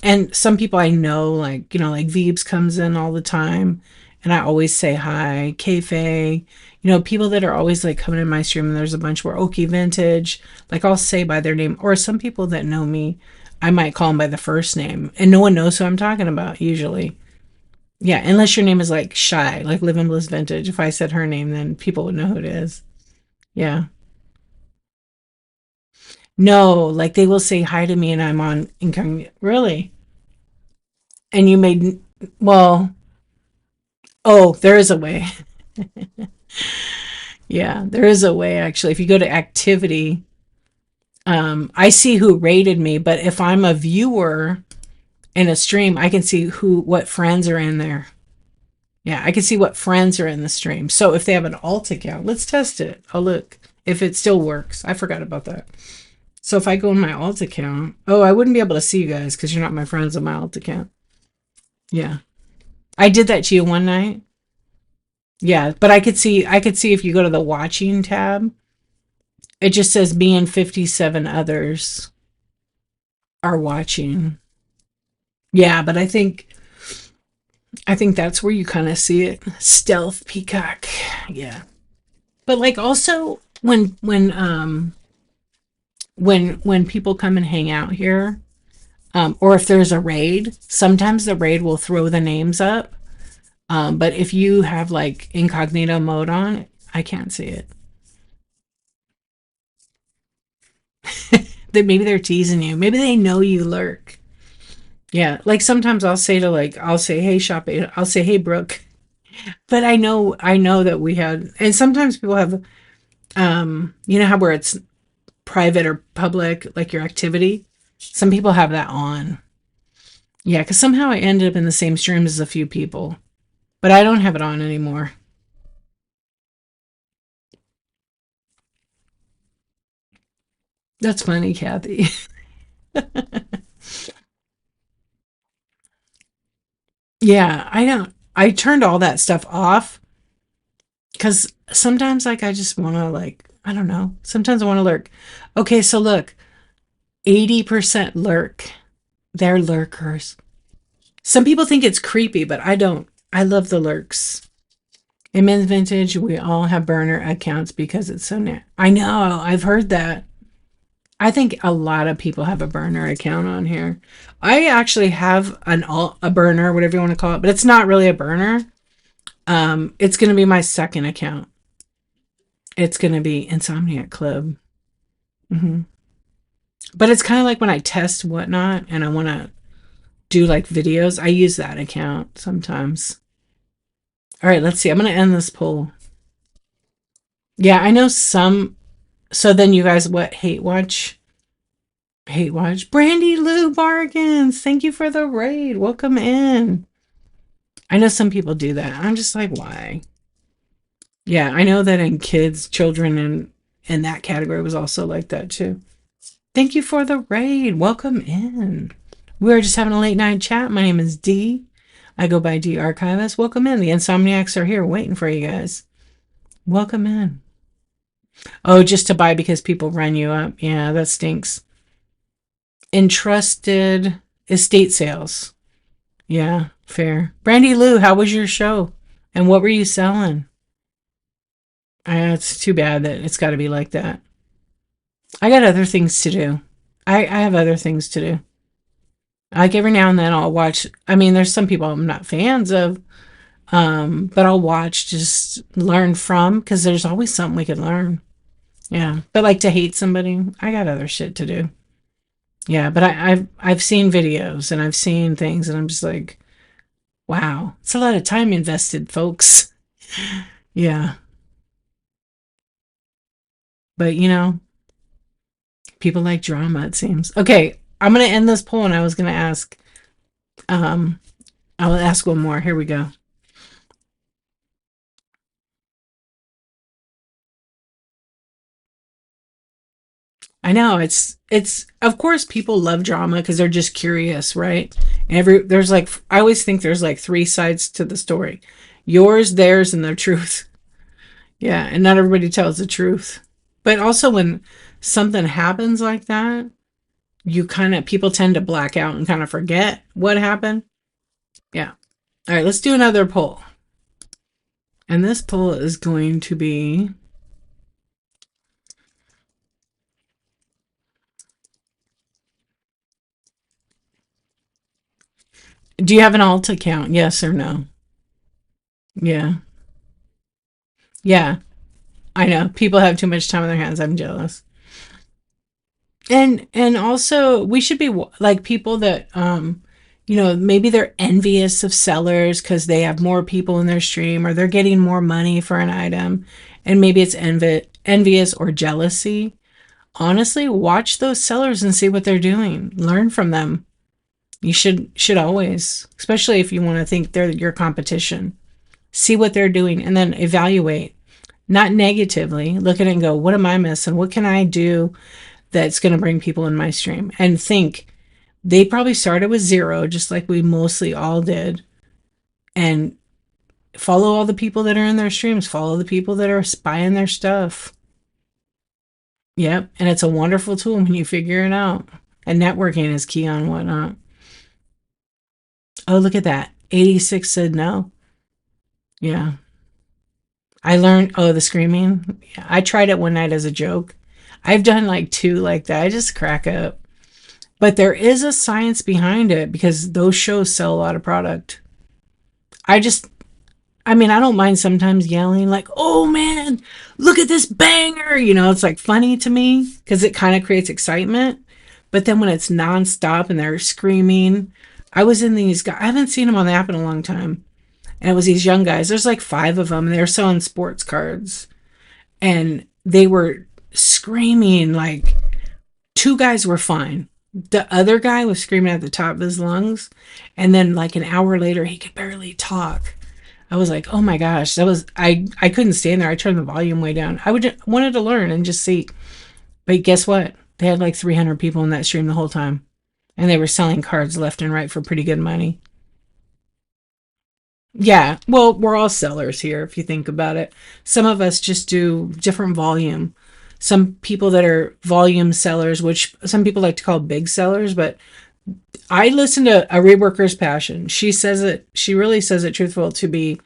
and some people I know, like, like Veebs comes in all the time and I always say hi. Kayfae, people that are always like coming in my stream, and there's a bunch where Okie Vintage, like I'll say by their name, or some people that know me, I might call them by the first name and no one knows who I'm talking about usually. Yeah, unless your name is like Shy, like Live in Bliss Vintage. If I said her name, then people would know who it is. Yeah. No, like they will say hi to me and I'm on incognito. Really? And you made, well, oh, there is a way. Yeah, there is a way actually. If you go to activity, I see who rated me, but if I'm a viewer in a stream, I can see what friends are in there. Yeah, I can see what friends are in the stream. So if they have an alt account, let's test it. I'll look if it still works. I forgot about that. So if I go in my alt account, oh, I wouldn't be able to see you guys because you're not my friends on my alt account. Yeah. I did that to you one night. Yeah, but I could see if you go to the watching tab, it just says me and 57 others are watching. Yeah, but I think that's where you kind of see it. Stealth peacock. Yeah. But like also when people come and hang out here, or if there's a raid, sometimes the raid will throw the names up. But if you have like incognito mode on, I can't see it. That maybe they're teasing you. Maybe they know you lurk. Yeah, like sometimes I'll say hey shop, I'll say hey Brooke, but I know that we had, and sometimes people have how where it's private or public, like your activity. Some people have that on. Yeah, because somehow I ended up in the same stream as a few people, but I don't have it on anymore. That's funny, Kathy. Yeah, I don't. I turned all that stuff off because sometimes, like, I just want to, like, I don't know. Sometimes I want to lurk. Okay, so look, 80% lurk. They're lurkers. Some people think it's creepy, but I don't. I love the lurks. In men's vintage, we all have burner accounts because it's so net. I know. I've heard that. I think a lot of people have a burner account on here. I actually have a burner, whatever you want to call it, but it's not really a burner. It's going to be my second account. It's going to be iNsOmNiAc Club. hmm But it's kind of like when I test whatnot and I want to do like videos, I use that account sometimes. All right, let's see. I'm going to end this poll. Yeah, I know some. So then you guys, what, hate watch? Hate watch. Brandy Lou Bargains. Thank you for the raid. Welcome in. I know some people do that. I'm just like, why? Yeah, I know that in kids, children, and in that category was also like that too. Thank you for the raid. Welcome in. We're just having a late night chat. My name is Dee. I go by D Archivist. Welcome in. The iNsOmNiAcs are here waiting for you guys. Welcome in. Oh, just to buy because people run you up. Yeah, that stinks. Entrusted estate sales. Yeah, fair. Brandy Lou, how was your show? And what were you selling? It's too bad that it's got to be like that. I got other things to do. I have other things to do. Like every now and then I'll watch. I mean, there's some people I'm not fans of, but I'll watch, just learn from, because there's always something we can learn. Yeah, but like to hate somebody, I got other shit to do. Yeah, but I've seen videos and I've seen things, and I'm just like, wow, it's a lot of time invested, folks. Yeah, but people like drama, it seems. Okay, I'm gonna end this poll, and I was gonna ask. Um, I'll ask one more. Here we go. I know it's of course people love drama because they're just curious, right? There's like, I always think there's like three sides to the story. Yours, theirs, and the truth. Yeah, and not everybody tells the truth. But also when something happens like that, you kind of, people tend to black out and kind of forget what happened. Yeah. All right, let's do another poll. And this poll is going to be, do you have an alt account? Yes or no? Yeah. Yeah. I know. People have too much time on their hands. I'm jealous. And also we should be like people that maybe they're envious of sellers because they have more people in their stream or they're getting more money for an item, and maybe it's envious or jealousy. Honestly, watch those sellers and see what they're doing. Learn from them. You should always, especially if you want to think they're your competition. See what they're doing and then evaluate. Not negatively. Look at it and go, what am I missing? What can I do that's going to bring people in my stream? And think, they probably started with zero, just like we mostly all did. And follow all the people that are in their streams. Follow the people that are buying their stuff. Yep. And it's a wonderful tool when you figure it out. And networking is key on whatnot. Oh, look at that. 86 said no. Yeah. I learned, oh, the screaming. Yeah, I tried it one night as a joke. I've done like 2 like that. I just crack up. But there is a science behind it because those shows sell a lot of product. I mean, I don't mind sometimes yelling like, oh man, look at this banger. It's like funny to me because it kind of creates excitement. But then when it's nonstop and they're screaming, I was in these guys, I haven't seen them on the app in a long time. And it was these young guys. There's like 5 of them. And they were selling sports cards. And they were screaming like 2 guys were fine. The other guy was screaming at the top of his lungs. And then like an hour later, he could barely talk. I was like, oh my gosh, I couldn't stand there. I turned the volume way down. Wanted to learn and just see. But guess what? They had like 300 people in that stream the whole time. And they were selling cards left and right for pretty good money. Yeah, well, we're all sellers here if you think about it. Some of us just do different volume. Some people that are volume sellers, which some people like to call big sellers, but I listen to a reworker's passion. She really says it truthful to be,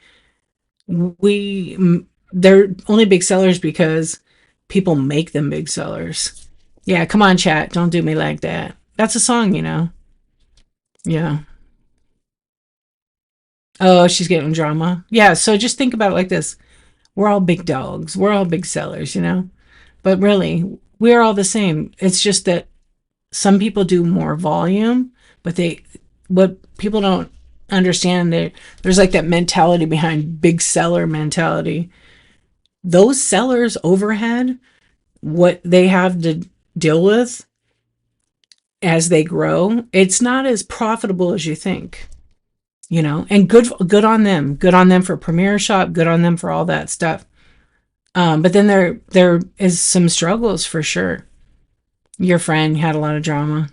they're only big sellers because people make them big sellers. Yeah, come on, chat. Don't do me like that. That's a song, Yeah. Oh, she's getting drama. Yeah, so just think about it like this. We're all big dogs. We're all big sellers. But really, we're all the same. It's just that some people do more volume, but what people don't understand, there's like that mentality behind big seller mentality. Those sellers overhead, what they have to deal with as they grow, it's not as profitable as you think. And good on them. Good on them for Premiere Shop. Good on them for all that stuff. But then there is some struggles for sure. Your friend had a lot of drama.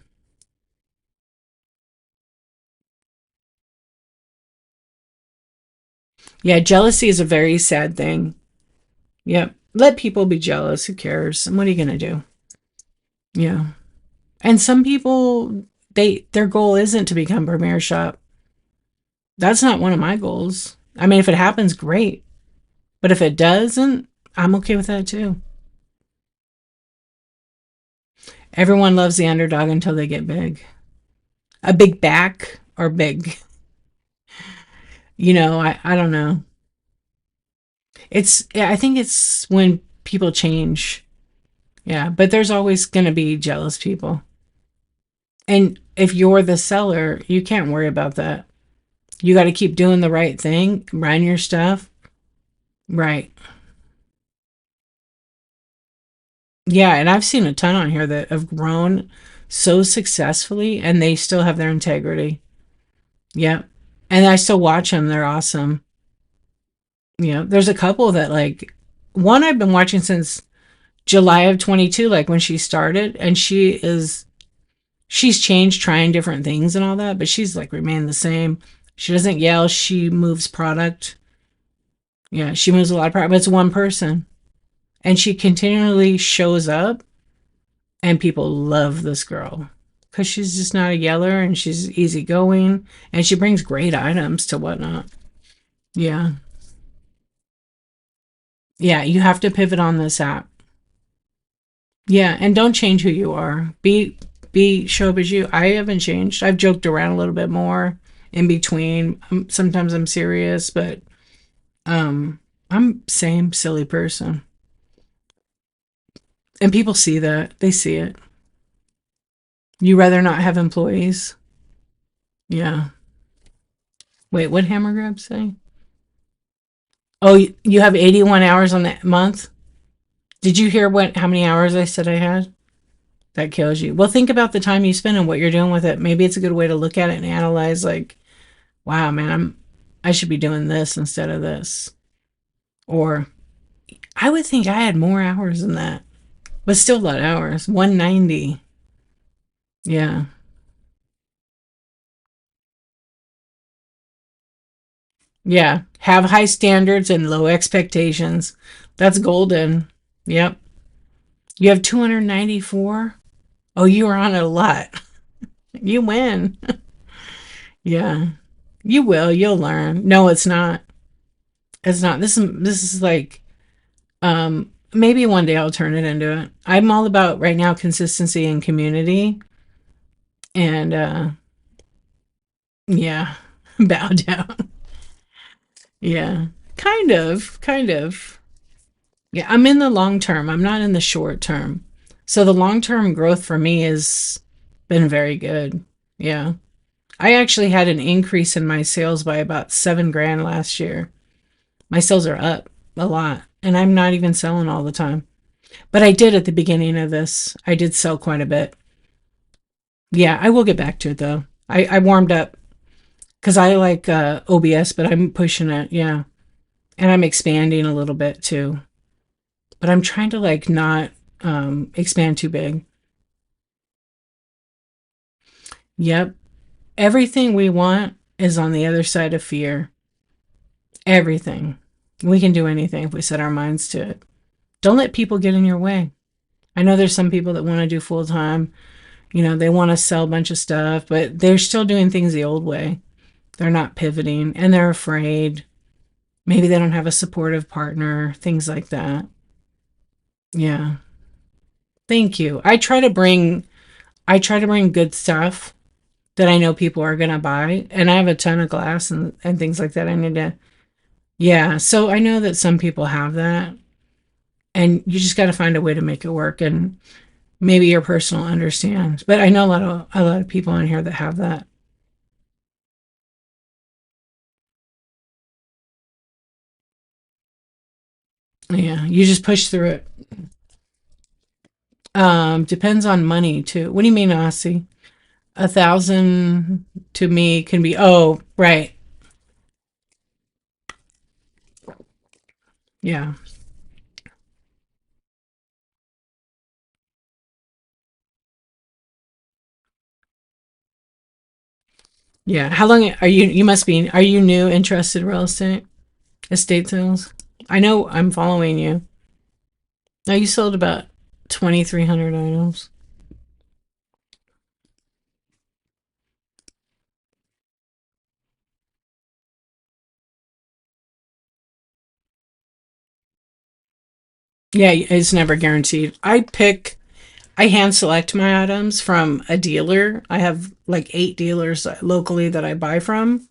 Yeah, jealousy is a very sad thing. Yep. Let people be jealous. Who cares? And what are you gonna do? Yeah. And some people, their goal isn't to become Premiere Shop. That's not one of my goals. I mean, if it happens, great. But if it doesn't, I'm okay with that too. Everyone loves the underdog until they get big. A big back or big. I don't know. I think it's when people change. Yeah, but there's always going to be jealous people. And if you're the seller, you can't worry about that. You got to keep doing the right thing, run your stuff. Right. Yeah, and I've seen a ton on here that have grown so successfully and they still have their integrity. Yeah. And I still watch them. They're awesome. There's a couple that like, one I've been watching since July of 22, like when she started, and she's changed, trying different things and all that, but she's like remained the same. She doesn't yell. She moves product. Yeah, she moves a lot of product, but it's one person. And she continually shows up, and people love this girl because she's just not a yeller and she's easygoing and she brings great items to whatnot. Yeah. Yeah, you have to pivot on this app. Yeah, and don't change who you are. Be show up as you. I haven't changed. I've joked around a little bit more in between. Sometimes I'm serious, but um I'm same silly person. And people see that. They see it. You rather not have employees? Yeah. Wait, what hammer grab say? Oh, you have 81 hours on that month? Did you hear what how many hours I said I had? That kills you. Well, think about the time you spend and what you're doing with it. Maybe it's a good way to look at it and analyze like, wow, man, I should be doing this instead of this. Or I would think I had more hours than that. But still a lot of hours. 190. Yeah. Yeah. Have high standards and low expectations. That's golden. Yep. You have 294? Oh, you are on it a lot. You win. Yeah. You will. You'll learn. No, it's not. It's not. This is like maybe one day I'll turn it into it. I'm all about right now consistency and community and yeah, bow down. Yeah. Kind of. Kind of. Yeah, I'm in the long term. I'm not in the short term. So the long term growth for me has been very good. Yeah. I actually had an increase in my sales by about 7 grand last year. My sales are up a lot, and I'm not even selling all the time. But I did at the beginning of this. I did sell quite a bit. Yeah, I will get back to it though. I warmed up because I like OBS, but I'm pushing it. Yeah. And I'm expanding a little bit too. But I'm trying to like not expand too big. Yep. Everything we want is on the other side of fear. Everything. We can do anything if we set our minds to it. Don't let people get in your way. I know there's some people that want to do full time. You know, they want to sell a bunch of stuff, but they're still doing things the old way. They're not pivoting and they're afraid. Maybe they don't have a supportive partner, things like that. Yeah. Thank you. I try to bring good stuff that I know people are going to buy, and I have a ton of glass and things like that I need to. Yeah, so I know that some people have that, and you just got to find a way to make it work, and maybe your personal understands. But I know a lot of people on here that have that. Yeah, you just push through it. Depends on money too. What do you mean, Aussie? 1,000 to me can be, oh, right. Yeah. Yeah. How long are you must be, are you new, interested in real estate? Estate sales? I know I'm following you. Now you sold about 2,300 items. Yeah, it's never guaranteed. I hand select my items from a dealer. I have like 8 dealers locally that I buy from.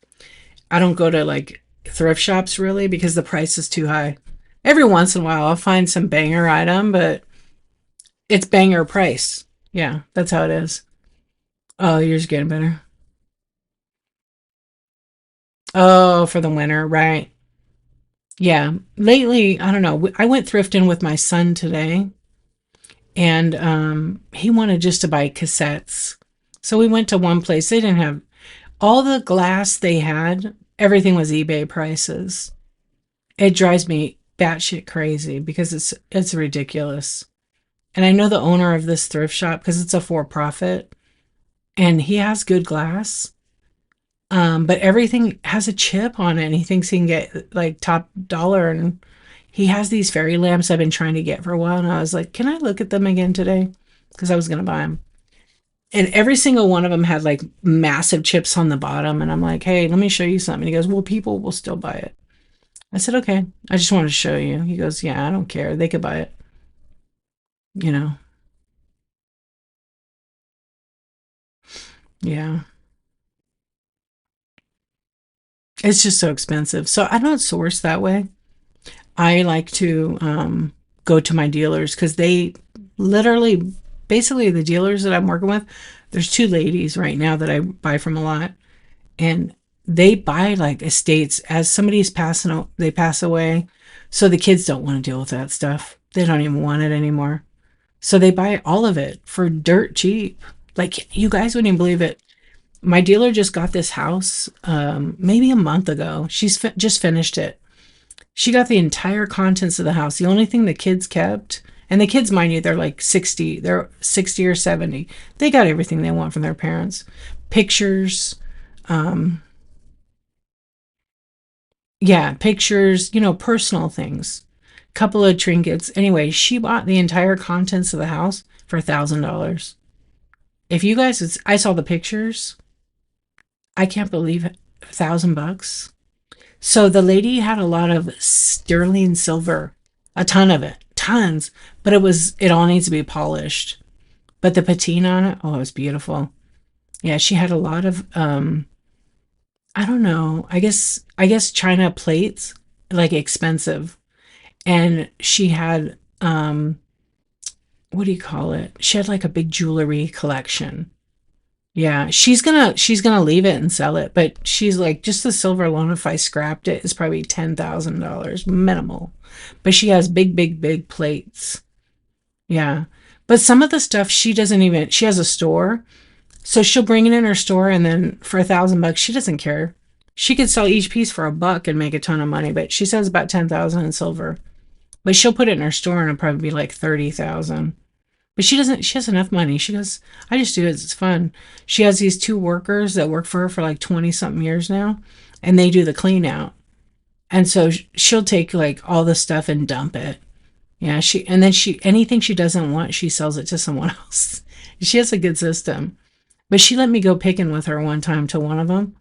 I don't go to like thrift shops really because the price is too high. Every once in a while I'll find some banger item, but it's banger price. Yeah, that's how it is. Oh, yours getting better. Oh, for the winter, right. Yeah. Lately, I don't know. I went thrifting with my son today, and he wanted just to buy cassettes. So we went to one place. They didn't have all the glass they had, everything was eBay prices. It drives me batshit crazy because it's ridiculous. And I know the owner of this thrift shop because it's a for profit and he has good glass. But everything has a chip on it, and he thinks he can get like top dollar. And he has these fairy lamps I've been trying to get for a while. And I was like, can I look at them again today? Because I was going to buy them. And every single one of them had like massive chips on the bottom. And I'm like, hey, let me show you something. And he goes, well, people will still buy it. I said, okay, I just wanted to show you. He goes, yeah, I don't care. They could buy it, you know? Yeah. It's just so expensive. So I don't source that way. I like to go to my dealers because they literally, basically, the dealers that I'm working with, there's two ladies right now that I buy from a lot, and they buy like estates as somebody's passing, they pass away. So the kids don't want to deal with that stuff. They don't even want it anymore. So they buy all of it for dirt cheap. Like you guys wouldn't even believe it. My dealer just got this house maybe a month ago. She's just finished it. She got the entire contents of the house. The only thing the kids kept, and the kids, mind you, they're like 60, they're 60 or 70. They got everything they want from their parents. Pictures, um, yeah, pictures, personal things. Couple of trinkets. Anyway, she bought the entire contents of the house for $1,000. If you guys, I saw the pictures. I can't believe it. $1,000. So the lady had a lot of sterling silver, a ton of it, tons. But it all needs to be polished. But the patina on it, oh, it was beautiful. Yeah, she had a lot of, I don't know, I guess China plates, like expensive. And she had, what do you call it? She had like a big jewelry collection. Yeah, she's gonna leave it and sell it, but she's like, just the silver alone, if I scrapped it, is probably $10,000 minimal. But she has big, big, big plates. Yeah, but some of the stuff she doesn't even. She has a store, so she'll bring it in her store, and then for $1,000, she doesn't care. She could sell each piece for $1 and make a ton of money, but she says about 10,000 in silver. But she'll put it in her store, and it'll probably be like 30,000. But she doesn't, she has enough money. She goes, I just do it. It's fun. She has these two workers that work for her for like 20 something years now, and they do the clean out. And so she'll take like all the stuff and dump it. Yeah. And then anything she doesn't want, she sells it to someone else. She has a good system. But she let me go picking with her one time to one of them.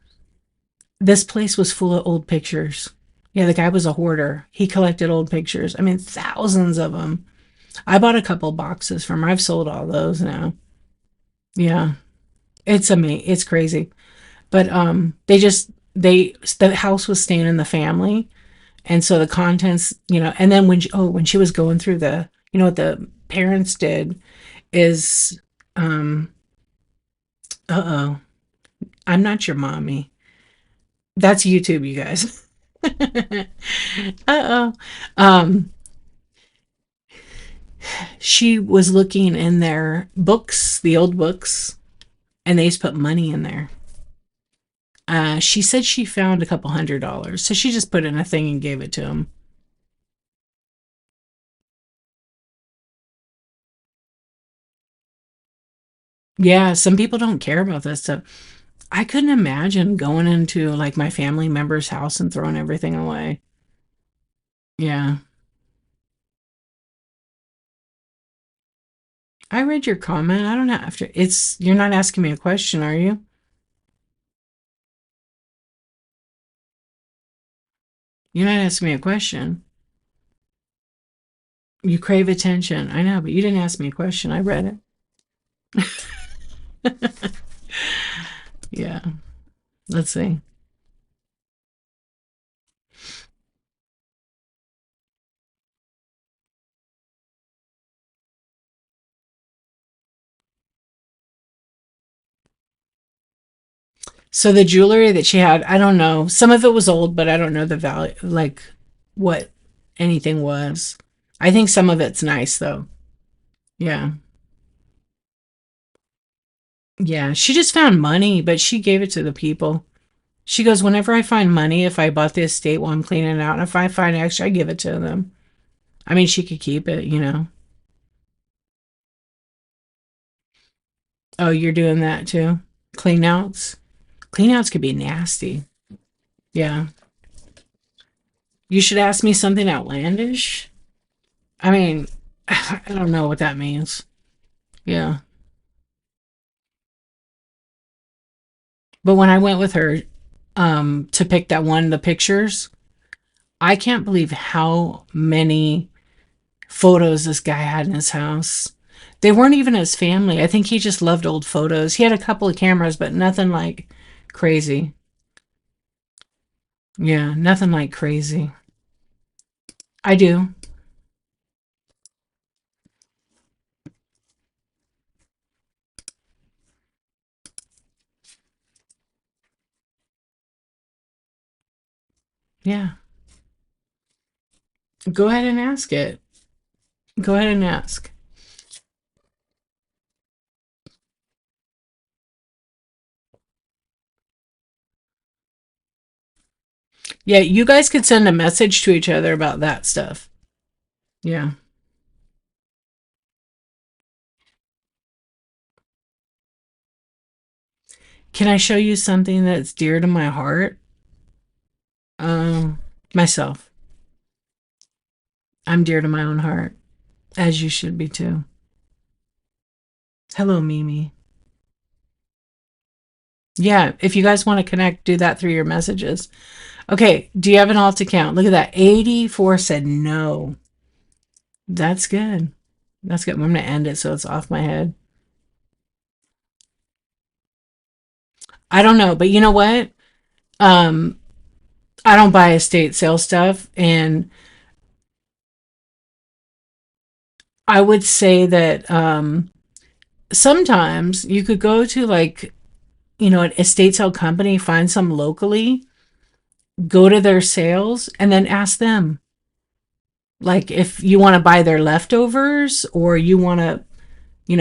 This place was full of old pictures. Yeah, the guy was a hoarder. He collected old pictures. I mean, thousands of them. I bought a couple boxes from her. I've sold all those now. Yeah, it's amazing. It's crazy. But the house was staying in the family, and so the contents, and then when she was going through what the parents did is, um, uh-oh, I'm not your mommy. That's YouTube, you guys. Uh-oh. Um, she was looking in their books, the old books, and they used to put money in there. She said she found a couple $100, so she just put it in a thing and gave it to him. Yeah, some people don't care about that stuff. I couldn't imagine going into like my family member's house and throwing everything away. Yeah. I read your comment. I don't have to. You're not asking me a question, are you? You're not asking me a question. You crave attention. I know, but you didn't ask me a question. I read it. Yeah. Let's see. So the jewelry that she had, I don't know. Some of it was old, but I don't know the value, like what anything was. I think some of it's nice though. Yeah. Yeah. She just found money, but she gave it to the people. She goes, whenever I find money, if I bought the estate while I'm cleaning it out, and if I find extra, I give it to them. I mean, she could keep it. Oh, you're doing that too? Clean outs? Cleanouts could be nasty. Yeah. You should ask me something outlandish. I mean, I don't know what that means. Yeah. But when I went with her to pick that one, the pictures, I can't believe how many photos this guy had in his house. They weren't even his family. I think he just loved old photos. He had a couple of cameras, but nothing like crazy. Yeah, nothing like crazy. I do. Yeah. Go ahead and ask it. Go ahead and ask. Yeah, you guys could send a message to each other about that stuff. Yeah. Can I show you something that's dear to my heart? Um, Myself. I'm dear to my own heart, as you should be too. Hello, Mimi. Yeah, if you guys want to connect, do that through your messages. Okay, do you have an alt account? Look at that. 84 said no. That's good. That's good. I'm going to end it so it's off my head. I don't know, but you know what? Um, I don't buy estate sale stuff, and I would say that sometimes you could go to like, an estate sale company, find some locally, go to their sales, and then ask them like if you want to buy their leftovers or you want to, you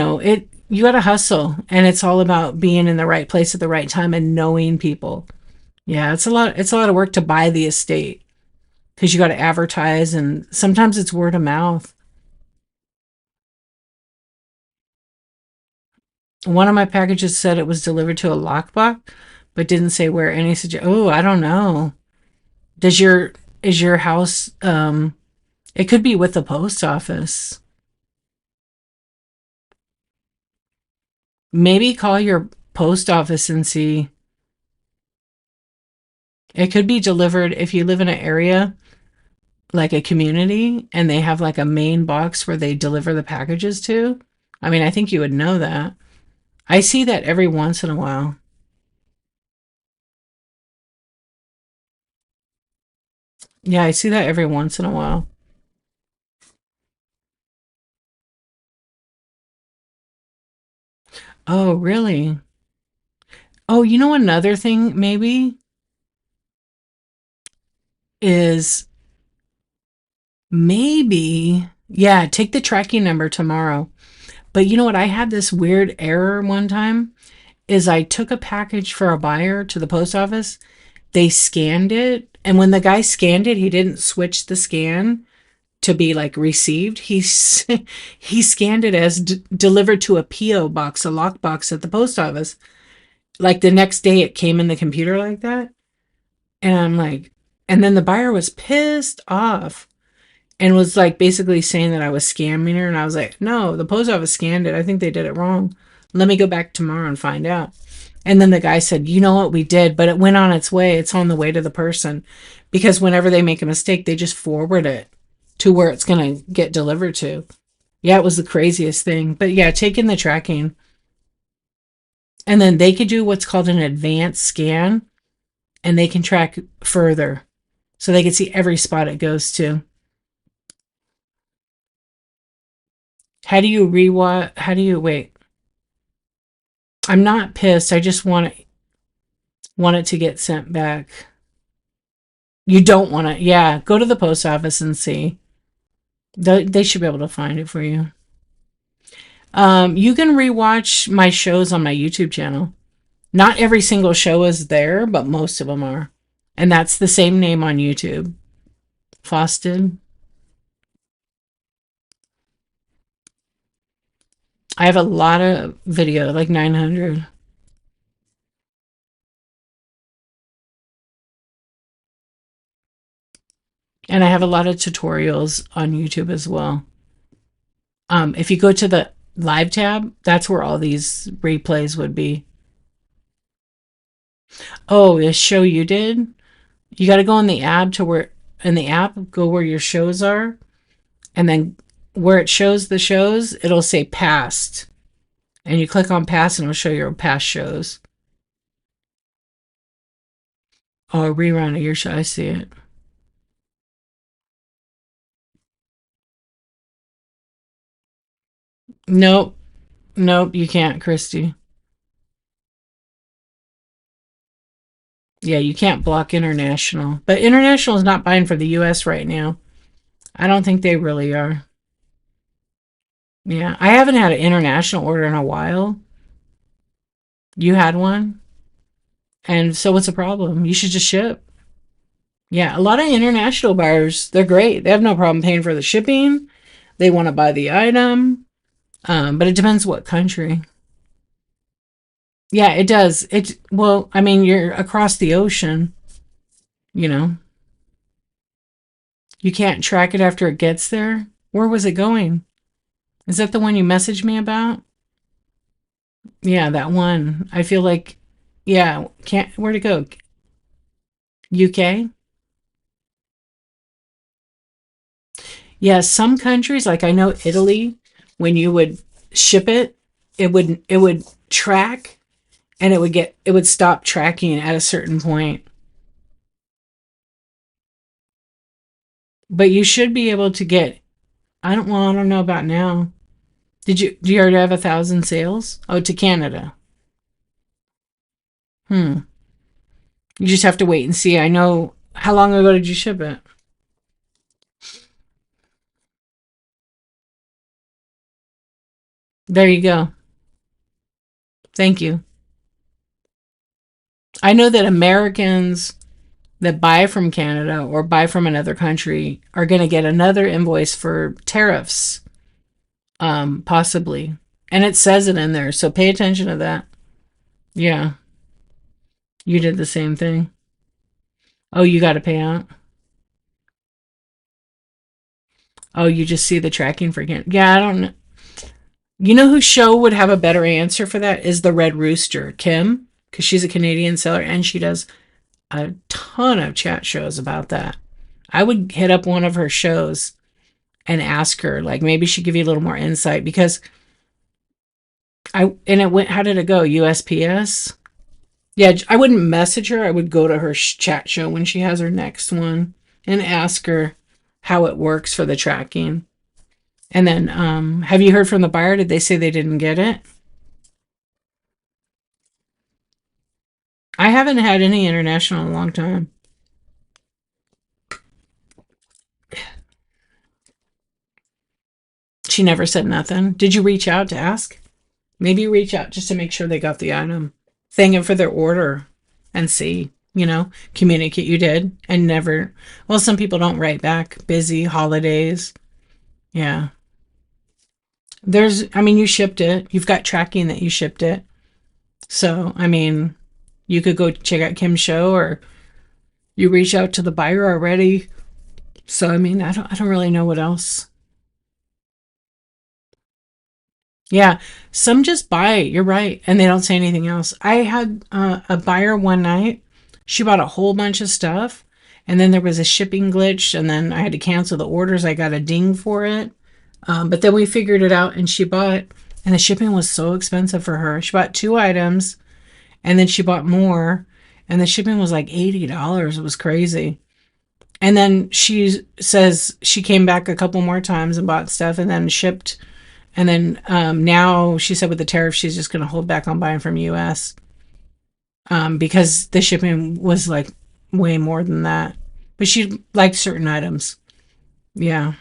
got to hustle, and it's all about being in the right place at the right time and knowing people. Yeah, it's a lot of work to buy the estate because you got to advertise, and sometimes it's word of mouth. One of my packages said it was delivered to a lockbox, but didn't say where. Any oh, I don't know. Does your is your house it could be with the post office. Maybe call your post office and see. It could be delivered if you live in an area like a community and they have like a main box where they deliver the packages to. I mean, I think you would know that. I see that every once in a while. Yeah, I see that every once in a while. Oh, really? Oh, another thing maybe is maybe, yeah, take the tracking number tomorrow. But you know what? I had this weird error one time is I took a package for a buyer to the post office. They scanned it, and when the guy scanned it, he didn't switch the scan to be like received. He scanned it as delivered to a PO box, a lockbox at the post office. Like the next day it came in the computer like that. And I'm like, and then the buyer was pissed off and was like basically saying that I was scamming her. And I was like, no, the post office scanned it. I think they did it wrong. Let me go back tomorrow and find out. And then the guy said, you know what, we did, but it went on its way. It's on the way to the person. Because whenever they make a mistake, they just forward it to where it's going to get delivered to. Yeah, it was the craziest thing. But yeah, take in the tracking. And then they could do what's called an advanced scan, and they can track further. So they can see every spot it goes to. How do you rewatch? How do you wait? I'm not pissed. I just want it to get sent back. You don't want it. Yeah, go to the post office and see. They should be able to find it for you. You can rewatch my shows on my YouTube channel. Not every single show is there, but most of them are. And that's the same name on YouTube. Fosted. I have a lot of video, like 900. And I have a lot of tutorials on YouTube as well. If you go to the live tab, that's where all these replays would be. Oh, the show you did? You got to go in the app to where, in the app, go where your shows are. And then where it shows the shows, it'll say past. And you click on past and it'll show your past shows. Oh, a rerun of your show. I see it. Nope. Nope, you can't, Christy. Yeah, you can't block international. But international is not buying for the US right now. I don't think they really are. Yeah, I haven't had an international order in a while. You had one? And so what's the problem? You should just ship. Yeah, a lot of international buyers, they're great. They have no problem paying for the shipping. They want to buy the item. But it depends what country. Yeah, it does. Well, I mean, you're across the ocean, you know. You can't track it after it gets there. Where was it going? Is that the one you messaged me about? Yeah, that one. I feel like, yeah, can't, where'd it go? UK? Yeah, some countries, like I know Italy, when you would ship it, it would track and it would stop tracking at a certain point. But you should be able to get, I don't know about now. Do you already have 1,000 sales? Oh, to Canada. Hmm. You just have to wait and see. I know, how long ago did you ship it? There you go. Thank you. I know that Americans that buy from Canada or buy from another country are going to get another invoice for tariffs, possibly. And it says it in there, so pay attention to that. Yeah, you did the same thing. Oh, you got to pay out. Oh, you just see the tracking for Canada. Yeah, I don't know. You know whose show would have a better answer for that is the Red Rooster, Kim, because she's a Canadian seller and she does a ton of chat shows about that. I would hit up one of her shows and ask her, like maybe she'd give you a little more insight because it went, how did it go? USPS? Yeah, I wouldn't message her. I would go to her chat show when she has her next one and ask her how it works for the tracking. And then, have you heard from the buyer? Did they say they didn't get it? I haven't had any international in a long time. She never said nothing. Did you reach out to ask? Maybe reach out just to make sure they got the item. Thank them for their order and see, communicate you did and never. Well, some people don't write back. Busy, holidays. Yeah. I mean, you shipped it. You've got tracking that you shipped it. So, I mean, you could go check out Kim's show or you reach out to the buyer already. So, I mean, I don't really know what else. Yeah, some just buy it. You're right, and they don't say anything else. I had a buyer one night. She bought a whole bunch of stuff, and then there was a shipping glitch, and then I had to cancel the orders. I got a ding for it, but then we figured it out, and she bought, and the shipping was so expensive for her. She bought 2 items, and then she bought more, and the shipping was like $80. It was crazy. And then she says she came back a couple more times and bought stuff, and then shipped. And then now she said with the tariff, she's just going to hold back on buying from US because the shipping was like way more than that. But she liked certain items. Yeah.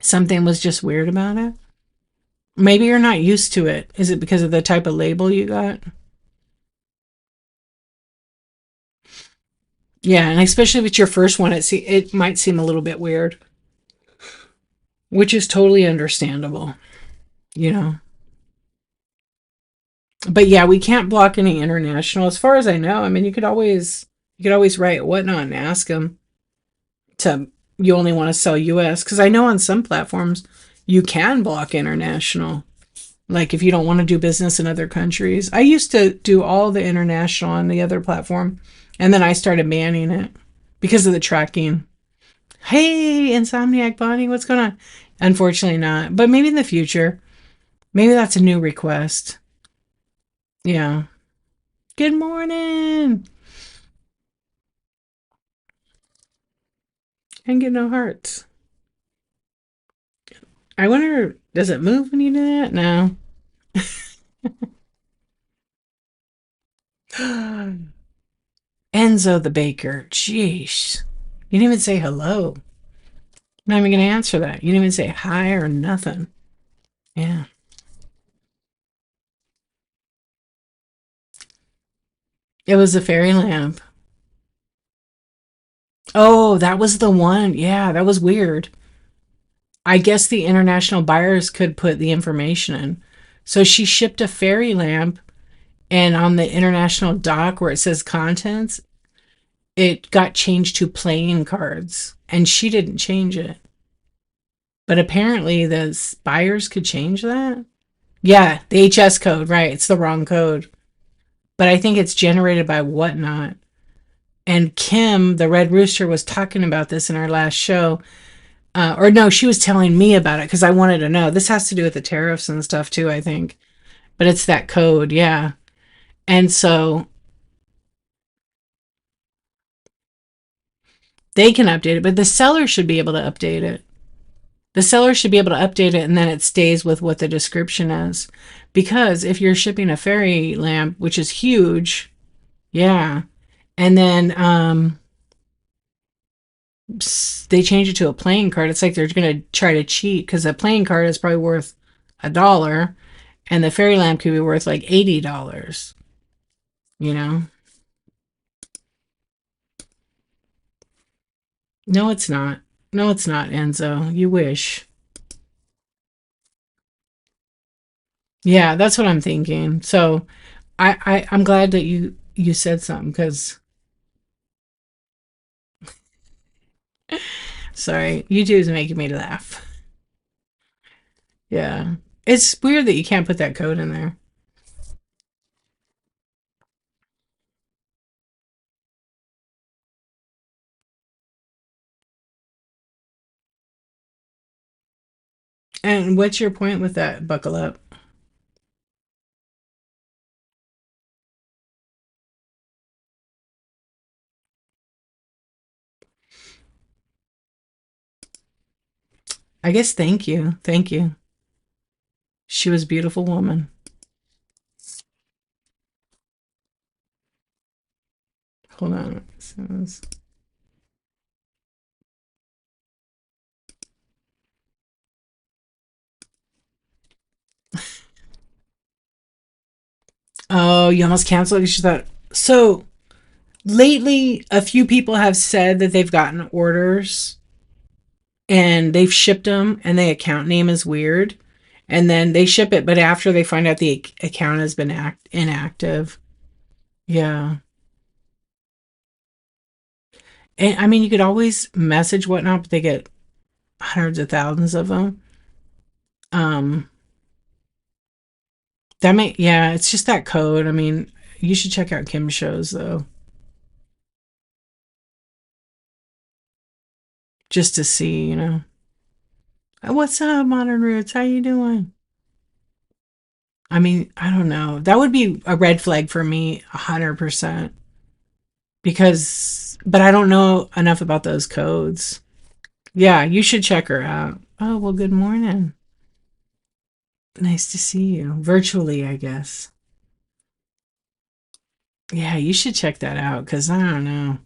Something was just weird about it. Maybe you're not used to it. Is it because of the type of label you got? Yeah, and especially if it's your first one, it might seem a little bit weird, which is totally understandable, you know. But yeah, we can't block any international, as far as I know. I mean, you could always write whatnot and ask them to you only want to sell US, because I know on some platforms you can block international. Like if you don't want to do business in other countries. I used to do all the international on the other platform, and then I started banning it because of the tracking. Hey, iNsOmNiAc Bonnie, what's going on? Unfortunately not, but maybe in the future. Maybe that's a new request. Yeah. Good morning. And get no hearts. I wonder, does it move when you do that? No. Enzo the baker. Jeez. You didn't even say hello. I'm not even going to answer that. You didn't even say hi or nothing. Yeah. It was a fairy lamp. Oh, that was the one. Yeah, that was weird. I guess the international buyers could put the information in. So she shipped a fairy lamp, and on the international dock where it says contents, it got changed to playing cards, and she didn't change it. But apparently the buyers could change that. Yeah, the HS code, right. It's the wrong code. But I think it's generated by Whatnot. And Kim, the Red Rooster, was talking about this in our last show. Or no, she was telling me about it because I wanted to know. This has to do with the tariffs and stuff too, I think. But it's that code, yeah. And so they can update it, but the seller should be able to update it. The seller should be able to update it, and then it stays with what the description is. Because if you're shipping a fairy lamp, which is huge, yeah, and then they change it to a playing card, it's like they're going to try to cheat because a playing card is probably worth $1, and the fairy lamp could be worth like $80. You know? No, it's not. No, it's not, Enzo. You wish. Yeah, that's what I'm thinking. So I'm glad that you said something because sorry, YouTube's making me laugh. Yeah. It's weird that you can't put that code in there. And what's your point with that? Buckle up. I guess thank you. Thank you. She was a beautiful woman. Hold on. It says, oh, you almost canceled because you thought. So lately, a few people have said that they've gotten orders and they've shipped them and the account name is weird. And then they ship it, but after they find out the account has been inactive. Yeah. And I mean, you could always message Whatnot, but they get hundreds of thousands of them. Um, that may, yeah, it's just that code. I mean, you should check out Kim's shows though, just to see, you know. What's up, Modern Roots? How you doing? I mean, I don't know. That would be a red flag for me, 100%. Because, but I don't know enough about those codes. Yeah, you should check her out. Oh, well, good morning. Nice to see you. Virtually, I guess. Yeah, you should check that out because I don't know.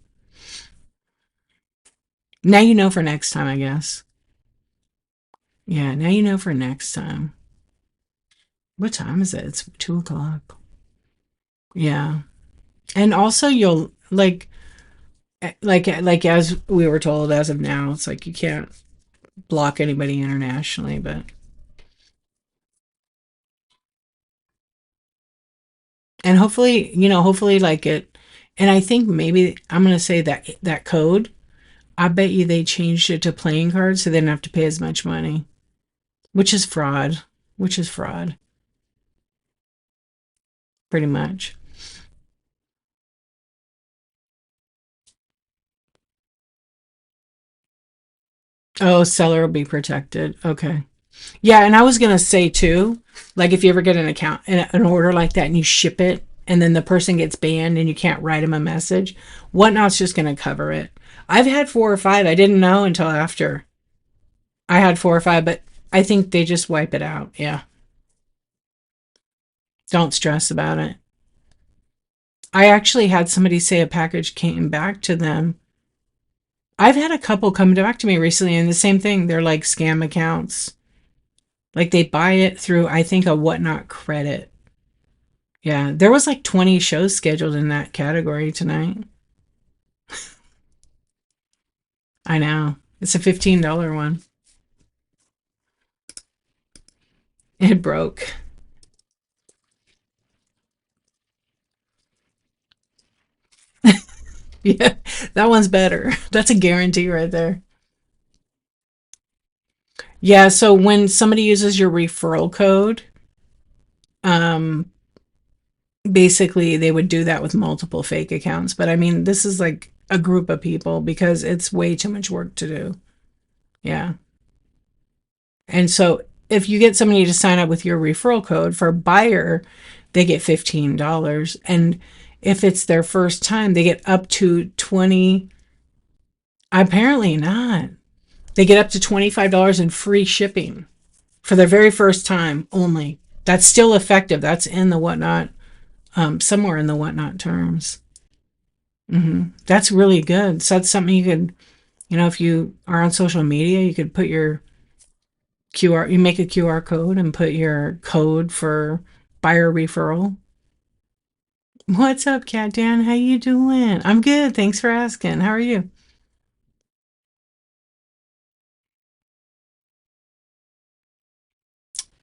Now you know for next time, I guess. Yeah, now you know for next time. What time is it? It's 2 o'clock. Yeah. And also you'll like as we were told as of now, it's like you can't block anybody internationally, but and hopefully, hopefully like it and I think maybe I'm gonna say that that code I bet you they changed it to playing cards so they didn't have to pay as much money, which is fraud. Which is fraud, pretty much. Oh, seller will be protected. Okay. Yeah, and I was gonna say too, like if you ever get an account an order like that and you ship it and then the person gets banned and you can't write them a message, Whatnot's just gonna cover it. I've had 4 or 5. I didn't know until after. I had 4 or 5, but I think they just wipe it out. Yeah. Don't stress about it. I actually had somebody say a package came back to them. I've had a couple come back to me recently and the same thing. They're like scam accounts. Like they buy it through, I think, a Whatnot credit. Yeah, there was like 20 shows scheduled in that category tonight. I know. It's a $15 one. It broke. Yeah, that one's better. That's a guarantee right there. Yeah, so when somebody uses your referral code, um, basically they would do that with multiple fake accounts. But I mean, this is like a group of people because it's way too much work to do. Yeah. And so if you get somebody to sign up with your referral code for a buyer, they get $15. And if it's their first time, they get up to 20. Apparently not. They get up to $25 in free shipping for their very first time only. That's still effective. That's in the Whatnot, somewhere in the Whatnot terms. That's really good. So that's something you could, if you are on social media, you could put your you make a QR code and put your code for buyer referral. What's up, Cat Dan? How you doing? I'm good. Thanks for asking. How are you?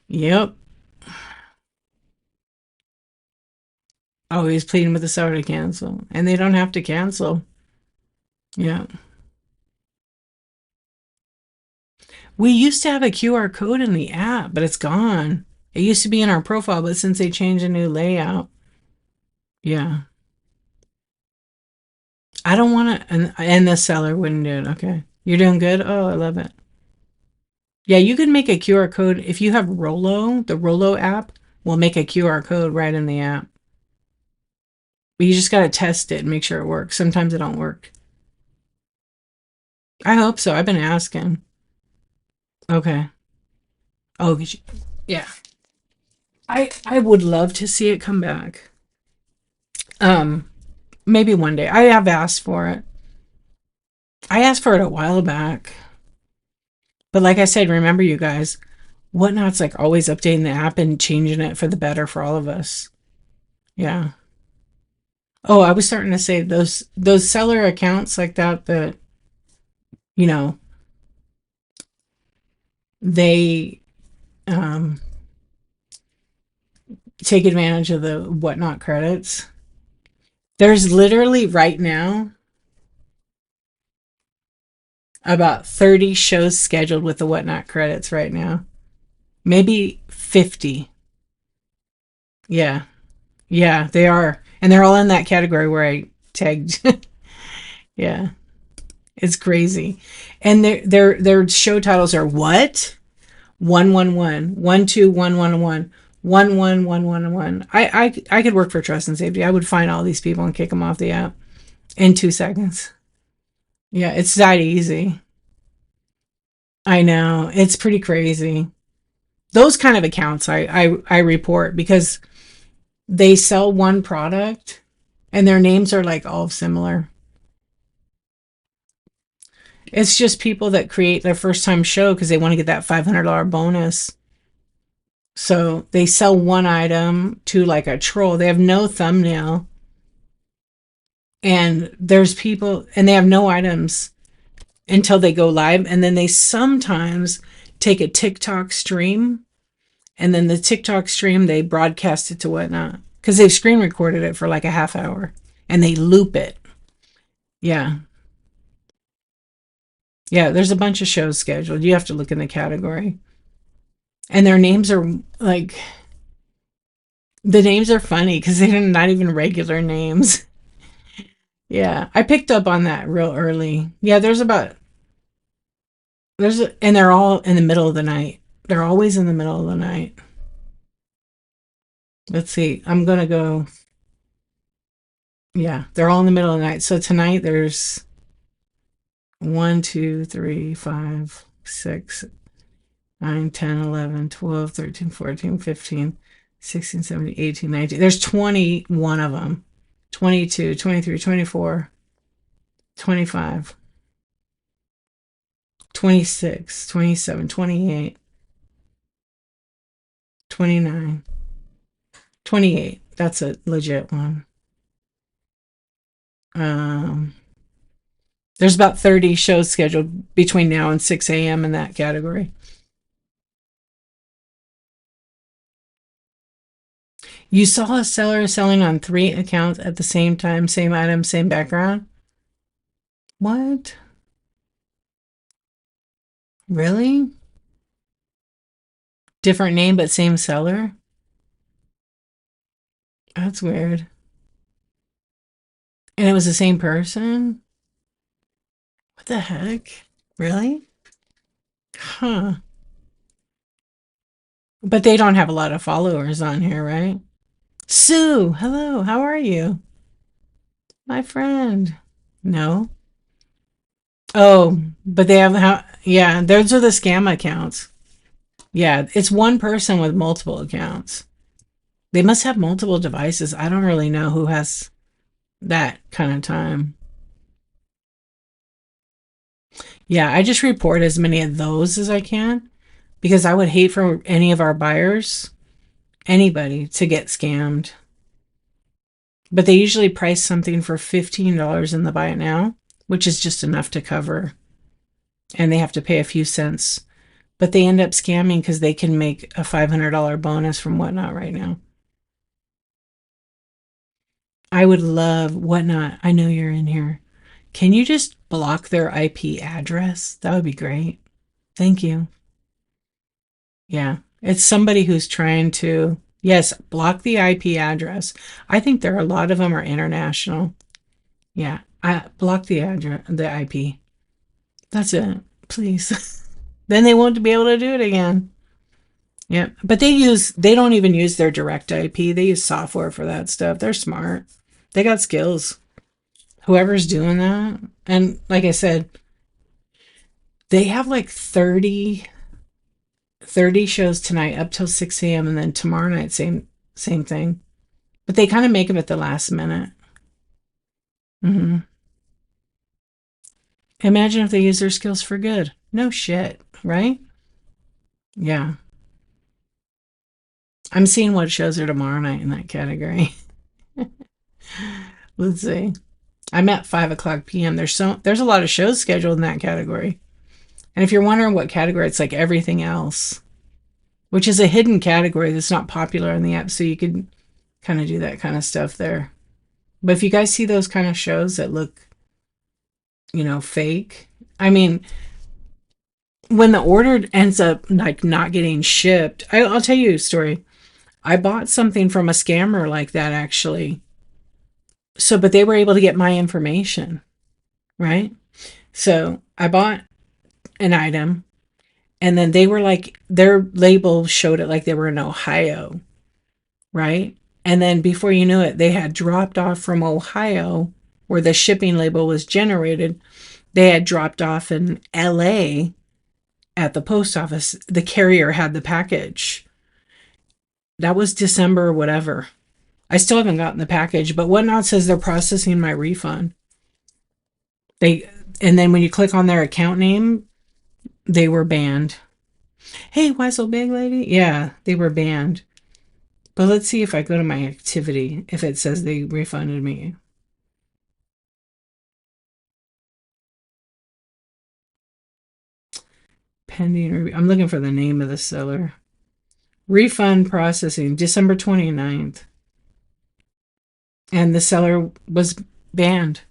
Yep. Oh, he's pleading with the seller to cancel. And they don't have to cancel. Yeah. We used to have a QR code in the app, but it's gone. It used to be in our profile, but since they changed a new layout, yeah. I don't want to, and the seller wouldn't do it. Okay. You're doing good? Oh, I love it. Yeah, you can make a QR code. If you have Rolo, the Rolo app will make a QR code right in the app. But you just got to test it and make sure it works. Sometimes it don't work. I hope so. I've been asking. Okay. Oh, yeah. I would love to see it come back. Um, Maybe one day. I have asked for it. I asked for it a while back. But like I said, remember you guys, Whatnot's like always updating the app and changing it for the better for all of us. Yeah. Oh, I was starting to say those seller accounts like that you know they um, take advantage of the Whatnot credits. There's literally right now about 30 shows scheduled with the Whatnot credits right now. Maybe 50. Yeah. Yeah, they are. And they're all in that category where I tagged. Yeah. It's crazy. And their show titles are what? 111, 12111, 11111. I could work for Trust and Safety. I would find all these people and kick them off the app in 2 seconds. Yeah, it's that easy. I know. It's pretty crazy. Those kind of accounts I report because they sell one product and their names are like all similar. It's just people that create their first time show because they want to get that $500 bonus. So they sell one item to like a troll. They have no thumbnail. And there's people, and they have no items until they go live. And then they sometimes take a TikTok stream. And then the TikTok stream, they broadcast it to Whatnot. Because they've screen recorded it for like a half hour. And they loop it. Yeah. Yeah, there's a bunch of shows scheduled. You have to look in the category. And their names are like, the names are funny because they're not even regular names. Yeah, I picked up on that real early. Yeah, and they're all in the middle of the night. They're always in the middle of the night. Let's see. I'm gonna go. Yeah, they're all in the middle of the night. So tonight there's 1, 2, 3, 5, 6, 9, 10, 11, 12, 13, 14, 15, 16, 17, 18, 19. There's 21 of them. 22, 23, 24, 25, 26, 27, 28, 29, 28. That's a legit one. Um, there's about 30 shows scheduled between now and 6 a.m. in that category. You saw a seller selling on 3 accounts at the same time, same item, same background? What? Really? Different name but same seller? That's weird. And it was the same person? What the heck? Really? Huh. But they don't have a lot of followers on here, right? Sue, hello, how are you? My friend. No? Oh, but they have how, yeah, those are the scam accounts. Yeah, it's one person with multiple accounts. They must have multiple devices. I don't really know who has that kind of time. Yeah, I just report as many of those as I can because I would hate for any of our buyers, anybody, to get scammed. But they usually price something for $15 in the buy it now, which is just enough to cover. And they have to pay a few cents. But they end up scamming because they can make a $500 bonus from Whatnot right now. I would love Whatnot. I know you're in here. Can you just block their IP address? That would be great. Thank you. Yeah. It's somebody who's trying to, yes, block the IP address. I think there are a lot of them are international. Yeah. I block the address, the IP. That's it. Please. Then they won't be able to do it again. Yeah. But they don't even use their direct IP. They use software for that stuff. They're smart. They got skills. Whoever's doing that. And like I said, they have like 30 shows tonight up till 6 a.m. and then tomorrow night, same thing. But they kind of make them at the last minute. Hmm. Imagine if they use their skills for good. No shit, right? Yeah. I'm seeing what shows are tomorrow night in that category. Let's see. I'm at 5 o'clock p.m. There's a lot of shows scheduled in that category. And if you're wondering what category, it's like everything else, which is a hidden category that's not popular in the app. So you could kind of do that kind of stuff there. But if you guys see those kind of shows that look, fake, I mean, when the order ends up like not getting shipped, I'll tell you a story. I bought something from a scammer like that actually. So, but they were able to get my information, right? So I bought an item and then they were like, their label showed it like they were in Ohio, right? And then before you knew it, they had dropped off from Ohio where the shipping label was generated. They had dropped off in LA at the post office. The carrier had the package. That was December or whatever. I still haven't gotten the package, but Whatnot says they're processing my refund. And then when you click on their account name, they were banned. Hey, why so big, lady? Yeah, they were banned. But let's see if I go to my activity, if it says they refunded me. Pending review. I'm looking for the name of the seller. Refund processing, December 29th. And the seller was banned.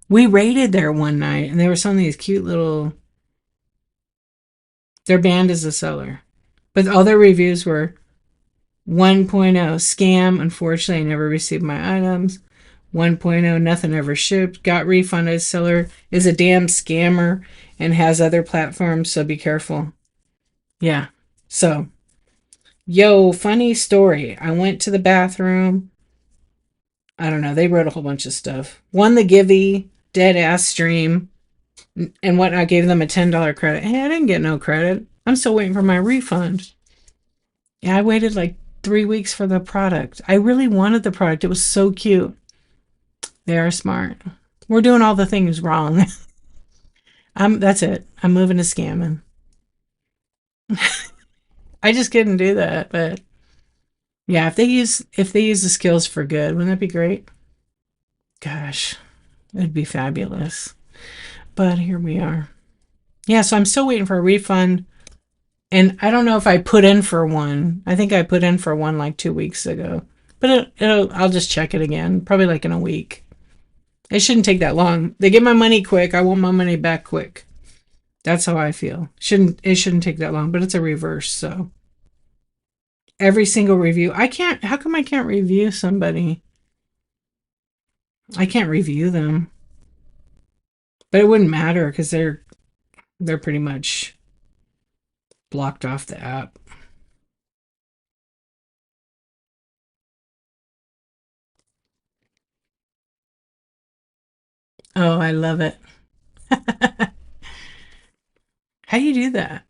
We raided there one night, and there were some of these cute little They're banned as a seller. But all their reviews were 1.0 scam. Unfortunately, I never received my items. 1.0 nothing ever shipped. Got refunded. Seller is a damn scammer and has other platforms, so be careful. Yeah. So, yo, funny story. I went to the bathroom. I don't know. They wrote a whole bunch of stuff. Won the Givey dead ass stream and whatnot. Gave them a $10 credit. Hey, I didn't get no credit. I'm still waiting for my refund. Yeah, I waited like 3 weeks for the product. I really wanted the product. It was so cute. They are smart. We're doing all the things wrong. That's it. I'm moving to scamming. I just couldn't do that, but yeah, if they use the skills for good, wouldn't that be great? Gosh, it'd be fabulous. But here we are. Yeah, so I'm still waiting for a refund. And I don't know if I put in for one. I think I put in for one like 2 weeks ago. But I'll just check it again, probably like in a week. It shouldn't take that long. They get my money quick. I want my money back quick. That's how I feel. It shouldn't take that long, but it's a reverse, so every single review. How come I can't review somebody? I can't review them. But it wouldn't matter because they're pretty much blocked off the app. Oh, I love it. How do you do that?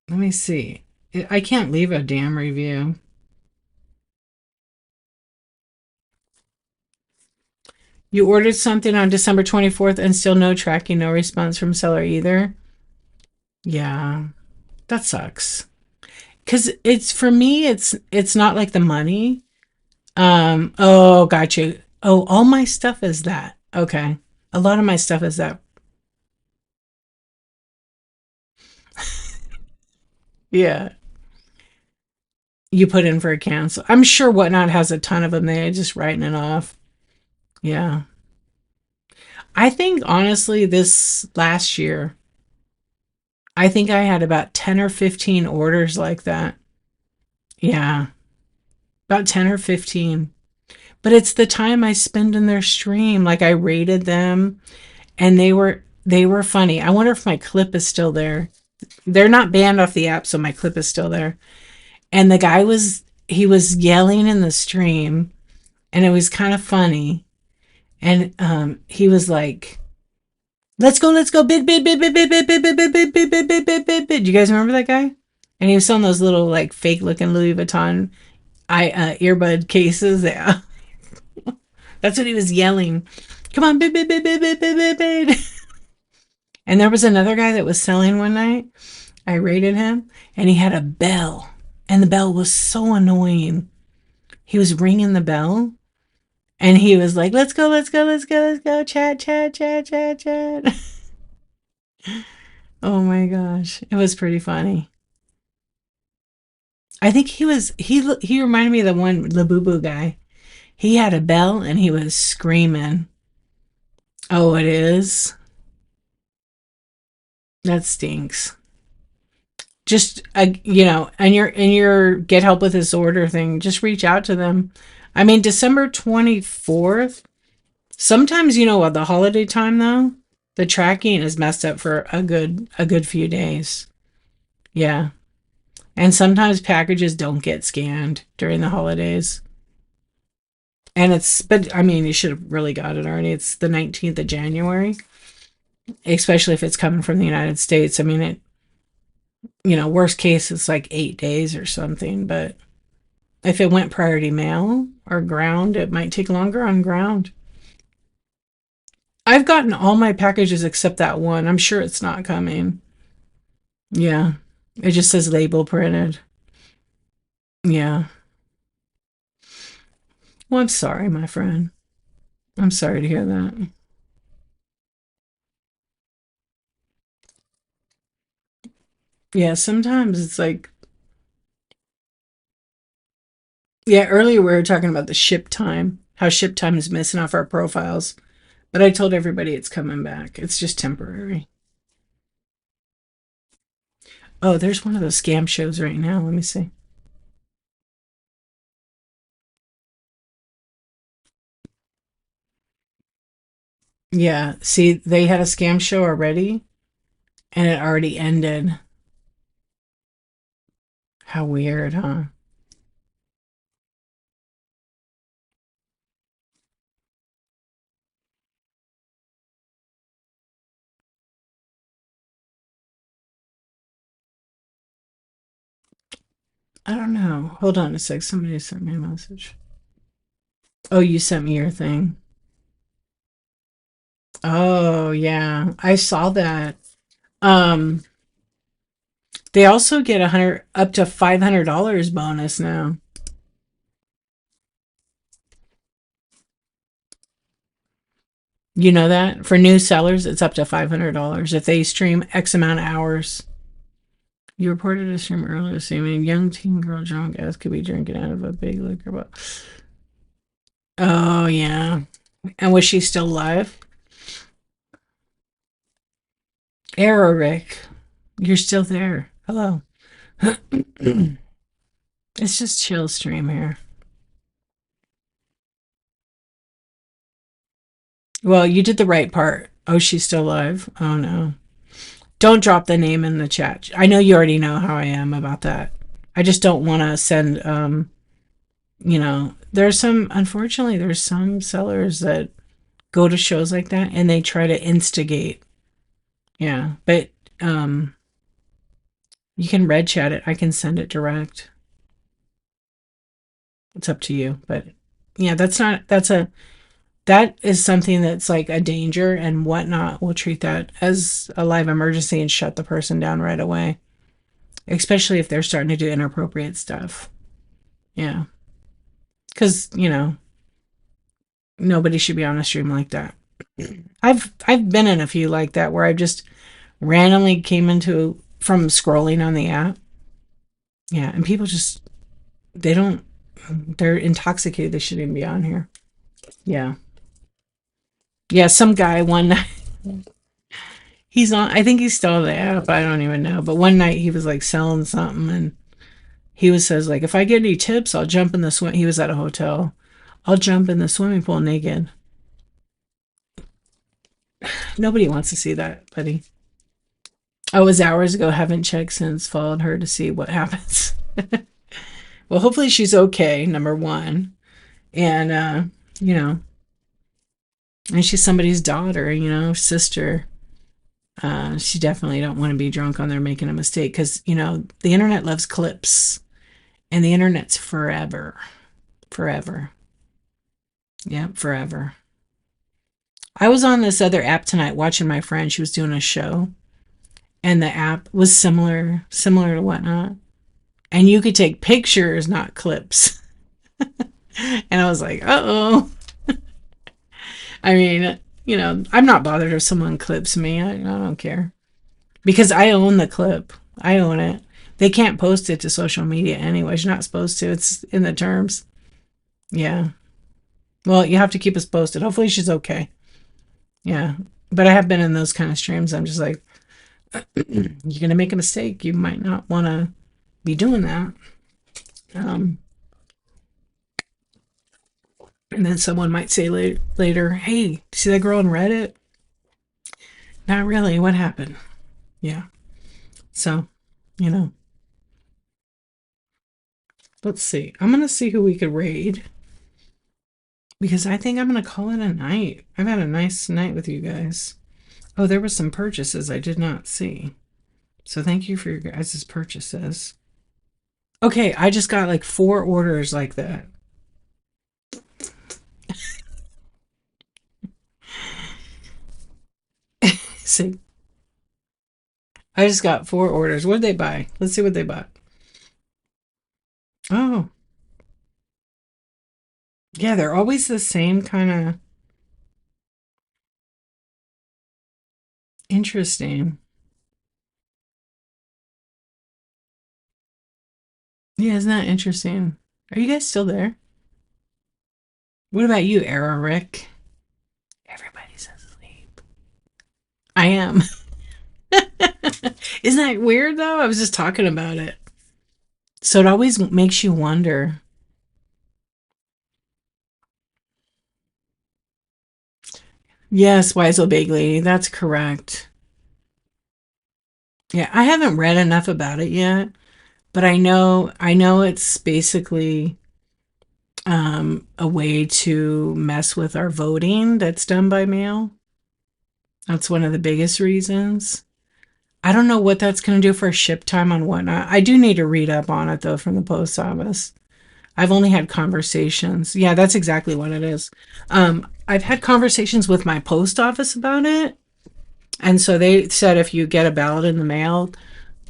Let me see. I can't leave a damn review. You ordered something on December 24th and still no tracking, no response from seller either. Yeah, that sucks. Cause it's for me, it's not like the money. Oh, got you. Oh, all my stuff is that. Okay. A lot of my stuff is that. Yeah. You put in for a cancel. I'm sure Whatnot has a ton of them. They're just writing it off. Yeah. I think honestly, this last year, I think I had about 10 or 15 orders like that. Yeah. About 10 or 15. But it's the time I spend in their stream. Like I rated them and they were funny. I wonder if my clip is still there. They're not banned off the app, so my clip is still there. And the guy he was yelling in the stream and it was kind of funny. And he was like, let's go, bid. You guys remember that guy? And he was selling those little like fake looking Louis Vuitton earbud cases. Yeah, that's what he was yelling. Come on, bid. And there was another guy that was selling one night. I rated him, and he had a bell, and the bell was so annoying. He was ringing the bell, and he was like, "Let's go, let's go, let's go, let's go, chat, chat, chat, chat, chat." Oh my gosh, it was pretty funny. I think he reminded me of the one Labubu guy. He had a bell and he was screaming. Oh, it is. That stinks. Just and your get help with this order thing. Just reach out to them. I mean, December 24th. Sometimes at the holiday time though, the tracking is messed up for a good few days. Yeah. And sometimes packages don't get scanned during the holidays. But I mean, you should have really got it already. It's the 19th of January, especially if it's coming from the United States. I mean, worst case, it's like 8 days or something. But if it went priority mail or ground, it might take longer on ground. I've gotten all my packages except that one. I'm sure it's not coming. Yeah. It just says label printed. Yeah. Well, I'm sorry, my friend. I'm sorry to hear that. Yeah, sometimes it's like, yeah, earlier we were talking about the ship time, how ship time is missing off our profiles. But I told everybody it's coming back. It's just temporary. Oh, there's one of those scam shows right now. Let me see. Yeah, see, they had a scam show already and it already ended. How weird, huh? I don't know. Hold on a sec. Somebody sent me a message. Oh, you sent me your thing. Oh, yeah. I saw that. Um, they also get 100 up to $500 bonus now. You know that? For new sellers, it's up to $500 if they stream X amount of hours. You reported a stream earlier saying a young teen girl drunk as could be drinking out of a big liquor bottle. Oh, yeah. And was she still alive? Eric, you're still there. Hello. It's just chill stream here. Well, you did the right part. Oh, she's still alive. Oh no. Don't drop the name in the chat. I know you already know how I am about that. I just don't want to send there's some unfortunately there's some sellers that go to shows like that and they try to instigate. Yeah, but um you can red chat it. I can send it direct. It's up to you, but yeah, that is something that's like a danger and whatnot. We'll treat that as a live emergency and shut the person down right away, especially if they're starting to do inappropriate stuff. Yeah, because nobody should be on a stream like that. I've been in a few like that where I've just randomly came into from scrolling on the app. Yeah, and people just they don't they're intoxicated. They shouldn't even be on here. Yeah. Yeah, some guy one night he's on I think he's still on the app, I don't even know. But one night he was like selling something and he was says like if I get any tips, I'll jump in the swim he was at a hotel. I'll jump in the swimming pool naked. Nobody wants to see that, buddy. Oh, it was hours ago. Haven't checked since. Followed her to see what happens. Well, hopefully she's okay, number one. And, you know, and she's somebody's daughter, sister. She definitely don't want to be drunk on there making a mistake because, the internet loves clips and the internet's forever. Forever. Yep, forever. I was on this other app tonight watching my friend. She was doing a show and the app was similar to whatnot. And you could take pictures, not clips. And I was like, uh-oh. I mean, I'm not bothered if someone clips me. I don't care. Because I own the clip. I own it. They can't post it to social media anyways. You're not supposed to. It's in the terms. Yeah. Well, you have to keep us posted. Hopefully she's okay. Yeah. But I have been in those kind of streams. I'm just like, you're going to make a mistake. You might not want to be doing that. And then someone might say later, hey, see that girl on Reddit? Not really. What happened? Yeah. So, you know, let's see. I'm going to see who we could raid because I think I'm going to call it a night. I've had a nice night with you guys. Oh, there was some purchases I did not see. So thank you for your guys' purchases. Okay, I just got like 4 orders like that. See, I just got 4 orders. What did they buy? Let's see what they bought. Oh, yeah, they're always the same kind of interesting. Yeah, isn't that interesting? Are you guys still there? What about you, Eric? Everybody says sleep. I am. Isn't that weird though? I was just talking about it. So it always makes you wonder. Yes, wise old big lady. That's correct. Yeah, I haven't read enough about it yet, but I know it's basically a way to mess with our voting that's done by mail. That's one of the biggest reasons. I don't know what that's going to do for ship time on whatnot. I do need to read up on it though from the post office. I've only had conversations. Yeah, that's exactly what it is. I've had conversations with my post office about it. And so they said if you get a ballot in the mail,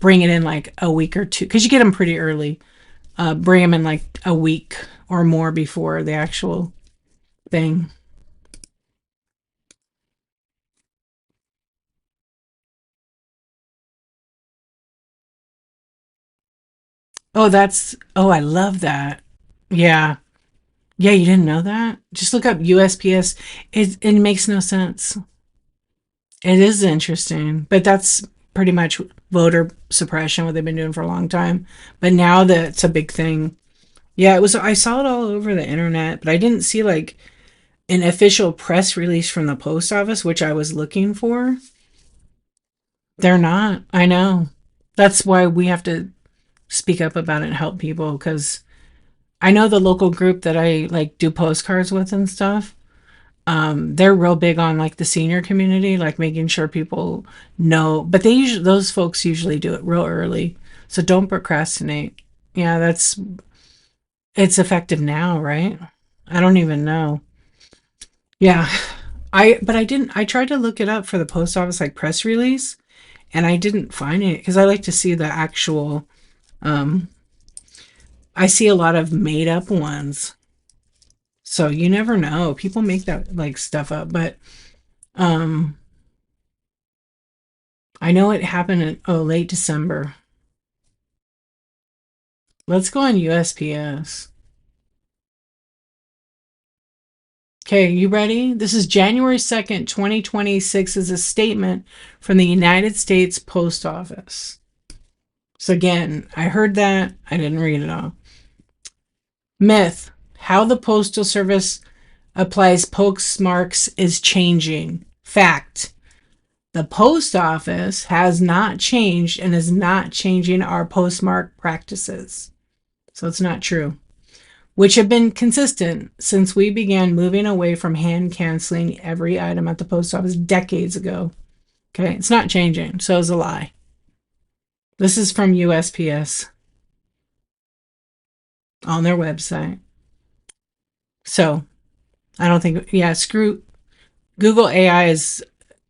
bring it in like a week or two, because you get them pretty early. Bring them in like a week or more before the actual thing. Oh, I love that. Yeah. Yeah, you didn't know that? Just look up USPS. It makes no sense. It is interesting, but that's pretty much voter suppression, what they've been doing for a long time. But now that it's a big thing. Yeah, it was. I saw it all over the internet, but I didn't see like an official press release from the post office, which I was looking for. They're not. I know. That's why we have to speak up about it and help people because I know the local group that I like do postcards with and stuff. They're real big on like the senior community, like making sure people know. But those folks usually do it real early, so don't procrastinate. Yeah, it's effective now, right? I don't even know. Yeah, I didn't. I tried to look it up for the post office like press release, and I didn't find it because I like to see the actual. Um, I see a lot of made up ones, so you never know. People make that like stuff up, but um, I know it happened in late December. Let's go on USPS. Okay, you ready? This is January 2nd, 2026 is a statement from the United States Post Office. So again, I heard that. I didn't read it all. Myth. How the Postal Service applies postmarks is changing. Fact. The post office has not changed and is not changing our postmark practices. So it's not true. Which have been consistent since we began moving away from hand canceling every item at the post office decades ago. Okay, it's not changing, so it's a lie. This is from USPS on their website. So I don't think, yeah, screw Google AI is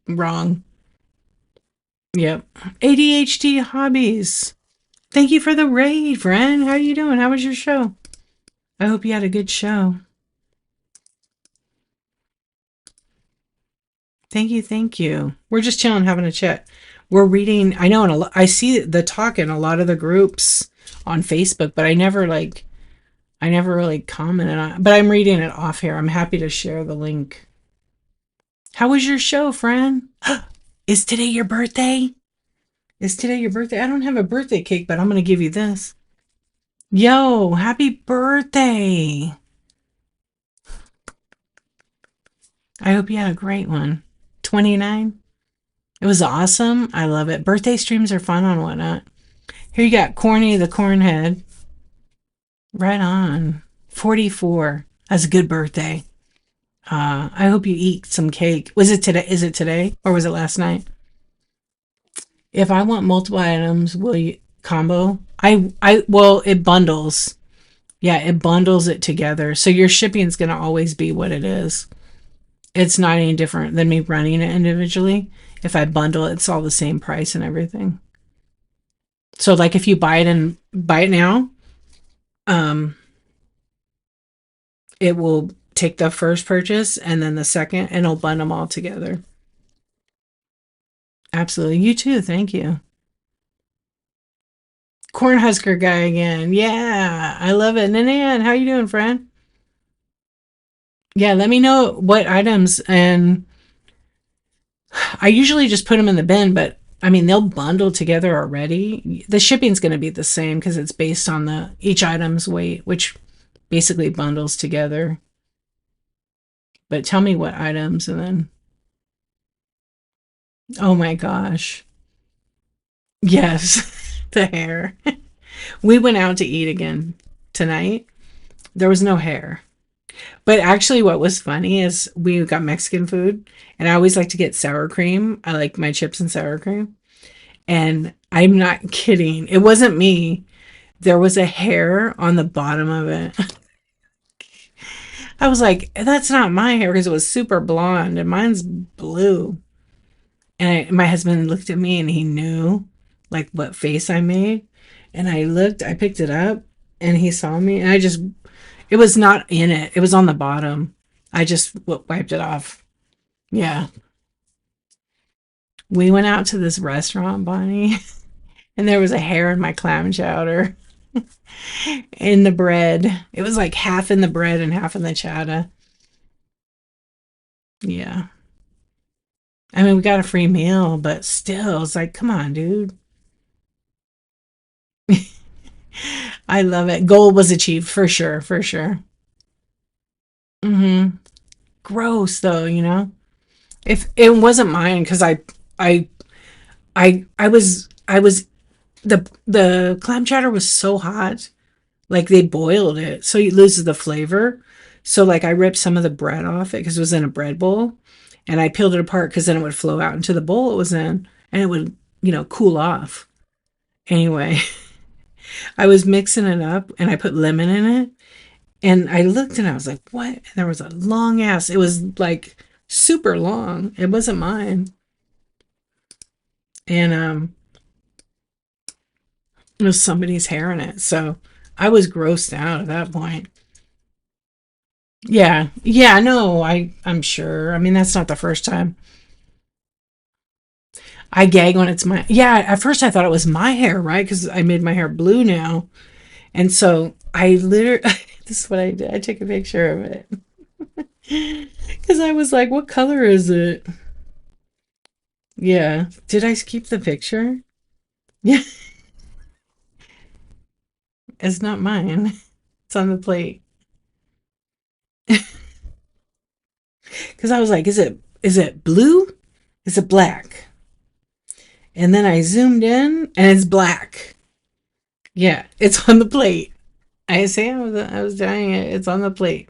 wrong. Yep. ADHD hobbies. Thank you for the raid, friend. How are you doing? How was your show? I hope you had a good show. Thank you, thank you. We're just chilling, having a chat. We're reading. I know, and I see the talk in a lot of the groups on Facebook, but I never really commented on it. But I'm reading it off here. I'm happy to share the link. How was your show, friend? Is today your birthday? Is today your birthday? I don't have a birthday cake, but I'm gonna give you this. Yo, happy birthday! I hope you had a great one. 29? It was awesome. I love it. Birthday streams are fun on whatnot. Here you got Corny the Cornhead. Right on. 44. That's a good birthday. I hope you eat some cake. Was it today? Is it today? Or was it last night? If I want multiple items, will you combo? Well, it bundles. Yeah, it bundles it together. So your shipping is going to always be what it is. It's not any different than me running it individually. If I bundle it, it's all the same price and everything. So like if you buy it now, um, it will take the first purchase and then the second and it'll bundle them all together. Absolutely. You too. Thank you. Cornhusker guy again. Yeah, I love it. Nanan, how you doing, friend? Yeah, let me know what items, and I usually just put them in the bin, but I mean, they'll bundle together already. The shipping's going to be the same because it's based on the each item's weight, which basically bundles together. But tell me what items and then, oh my gosh. Yes, the hair. We went out to eat again tonight. There was no hair. But actually, what was funny is we got Mexican food, and I always like to get sour cream. I like my chips and sour cream. And I'm not kidding. It wasn't me. There was a hair on the bottom of it. I was like, that's not my hair because it was super blonde and mine's blue. And my husband looked at me and he knew like what face I made. And I looked, I picked it up and he saw me and it was not in it. It was on the bottom. I just wiped it off. Yeah. We went out to this restaurant, Bonnie, and there was a hair in my clam chowder in the bread. It was like half in the bread and half in the chowder. Yeah. I mean, we got a free meal, but still, it's like, come on, dude. I love it. Goal was achieved for sure, for sure. Hmm. Gross though, you know. If it wasn't mine, because I, I was the clam chowder was so hot, like they boiled it, so it loses the flavor. So like I ripped some of the bread off it because it was in a bread bowl, and I peeled it apart because then it would flow out into the bowl it was in, and it would cool off. Anyway, I was mixing it up and I put lemon in it. And I looked and I was like, what? And there was a long ass, it was like super long. It wasn't mine. And it was somebody's hair in it. So I was grossed out at that point. Yeah. Yeah, no, I'm sure. I mean, that's not the first time. I gag when it's my yeah, at first I thought it was my hair, right? Because I made my hair blue now. And so I literally this is what I did. I took a picture of it. Because I was like, what color is it? Yeah. Did I keep the picture? Yeah. It's not mine. It's on the plate. Because I was like, is it blue? Is it black? And then I zoomed in and it's black. Yeah, it's on the plate. I say I was dying it. It's on the plate.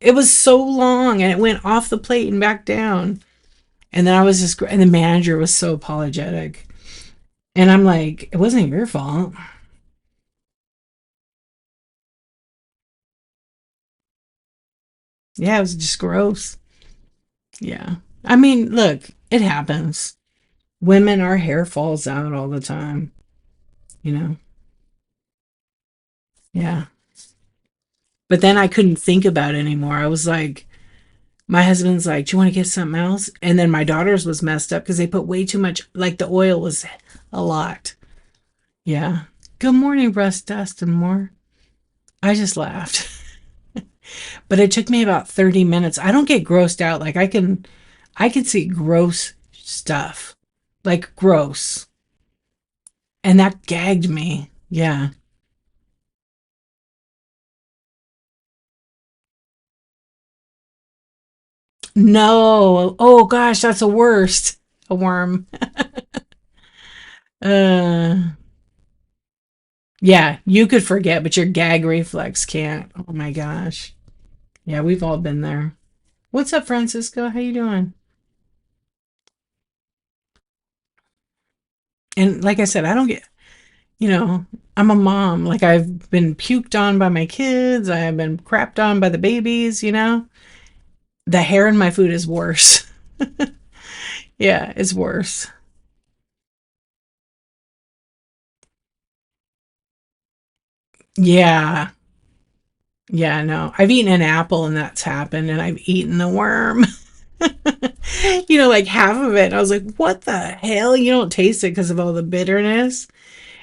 It was so long and it went off the plate and back down. And then I was just and the manager was so apologetic. And I'm like, it wasn't your fault. Yeah, it was just gross. Yeah. I mean, look, it happens. Women, our hair falls out all the time, you know? Yeah. But then I couldn't think about it anymore. I was like, my husband's like, do you want to get something else? And then my daughter's was messed up because they put way too much, like the oil was a lot. Yeah. Good morning, Rust Dust and more. I just laughed. But it took me about 30 minutes. I don't get grossed out. Like I can see gross stuff. Like gross. And that gagged me. Yeah. No. Oh gosh, that's the worst. A worm. Uh yeah, you could forget, but your gag reflex can't. Oh my gosh. Yeah, we've all been there. What's up, Francisco? How you doing? And like I said, I don't get, you know, I'm a mom. Like I've been puked on by my kids. I have been crapped on by the babies. The hair in my food is worse. Yeah, it's worse. Yeah. Yeah, no. I've eaten an apple and that's happened, and I've eaten the worm. Like half of it. And I was like, what the hell? You don't taste it because of all the bitterness.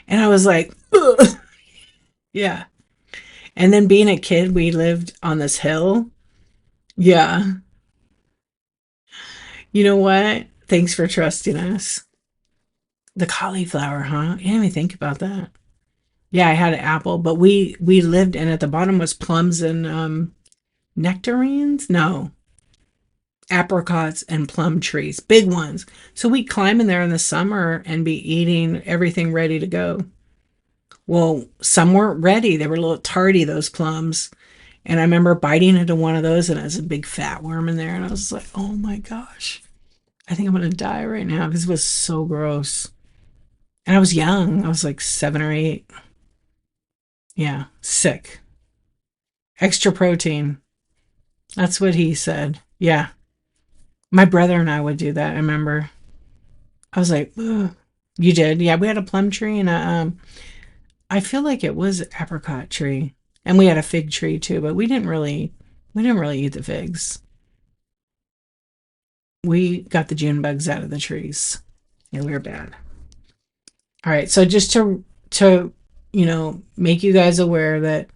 And I was like, ugh. Yeah. And then being a kid, we lived on this hill. Yeah. You know what? Thanks for trusting us. The cauliflower, huh? I didn't even think about that. Yeah, I had an apple, but we lived and at the bottom was plums and nectarines. No, apricots and plum trees, big ones. So we'd climb in there in the summer and be eating everything ready to go. Well, some weren't ready. They were a little tardy, those plums. And I remember biting into one of those and it was a big fat worm in there. And I was like, oh my gosh, I think I'm going to die right now because it was so gross. And I was young. I was like 7 or 8. Yeah, sick. Extra protein. That's what he said. Yeah. My brother and I would do that. I remember. I was like, ugh. You did? Yeah, we had a plum tree and I feel like it was apricot tree. And we had a fig tree too, but we didn't really eat the figs. We got the June bugs out of the trees. Yeah, we were bad. All right, so just to make you guys aware that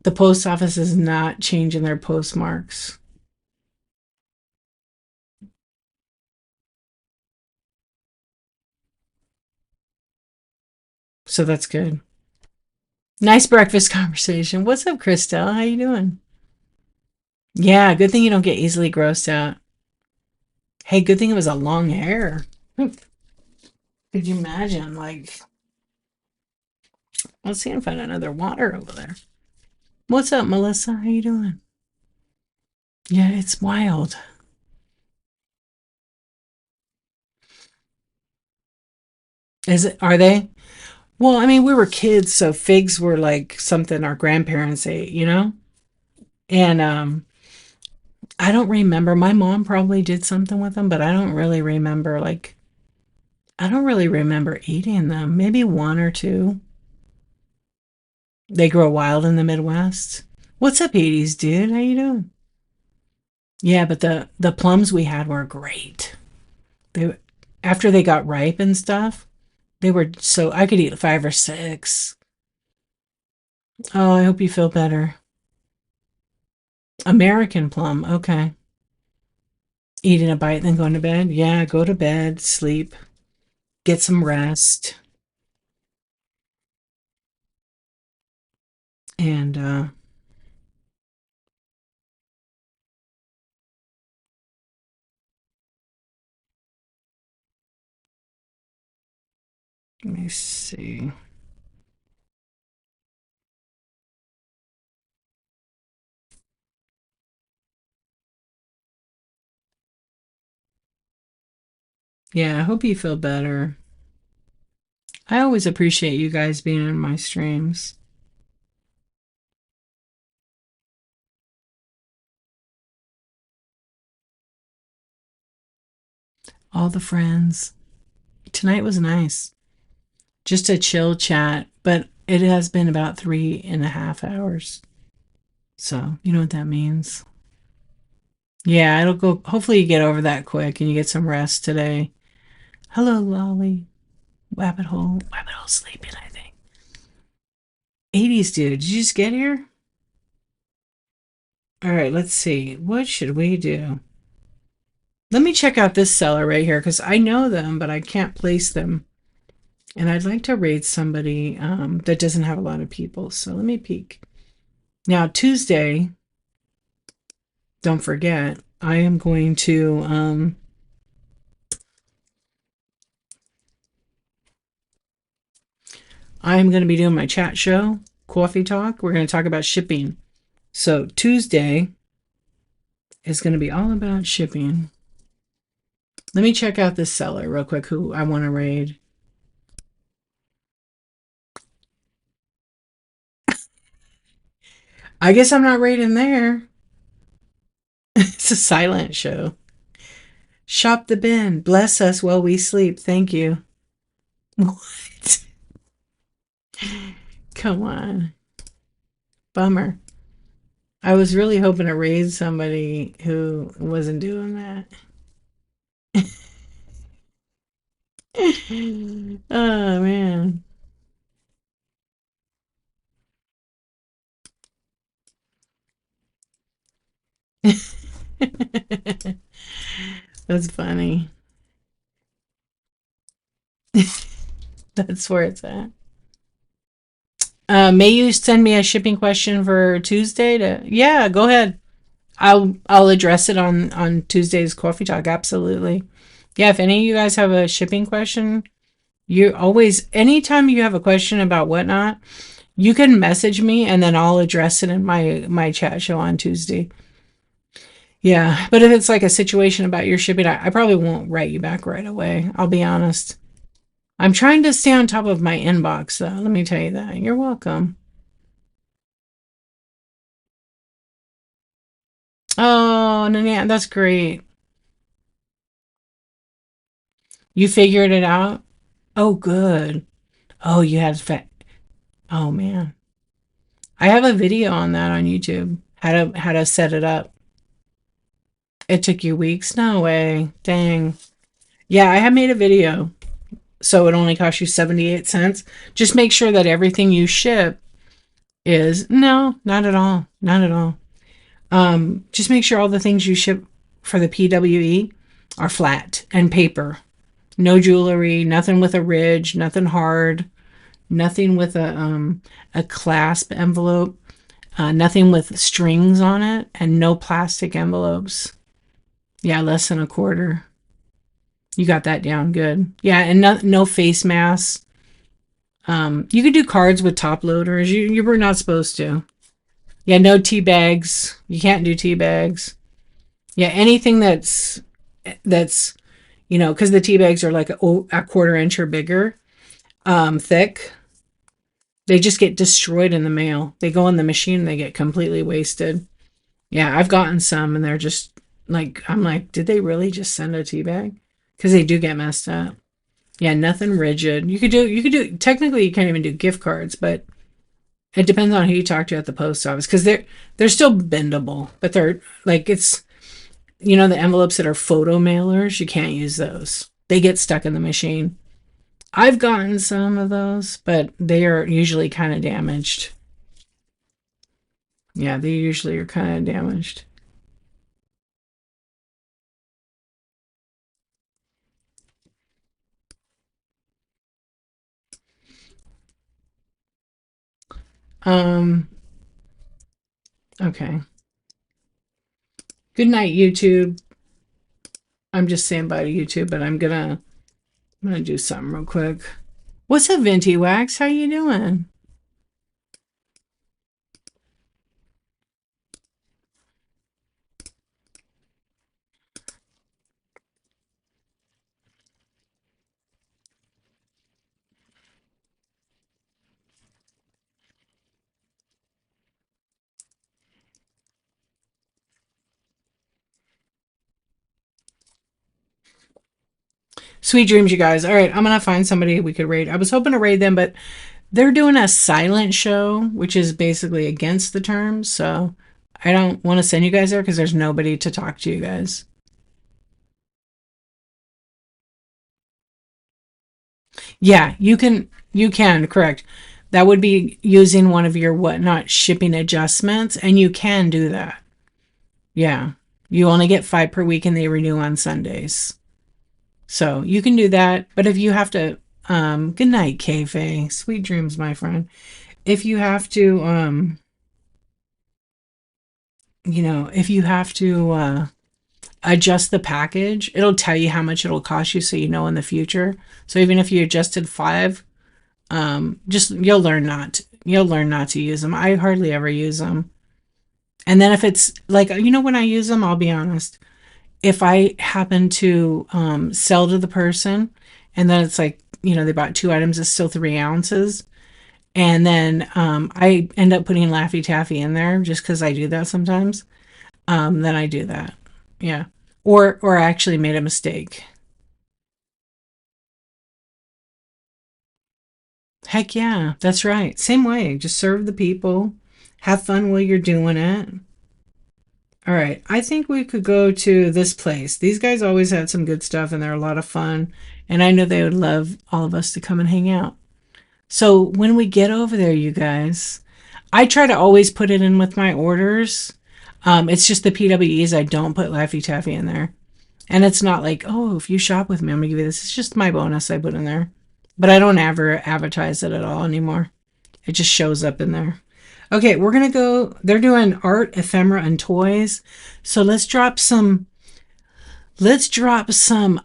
the post office is not changing their postmarks. So that's good. Nice breakfast conversation. What's up, Christelle? How you doing? Yeah, good thing you don't get easily grossed out. Hey, good thing it was a long hair. Could you imagine? Like, let's see if I find another water over there. What's up, Melissa? How you doing? Yeah, it's wild. Is it? Are they? Well, I mean, we were kids, so figs were like something our grandparents ate. And I don't remember. My mom probably did something with them, but I don't really remember. Like, I don't really remember eating them. Maybe one or two. They grow wild in the Midwest. What's up, 80s dude? How you doing? Yeah, but the plums we had were great. They After they got ripe and stuff, they were so I could eat 5 or 6. Oh, I hope you feel better. American plum. Okay. Eating a bite, then going to bed. Yeah, go to bed, sleep, get some rest. And let me see. Yeah, I hope you feel better. I always appreciate you guys being in my streams. All the friends. Tonight was nice. Just a chill chat, but it has been about 3.5 hours. So, you know what that means. Yeah, it'll go. Hopefully, you get over that quick and you get some rest today. Hello, Lolly. Wabbit hole. Wabbit hole sleeping, I think. 80s dude, did you just get here? All right, let's see. What should we do? Let me check out this seller right here because I know them, but I can't place them. And I'd like to raid somebody that doesn't have a lot of people. So let me peek. Now, Tuesday, don't forget, I am going to be doing my chat show, Coffee Talk. We're going to talk about shipping. So Tuesday is going to be all about shipping. Let me check out this seller real quick who I want to raid. I guess I'm not raiding there. It's a silent show. Shop the bin. Bless us while we sleep. Thank you. What? Come on. Bummer. I was really hoping to raid somebody who wasn't doing that. Oh, man. That's funny. That's where it's at. May you send me a shipping question for Tuesday to, yeah, go ahead. I'll address it on Tuesday's coffee talk. Absolutely. Yeah, if any of you guys have a shipping question, you always, anytime you have a question about whatnot, you can message me and then I'll address it in my chat show on Tuesday. Yeah, but if it's like a situation about your shipping, I probably won't write you back right away. I'll be honest. I'm trying to stay on top of my inbox, though. Let me tell you that. You're welcome. Oh, Nanya, that's great. You figured it out? Oh, good. Oh, you had Oh man. I have a video on that on YouTube. How to set it up. It took you weeks? No way. Dang. Yeah, I have made a video. So it only costs you 78 cents. Just make sure that everything you ship is no, not at all. Not at all. Just make sure all the things you ship for the PWE are flat and paper. No jewelry, nothing with a ridge, nothing hard, nothing with a clasp envelope, nothing with strings on it, and no plastic envelopes. Yeah, less than a quarter. You got that down good. Yeah, and no face masks. You could do cards with top loaders. You were not supposed to. Yeah, no tea bags. You can't do tea bags. Yeah, anything that's because the tea bags are like a quarter inch or bigger, thick. They just get destroyed in the mail. They go in the machine and they get completely wasted. Yeah, I've gotten some and they're just like, I'm like, did they really just send a tea bag? Because they do get messed up. Yeah, nothing rigid. Technically you can't even do gift cards, but it depends on who you talk to at the post office because they're still bendable, but they're like the envelopes that are photo mailers, you can't use those. They get stuck in the machine. I've gotten some of those, but they are usually kind of damaged. Yeah, they usually are kind of damaged. Um, okay. Good night, YouTube. I'm just saying bye to YouTube, but I'm gonna do something real quick. What's up, Venti Wax? How you doing? Sweet dreams, you guys. All right, I'm gonna find somebody we could raid. I was hoping to raid them, but they're doing a silent show, which is basically against the terms. So I don't want to send you guys there because there's nobody to talk to you guys. Yeah, you can, correct. That would be using one of your whatnot shipping adjustments, and you can do that. Yeah. You only get 5 per week and they renew on Sundays. So you can do that. But if you have to, good night, Kayfae. Sweet dreams, my friend. If you have to, if you have to adjust the package, it'll tell you how much it'll cost you so you know in the future. So even if you adjusted five, just you'll learn not to use them. I hardly ever use them. And then if it's like when I use them, I'll be honest. If I happen to sell to the person, and then it's like they bought 2 items, it's still 3 ounces, and then I end up putting Laffy Taffy in there just because I do that sometimes. Then I do that, yeah. Or I actually made a mistake. Heck yeah, that's right. Same way. Just serve the people. Have fun while you're doing it. All right. I think we could go to this place. These guys always had some good stuff and they're a lot of fun. And I know they would love all of us to come and hang out. So when we get over there, you guys, I try to always put it in with my orders. It's just the PWEs. I don't put Laffy Taffy in there. And it's not like, oh, if you shop with me, I'm going to give you this. It's just my bonus I put in there. but I don't ever advertise it at all anymore. It just shows up in there. Okay, we're gonna go. They're doing art, ephemera, and toys. So let's drop some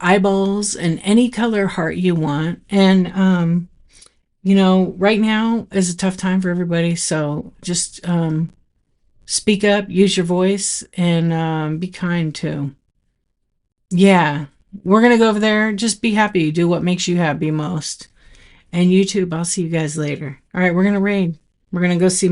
eyeballs and any color heart you want. And you know, right now is a tough time for everybody, so just speak up, use your voice, and be kind too. Yeah, we're gonna go over there. Just be happy. Do what makes you happy most. And YouTube, I'll see you guys later. All right, we're gonna raid. We're gonna go see